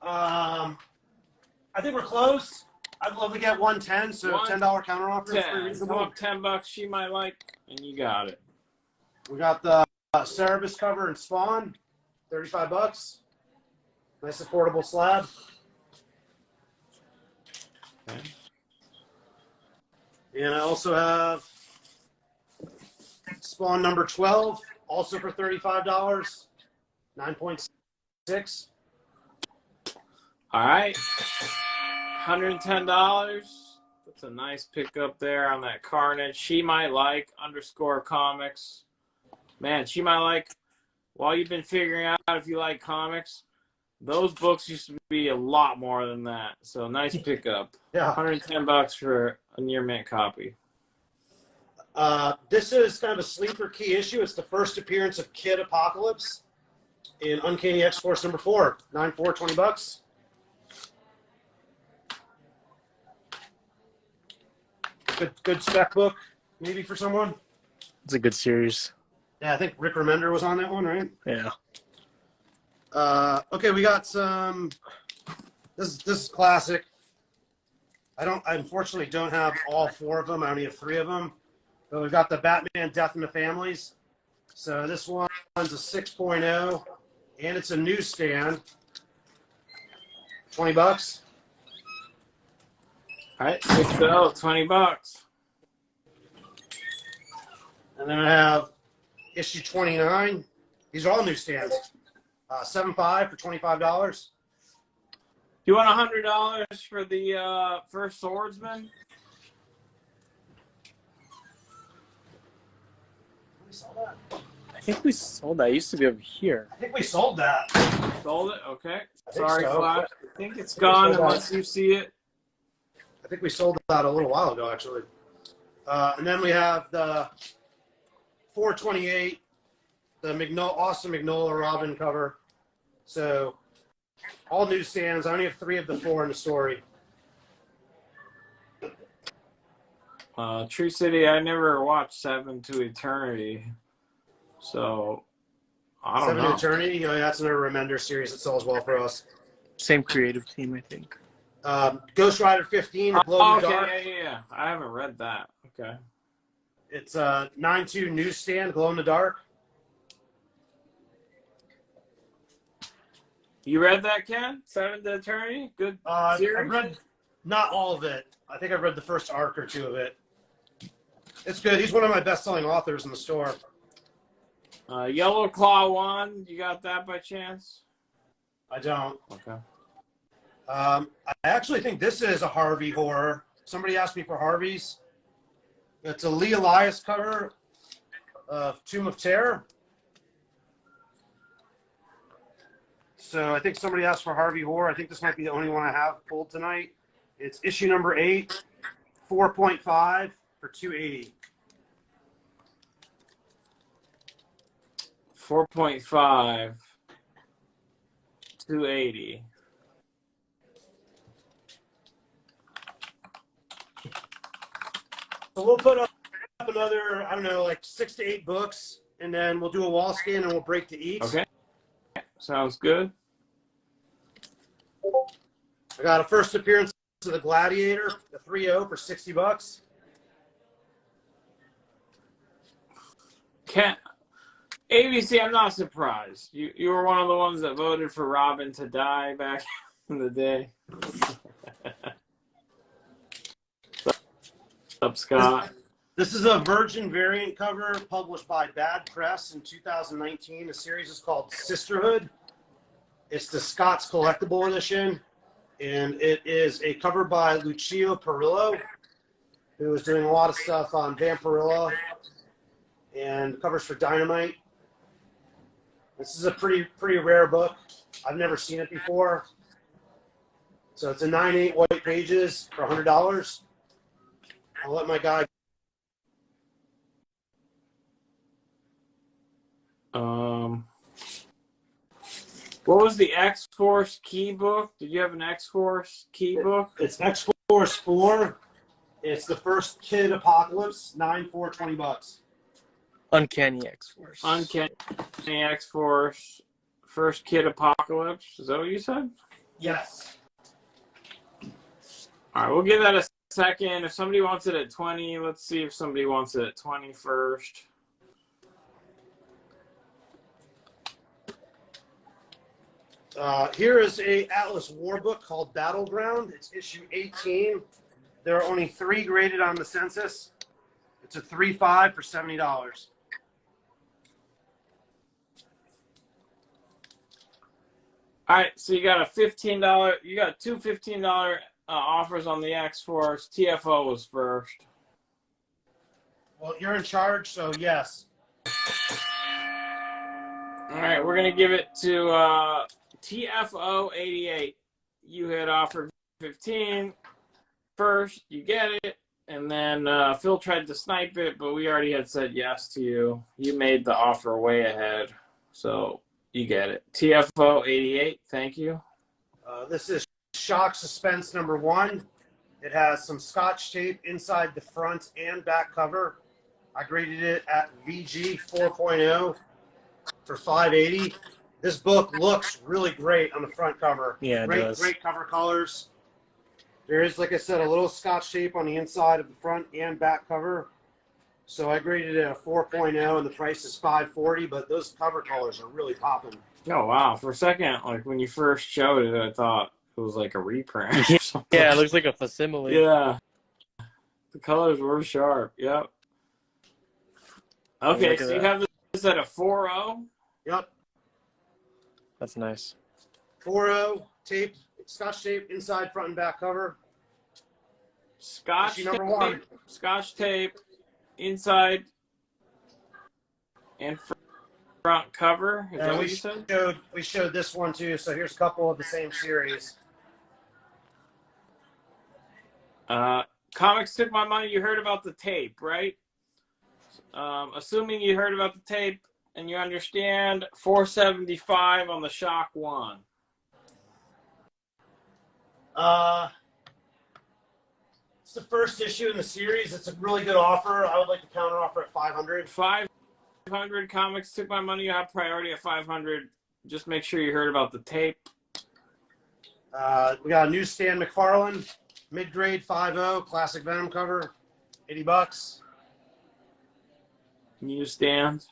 Speaker 2: I think we're close. I'd love to get 110, so $10 counter offer.
Speaker 1: Come up $10, She Might Like, and you got it.
Speaker 2: We got the Cerebus cover and Spawn, 35 bucks. Nice affordable slab.
Speaker 1: Okay.
Speaker 2: And I also have Spawn number 12, also for $35, 9.6.
Speaker 1: All right, $110. That's a nice pickup there on that Carnage. She Might Like _comics. Man, She Might Like, while you've been figuring out if you like comics, those books used to be a lot more than that. So nice pickup.
Speaker 2: Yeah.
Speaker 1: $110 for a near mint copy.
Speaker 2: This is kind of a sleeper key issue. It's the first appearance of Kid Apocalypse in Uncanny X-Force number 4, 9.4, 20 bucks. Good spec book, maybe for someone.
Speaker 3: It's a good series.
Speaker 2: Yeah, I think Rick Remender was on that one, right?
Speaker 3: Yeah.
Speaker 2: Okay, we got some. This is classic. I unfortunately don't have all 4 of them. I only have 3 of them. But we've got the Batman Death in the Families. So this one's a 6.0, and it's a newsstand. 20 bucks.
Speaker 1: All right, $6, $20.
Speaker 2: And then I have issue 29. These are all newsstands. 7.5 for $25.
Speaker 1: You want $100 for the first swordsman?
Speaker 2: We sold that.
Speaker 3: I think we sold that. It used to be over here.
Speaker 2: I think we sold that.
Speaker 1: Sold it? Okay.
Speaker 2: think
Speaker 1: Sorry,
Speaker 2: so.
Speaker 1: Flash. I think it's gone unless you see it.
Speaker 2: I think we sold that a little while ago, actually. And then we have the 428, the Austin Magnolia Robin cover. So all newsstands. I only have 3 of the 4 in the story.
Speaker 1: True City, I never watched Seven to Eternity. So, I don't
Speaker 2: Seven
Speaker 1: know.
Speaker 2: to Eternity, that's another Remender series that sells well for us.
Speaker 3: Same creative team, I think.
Speaker 2: Ghost Rider 15, The Glow in the Dark.
Speaker 1: Yeah. I haven't read that. Okay.
Speaker 2: It's a 9.2 newsstand, Glow in the Dark.
Speaker 1: You read that, Ken? Seven to Eternity? Good series?
Speaker 2: I've read not all of it. I think I've read the first arc or 2 of it. It's good. He's one of my best-selling authors in the store.
Speaker 1: Yellow Claw 1, you got that by chance?
Speaker 2: I don't.
Speaker 1: Okay.
Speaker 2: I actually think this is a Harvey horror. Somebody asked me for Harvey's. It's a Lee Elias cover of Tomb of Terror. So I think somebody asked for Harvey horror. I think this might be the only one I have pulled tonight. It's issue number 8, 4.5 for $280.
Speaker 1: 4.5, 280.
Speaker 2: So we'll put up another, I don't know, like 6 to 8 books, and then we'll do a wall scan and we'll break to each.
Speaker 1: Okay. Sounds good.
Speaker 2: I got a first appearance of the Gladiator, the 3.0 for $60.
Speaker 1: ABC, I'm not surprised. You were one of the ones that voted for Robin to die back in the day. What's up, Scott?
Speaker 2: This is a Virgin variant cover published by Bad Press in 2019. The series is called Sisterhood. It's the Scott's Collectible Edition, and it is a cover by Lucio Perillo, who is doing a lot of stuff on Vampirilla and covers for Dynamite. This is a pretty rare book. I've never seen it before. So it's a 9/8 white pages for $100. I'll let my guy.
Speaker 1: What was the X-Force key book? Did you have an X-Force key book?
Speaker 2: It's X-Force 4. It's the first Kid Apocalypse, 9 for $20.
Speaker 3: Uncanny X-Force.
Speaker 1: Uncanny X-Force, first Kid Apocalypse. Is that what you said?
Speaker 2: Yes.
Speaker 1: All right, we'll give that a second. If somebody wants it at 20, let's see if somebody wants it at 20 first.
Speaker 2: Here is a Atlas War book called Battleground. It's issue 18. There are only 3 graded on the census. It's a 3.5 for $70.
Speaker 1: All right, so you got a $15. You got 2 $15 offers on the X-Force. TFO was first.
Speaker 2: Well, you're in charge, so yes.
Speaker 1: All right, we're gonna give it to TFO 88. You had offered 15 first. You get it, and then Phil tried to snipe it, but we already had said yes to you. You made the offer way ahead, so you get it. TFO 88. Thank you.
Speaker 2: This is Shock Suspense number 1. It has some Scotch tape inside the front and back cover. I graded it at VG 4.0 for $5.80. This book looks really great on the front cover.
Speaker 3: Yeah, it does.
Speaker 2: Great cover colors. There is, like I said, a little Scotch tape on the inside of the front and back cover. So I graded it a 4.0, and the price is $5.40. But those cover colors are really popping.
Speaker 1: Oh wow! For a second, like when you first showed it, I thought it was like a reprint. Or something.
Speaker 3: Yeah, it looks like a facsimile.
Speaker 1: Yeah, the colors were sharp. Yep. Okay, so you have this at a 4.0?
Speaker 2: Yep.
Speaker 3: That's nice.
Speaker 2: 4.0 tape, Scotch tape, inside, front, and back cover.
Speaker 1: Scotch
Speaker 2: Issue number
Speaker 1: tape,
Speaker 2: 1.
Speaker 1: Scotch tape, inside and front cover. Is that what you said?
Speaker 2: We showed this one too. So here's a couple of the same series.
Speaker 1: Comics Took My Money. You heard about the tape, right? Assuming you heard about the tape and you understand, $4.75 on the Shock One.
Speaker 2: It's the first issue in the series. It's a really good offer. I would like to counter offer at $500.
Speaker 1: 500. Comics Took My Money. You have priority at 500. Just make sure you heard about the tape.
Speaker 2: We got a new Stan McFarlane, mid-grade 5.0, classic Venom cover, $80.
Speaker 1: Newsstand.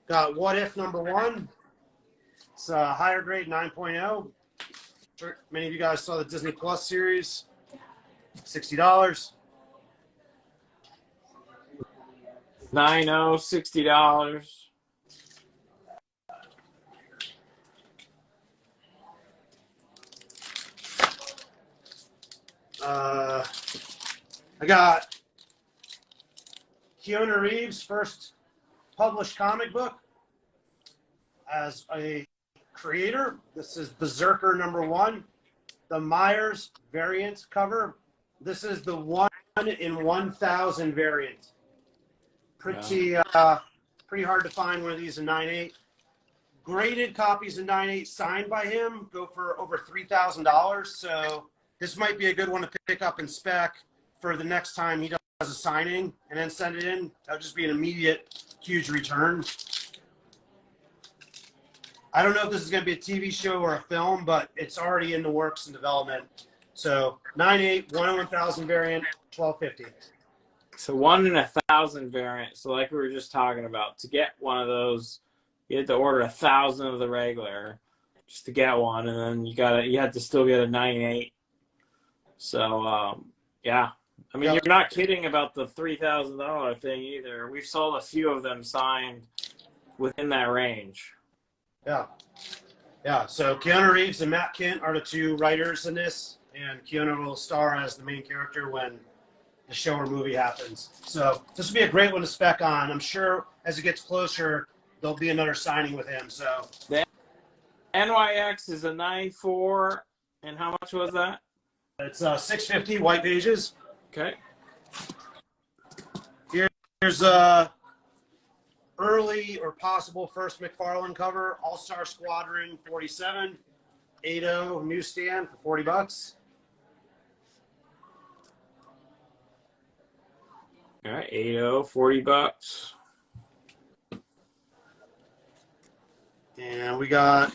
Speaker 2: Got What If number 1. It's a higher grade 9.0. Many of you guys saw the Disney Plus series. $60.
Speaker 1: 9.0, $60.
Speaker 2: I got Keanu Reeves' first published comic book as a creator. This is Berserker number 1, the Myers variant cover. This is the 1 in 1,000 variant. Pretty hard to find one of these in 9.8. Graded copies in 9.8 signed by him go for over $3,000. So this might be a good one to pick up in spec for the next time he does a signing and then send it in. That'll just be an immediate huge return. I don't know if this is going to be a TV show or a film, but it's already in the works and development. So 9.8, 1 in 1,000 variant, $12.50.
Speaker 1: So 1 in 1,000 variant. So like we were just talking about, to get one of those, you had to order 1,000 of the regular just to get one, and then you had to still get a 9.8. So yeah, I mean, you're not kidding about the $3,000 thing either. We've sold a few of them signed within that range.
Speaker 2: Yeah. Yeah. So Keanu Reeves and Matt Kent are the 2 writers in this, and Keanu will star as the main character when the show or movie happens. So this will be a great one to spec on. I'm sure as it gets closer, there'll be another signing with him. So
Speaker 1: the NYX is a 9.4, and how much was that?
Speaker 2: It's $6.50, white pages.
Speaker 1: Okay.
Speaker 2: Here's early or possible first McFarlane cover, All-Star Squadron 47, 8.0 newsstand for $40.
Speaker 1: All right, 8.0, $40.
Speaker 2: And we got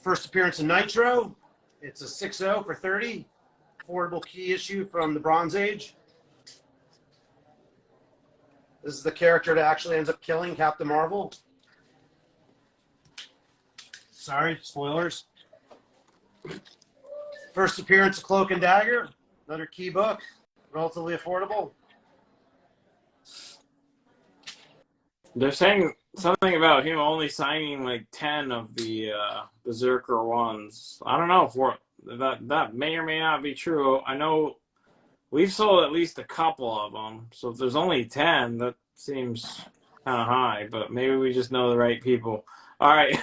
Speaker 2: first appearance in Nitro. It's a 6.0 for $30. Affordable key issue from the Bronze Age. This is the character that actually ends up killing Captain Marvel. Sorry, spoilers. First appearance of Cloak and Dagger. Another key book. Relatively affordable.
Speaker 1: They're saying something about him only signing like 10 of the Berserker ones. I don't know if that may or may not be true. I know we've sold at least a couple of them. So if there's only 10, that seems kind of high. But maybe we just know the right people. All right.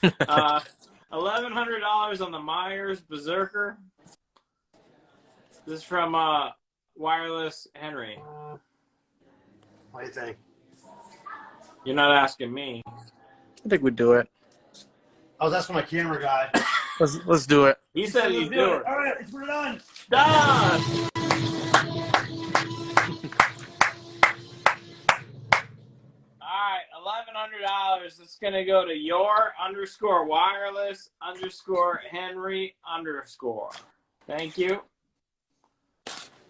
Speaker 1: $1,100 on the Myers Berserker. This is from Wireless Henry.
Speaker 2: What do you think?
Speaker 1: You're not asking me.
Speaker 3: I think we'd do it.
Speaker 2: I was asking my camera guy.
Speaker 3: Let's do it.
Speaker 1: He said he'd do it.
Speaker 2: All right, we're done.
Speaker 1: Done! Alright, $1,100. It's going to go to your_wireless_Henry_. Thank you.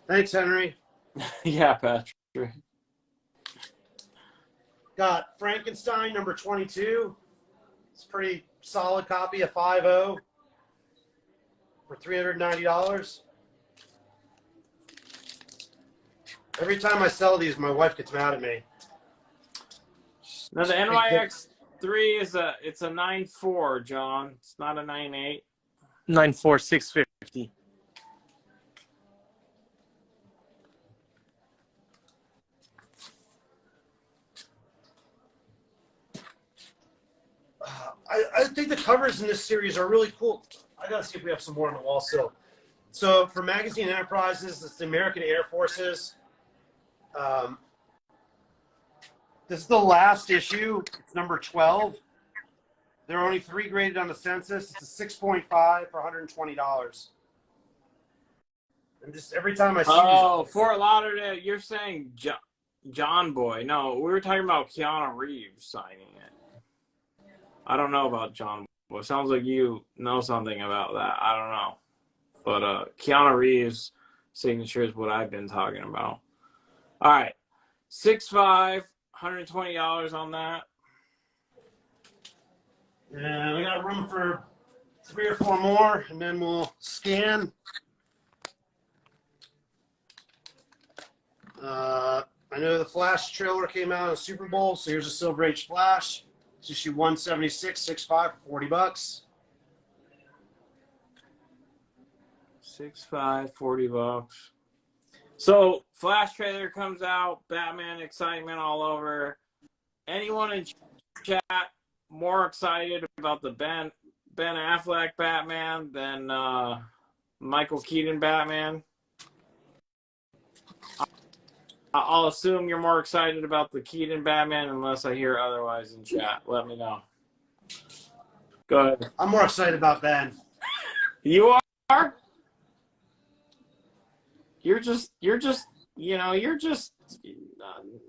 Speaker 2: Thanks, Henry.
Speaker 1: Yeah, Patrick.
Speaker 2: Got Frankenstein number 22. It's a pretty solid copy of 5.0. for $390. Every time I sell these, my wife gets mad at me.
Speaker 1: Now the NYX3 it's a 9.4, John. It's not a 9.8.
Speaker 3: 9.4, 650.
Speaker 2: I think the covers in this series are really cool. I gotta see if we have some more on the wall still. So for Magazine Enterprises, it's the American Air Forces. This is the last issue. It's number 12. There are only 3 graded on the census. It's a 6.5 for $120. And just every time I see these,
Speaker 1: Fort Lauderdale, you're saying John Boy. No, we were talking about Keanu Reeves signing it. I don't know about John Boy. Sounds like you know something about that. I don't know. But Keanu Reeves' signature is what I've been talking about. All right. 6.5, $120 on that.
Speaker 2: And we got room for 3 or 4 more, and then we'll scan. I know the Flash trailer came out on Super Bowl, so here's a Silver Age Flash. It's issue 176, 6.5 for $40.
Speaker 1: 6.5, $40. So Flash trailer comes out, Batman excitement all over. Anyone in chat more excited about the Ben Affleck Batman than Michael Keaton Batman? I'll assume you're more excited about the Keaton Batman unless I hear otherwise in chat. Let me know. Go ahead.
Speaker 2: I'm more excited about Ben.
Speaker 1: You are? You're just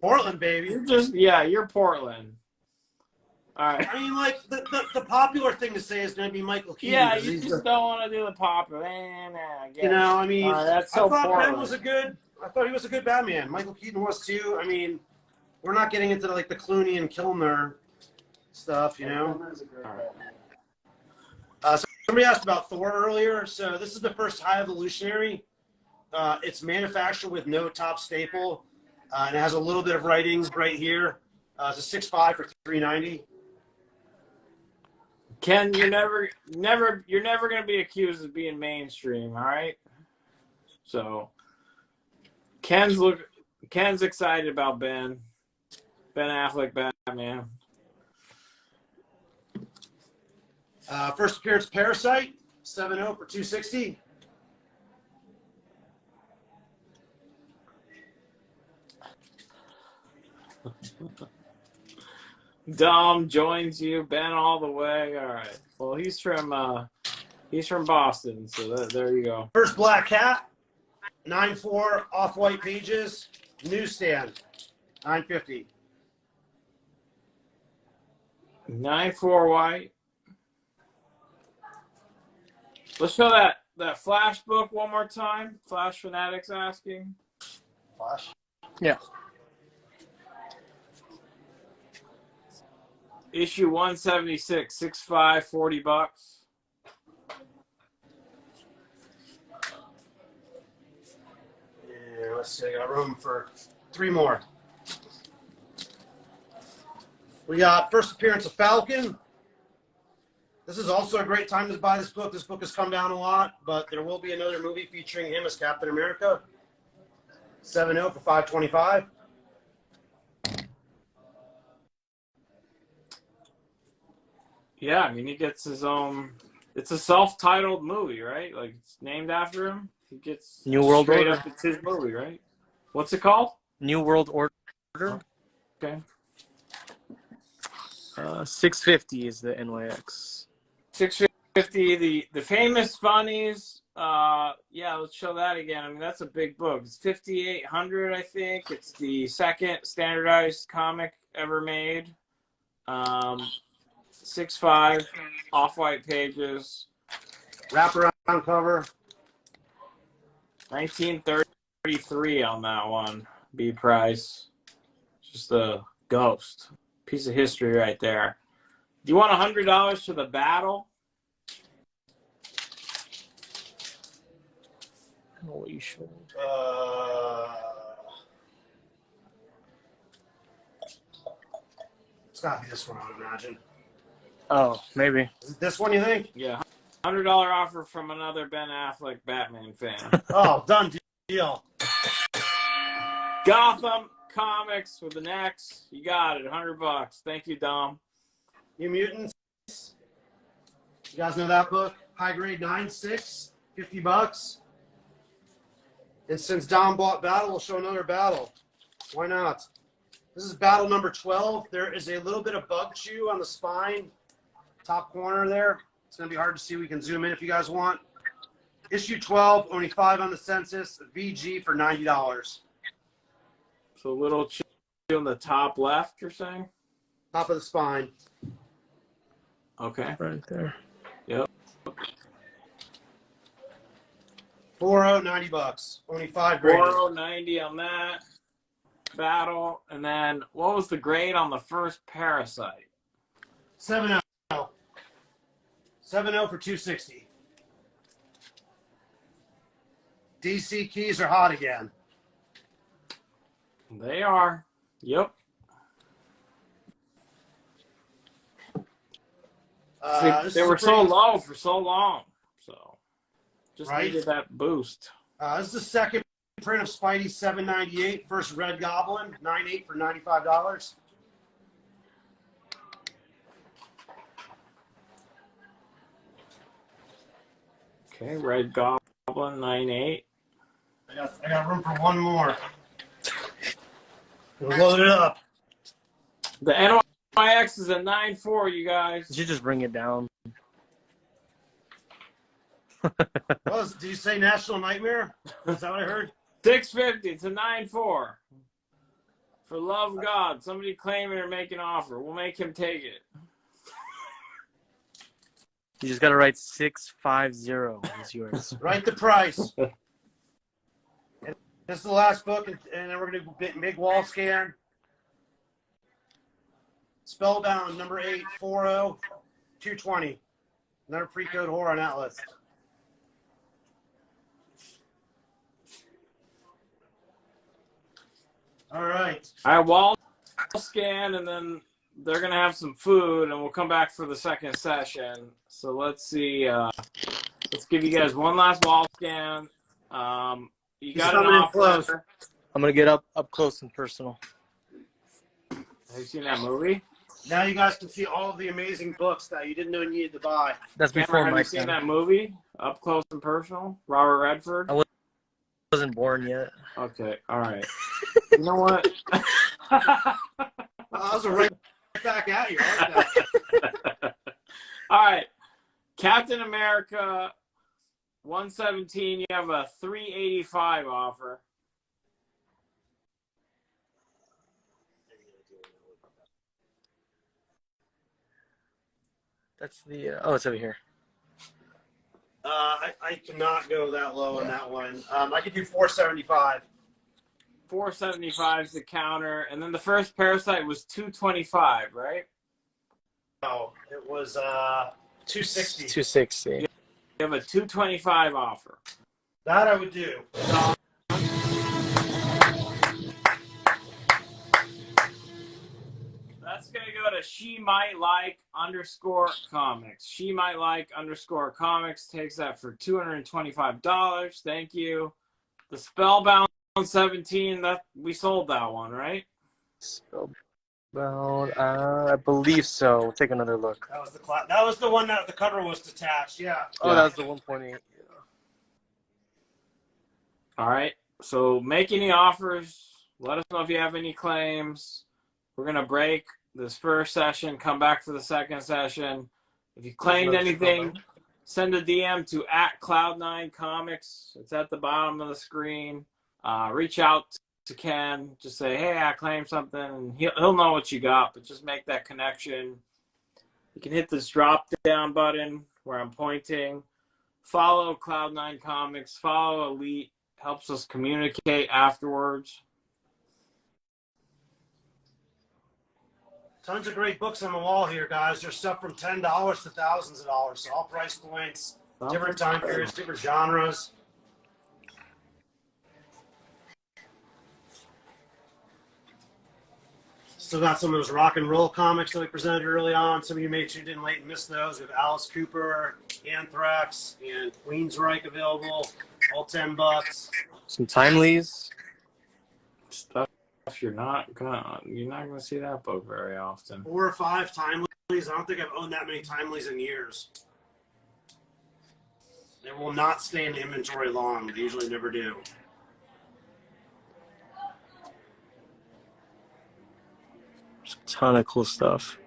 Speaker 2: Portland, baby.
Speaker 1: You're Portland. All right.
Speaker 2: I mean, like, the popular thing to say is going to be Michael Keaton.
Speaker 1: Yeah, you just don't want to do the popular.
Speaker 2: You know, I mean,
Speaker 1: that's so
Speaker 2: I thought
Speaker 1: Portland.
Speaker 2: Ben was I thought he was a good Batman. Michael Keaton was too. I mean, we're not getting into like the Clooney and Kilmer stuff, you know. Somebody asked about Thor earlier. So this is the first High Evolutionary. It's manufactured with no top staple, and it has a little bit of writing right here. It's a 6.5 for $390.
Speaker 1: Ken, you're never going to be accused of being mainstream, all right? So Ken's excited about Ben Affleck Batman.
Speaker 2: First appearance, Parasite, 7.0 for $260.
Speaker 1: Dom joins you, Ben all the way. All right. Well, he's from Boston, so there you go.
Speaker 2: First Black Cat, 9.4 off-white pages, newsstand, $9.50.
Speaker 1: 9.4 white. Let's show that Flash book one more time. Flash Fanatics asking.
Speaker 2: Flash.
Speaker 3: Yeah.
Speaker 1: Issue 176, 6.5, $40.
Speaker 2: Yeah, let's see. I got room for 3 more. We got first appearance of Falcon. This is also a great time to buy this book. This book has come down a lot, but there will be another movie featuring him as Captain America. 7.0 for $525.
Speaker 1: Yeah, I mean, he gets his own. It's a self-titled movie, right? Like, it's named after him. He gets
Speaker 3: New World
Speaker 1: straight
Speaker 3: Order.
Speaker 1: up. It's his movie, right? What's it called?
Speaker 3: New World Order.
Speaker 1: Okay.
Speaker 3: 650 is the NYX.
Speaker 1: 650. The famous funnies. Yeah, let's show that again. I mean, that's a big book. It's 5,800, I think. It's the second standardized comic ever made. 6.5, off-white pages.
Speaker 2: Wraparound cover.
Speaker 1: 1933 on that one. B price. Just a ghost. Piece of history right there. Do you want $100 for the battle?
Speaker 3: I don't know what you showed.
Speaker 2: It's got to be this one, I would imagine.
Speaker 3: Oh, maybe.
Speaker 2: Is it this one, you think?
Speaker 1: Yeah. $100 offer from another Ben Affleck Batman fan.
Speaker 2: Oh, done deal.
Speaker 1: Gotham Comics with an X. You got it. $100. Thank you, Dom.
Speaker 2: New Mutants. You guys know that book? High grade 9.6, $50. And since Dom bought Battle, we'll show another Battle. Why not? This is Battle number 12. There is a little bit of bug chew on the spine, top corner there. It's going to be hard to see. We can zoom in if you guys want. Issue 12, only 5 on the census. VG for $90.
Speaker 1: So a little chew on the top left, you're saying?
Speaker 2: Top of the spine.
Speaker 1: Okay.
Speaker 3: Right there.
Speaker 1: Yep.
Speaker 2: 4.0, $90. Only 5 graded.
Speaker 1: 4.90 on that. Battle. And then what was the grade on the first Parasite?
Speaker 2: 7.0. 7.0 for $260. DC keys are hot again.
Speaker 1: They are. Yep. They were so low for so long. So just needed that boost.
Speaker 2: This is the second print of Spidey 798. First Red Goblin, 9.8 for $95.
Speaker 1: Okay, Red Goblin 9.8.
Speaker 2: I got room for one more. We'll load it up.
Speaker 1: The NYX is a 9.4, you guys.
Speaker 3: Did you just bring it down?
Speaker 2: Did you say National Nightmare? Is that what I heard?
Speaker 1: 650. It's a 9.4. For love of God, somebody claim it or make an offer. We'll make him take it.
Speaker 3: You just got to write 650 is yours.
Speaker 2: Write the price. This is the last book, and then we're going to do big wall scan. Spellbound, number 8, 4.0, $220. Another pre-code horror on that list. All right.
Speaker 1: I wall scan, and then they're going to have some food, and we'll come back for the second session. So let's see. Let's give you guys one last wall scan. You got an offer.
Speaker 3: I'm going to get up close and personal.
Speaker 1: Have you seen that movie?
Speaker 2: Now you guys can see all of the amazing books that you didn't know you needed to buy.
Speaker 3: That's before
Speaker 1: Cameron,
Speaker 3: my
Speaker 1: have you seen
Speaker 3: time.
Speaker 1: that movie, Up Close and Personal? Robert Redford?
Speaker 3: I wasn't born yet.
Speaker 1: Okay, all right. You know what?
Speaker 2: I was right back at you. I like that.
Speaker 1: All right. Captain America 117, you have a 385 offer.
Speaker 3: That's the oh, it's over here.
Speaker 2: I cannot go that low on that one. I could do 475.
Speaker 1: 475 is the counter, and then the first Parasite was 225, right?
Speaker 2: No, it was 260.
Speaker 3: 260.
Speaker 1: You have a 225 offer.
Speaker 2: That I would do.
Speaker 1: That's going to go to She Might Like _comics. She Might Like _comics takes that for $225. Thank you. The Spellbound 17, that we sold that one, right?
Speaker 3: Spellbound, I believe so. We'll take another look.
Speaker 2: That was the one that the cover was detached. Yeah.
Speaker 3: Oh, that was the 1.8. Yeah.
Speaker 1: All right. So make any offers. Let us know if you have any claims. We're going to break this first session, come back for the second session. If you claimed anything, send a DM to @Cloud9Comics. It's at the bottom of the screen. Reach out to Ken. Just say, hey, I claimed something. And he'll know what you got, but just make that connection. You can hit this drop-down button where I'm pointing. Follow Cloud9Comics. Follow Elite. Helps us communicate afterwards.
Speaker 2: Tons of great books on the wall here, guys. There's stuff from $10 to thousands of dollars. So all price points, different time periods, different genres. Still got some of those rock and roll comics that we presented early on. Some of you may tuned in late and missed those. We have Alice Cooper, Anthrax, and Queensryche available. All $10.
Speaker 3: Some timelies.
Speaker 1: Stuff you're not gonna see that book very often.
Speaker 2: 4 or 5 timelies. I don't think I've owned that many timelies in years. They will not stay in inventory long. They usually never do.
Speaker 3: There's a ton of cool stuff.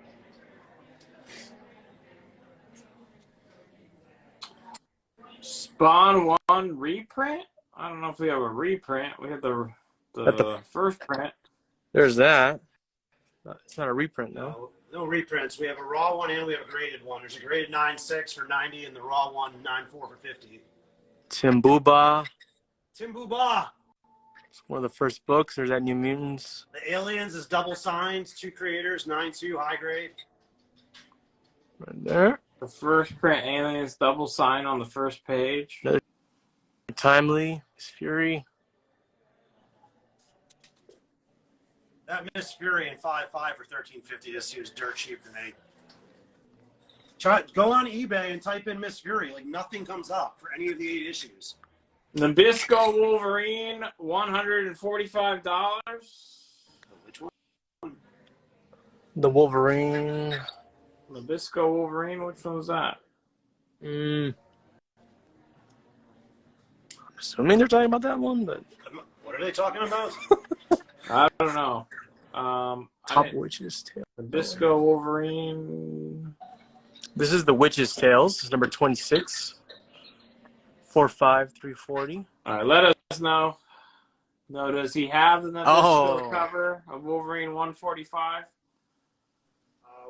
Speaker 1: Spawn 1 reprint? I don't know if we have a reprint. We have the first print.
Speaker 3: There's that. It's not a reprint, though.
Speaker 2: No reprints. We have a raw one and we have a graded one. There's a graded 9.6 for 90 and the raw one 9.4 for 50.
Speaker 3: Timbuba.
Speaker 2: Timbuba.
Speaker 3: It's one of the first books. There's that New Mutants.
Speaker 2: The Aliens is double signed. 2 creators, 9.2 high grade.
Speaker 3: Right there.
Speaker 1: The first print Aliens double sign on the first page.
Speaker 3: Timely. Miss Fury.
Speaker 2: That Miss Fury in 5.5 for $13.50 just seems dirt cheap to me. Go on eBay and type in Miss Fury. Like, nothing comes up for any of the 8 issues.
Speaker 1: Nabisco Wolverine, $145.
Speaker 2: Which one?
Speaker 3: The Wolverine.
Speaker 1: Nabisco Wolverine, which one was that?
Speaker 3: I'm assuming they're talking about that one, but
Speaker 2: What are they talking about?
Speaker 1: I don't know.
Speaker 3: Top Witch's Tale.
Speaker 1: Nabisco Wolverine.
Speaker 3: This is the Witch's Tales. This is number 26. 45340.
Speaker 1: All right, let us know. No, does he have the Nabisco cover of Wolverine 145?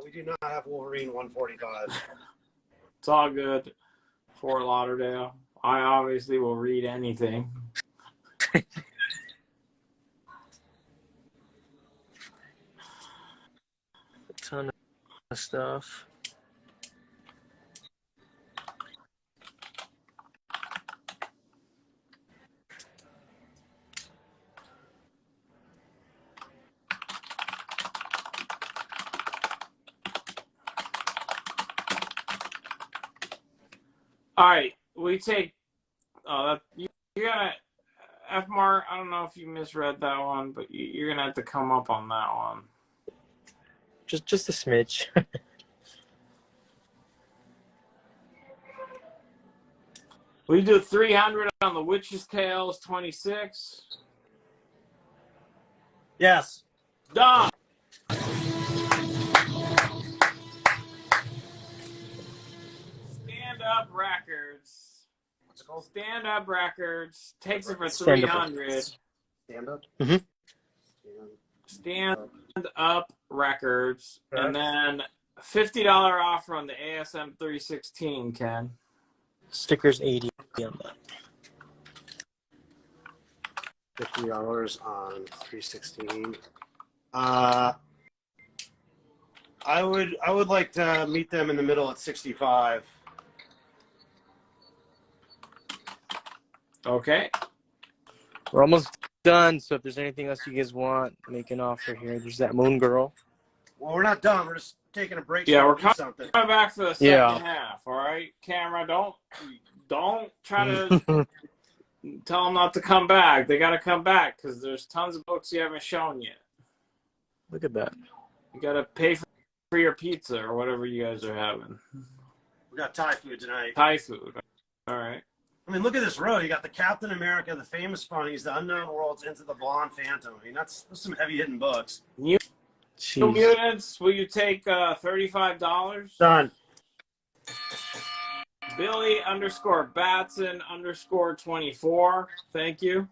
Speaker 2: We do not have Wolverine 145.
Speaker 1: It's all good. Fort Lauderdale. I obviously will read anything.
Speaker 3: A ton of stuff.
Speaker 1: All right, we take. You gotta F-Mart. I don't know if you misread that one, but you're gonna have to come up on that one.
Speaker 3: Just a smidge.
Speaker 1: We do 300 on the Witch's Tales 26.
Speaker 2: Yes.
Speaker 1: Done. Stand Up Records.
Speaker 2: What's it called?
Speaker 1: Stand Up Records takes it for
Speaker 3: Stand Up
Speaker 1: 300.
Speaker 2: Stand up?
Speaker 3: Mm-hmm.
Speaker 1: Stand Up Records.
Speaker 2: Okay.
Speaker 1: And then $50 offer on the ASM 316, Ken.
Speaker 3: Stickers 80 on that.
Speaker 2: $50 on 316. I would like to meet them in the middle at 65.
Speaker 1: Okay.
Speaker 3: We're almost done, so if there's anything else you guys want, make an offer here. There's that Moon Girl.
Speaker 2: Well, we're not done. We're just taking a break.
Speaker 1: Yeah,
Speaker 2: so
Speaker 1: we're
Speaker 2: we can do something.
Speaker 1: coming back for the second half. All right, camera, don't try to tell them not to come back. They got to come back because there's tons of books you haven't shown yet.
Speaker 3: Look at that.
Speaker 1: You got to pay for your pizza or whatever you guys are having.
Speaker 2: We got Thai food tonight.
Speaker 1: Thai food. All right.
Speaker 2: I mean, look at this row. You got the Captain America, the Famous Funnies, the Unknown Worlds, Into the Blonde Phantom. I mean, that's some heavy-hitting books.
Speaker 1: New
Speaker 3: Jeez.
Speaker 1: Mutants, will you take $35?
Speaker 2: Done.
Speaker 1: Billy _Batson _24. Thank you.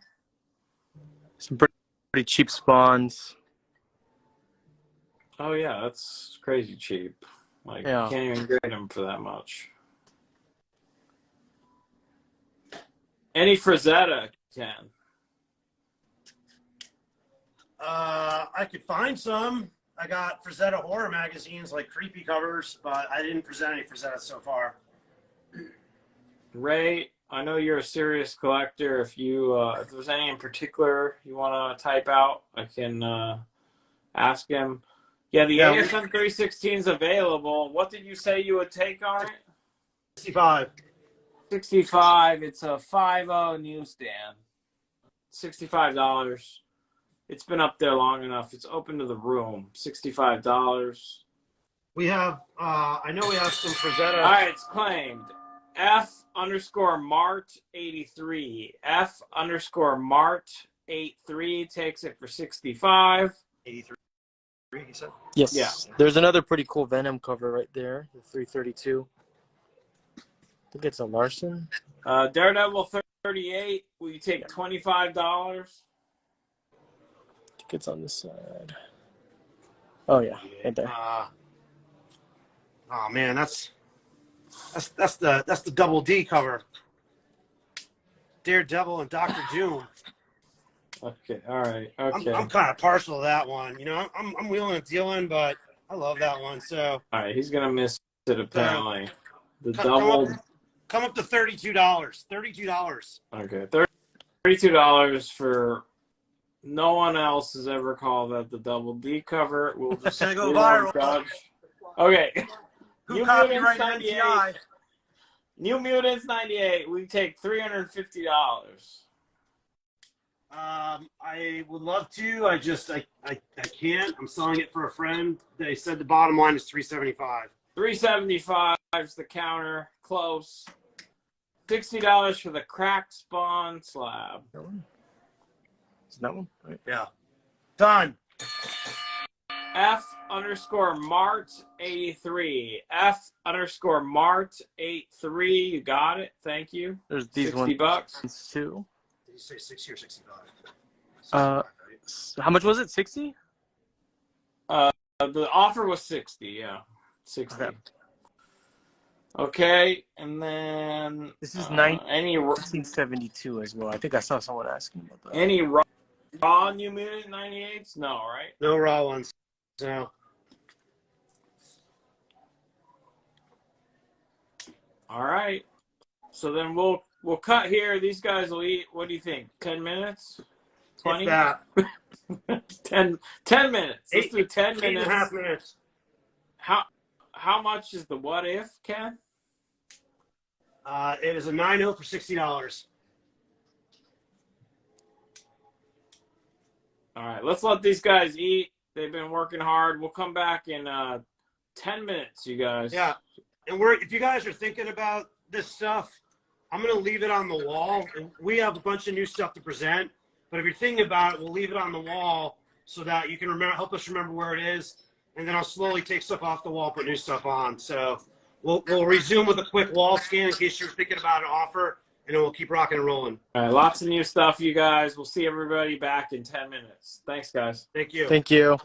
Speaker 3: Some pretty cheap spawns.
Speaker 1: Oh, yeah, that's crazy cheap. Like,
Speaker 3: Yeah.
Speaker 1: you can't even grade them for that much. Any Frazetta, Ken?
Speaker 2: I could find some. I got Frazetta horror magazines, like creepy covers, but I didn't present any Frazetta so far.
Speaker 1: Ray, I know you're a serious collector. If there's any in particular you want to type out, I can ask him. Yeah, the
Speaker 2: Yeah,
Speaker 1: ASM 316 is available. What did you say you would take on it?
Speaker 2: 65.
Speaker 1: 65. It's a 5.0 newsstand. $65. It's been up there long enough. It's open to the room. $65.
Speaker 2: We have, I know we have some
Speaker 1: All
Speaker 2: Frazetta.
Speaker 1: right, it's claimed. F_Mart83. F_Mart83 takes it for 65.
Speaker 2: 83, he said.
Speaker 3: Yes.
Speaker 1: Yeah.
Speaker 3: There's another pretty cool Venom cover right there, the 332. I think it's a Larson.
Speaker 1: Daredevil 38. Will you take $25?
Speaker 3: I think it's on this side. Oh yeah, right there.
Speaker 2: Oh man, that's the double D cover. Daredevil and Dr. Doom.
Speaker 1: Okay, all right, okay.
Speaker 2: I'm kind of partial to that one. You know, I'm wheeling and dealing, but I love that one. So
Speaker 1: All right, he's gonna miss it apparently. The
Speaker 2: come
Speaker 1: double.
Speaker 2: come up to $32. $32.
Speaker 1: Okay, $32 for. No one else has ever called that the double D cover. We'll just
Speaker 2: Gonna go
Speaker 1: we won't
Speaker 2: viral.
Speaker 1: judge. Okay.
Speaker 2: Who
Speaker 1: New
Speaker 2: copyrighted
Speaker 1: Mutants 98.
Speaker 2: NTI?
Speaker 1: New Mutants 98. We take $350.
Speaker 2: I would love to. I can't. I'm selling it for a friend. They said the bottom line is $375.
Speaker 1: $375 is the counter. Close. $60 for the crack spawn slab.
Speaker 3: That one? Is that one? Right.
Speaker 2: Yeah. Done.
Speaker 1: F_Mart83. F_Mart83. You got it. Thank you.
Speaker 3: There's these
Speaker 1: $60.
Speaker 3: ones too.
Speaker 2: Did you say 60 or 65?
Speaker 3: How much was it? 60?
Speaker 1: The offer was 60. Yeah, 60. Okay, and then
Speaker 3: This is
Speaker 1: any
Speaker 3: 1972 as well. I think I saw someone asking about that.
Speaker 1: any raw New Mutant 98s? No, right?
Speaker 2: No raw ones. No.
Speaker 1: All right. So then we'll cut here. These guys will eat. What do you think? 10 minutes? 20?
Speaker 2: If that.
Speaker 1: 10 minutes. Let's do 10
Speaker 2: 8
Speaker 1: minutes.
Speaker 2: and a half minutes.
Speaker 1: How much is the what if, Ken?
Speaker 2: It is a 9.0 for $60.
Speaker 1: All right, let's let these guys eat. They've been working hard. We'll come back in 10 minutes, you guys.
Speaker 2: Yeah. And if you guys are thinking about this stuff, I'm going to leave it on the wall. We have a bunch of new stuff to present, but if you're thinking about it, we'll leave it on the wall so that you can help us remember where it is, and then I'll slowly take stuff off the wall, put new stuff on. So we'll resume with a quick wall scan in case you're thinking about an offer, and then we'll keep rocking and rolling.
Speaker 1: All right, lots of new stuff, you guys. We'll see everybody back in 10 minutes. Thanks, guys.
Speaker 2: Thank you.
Speaker 3: Thank you.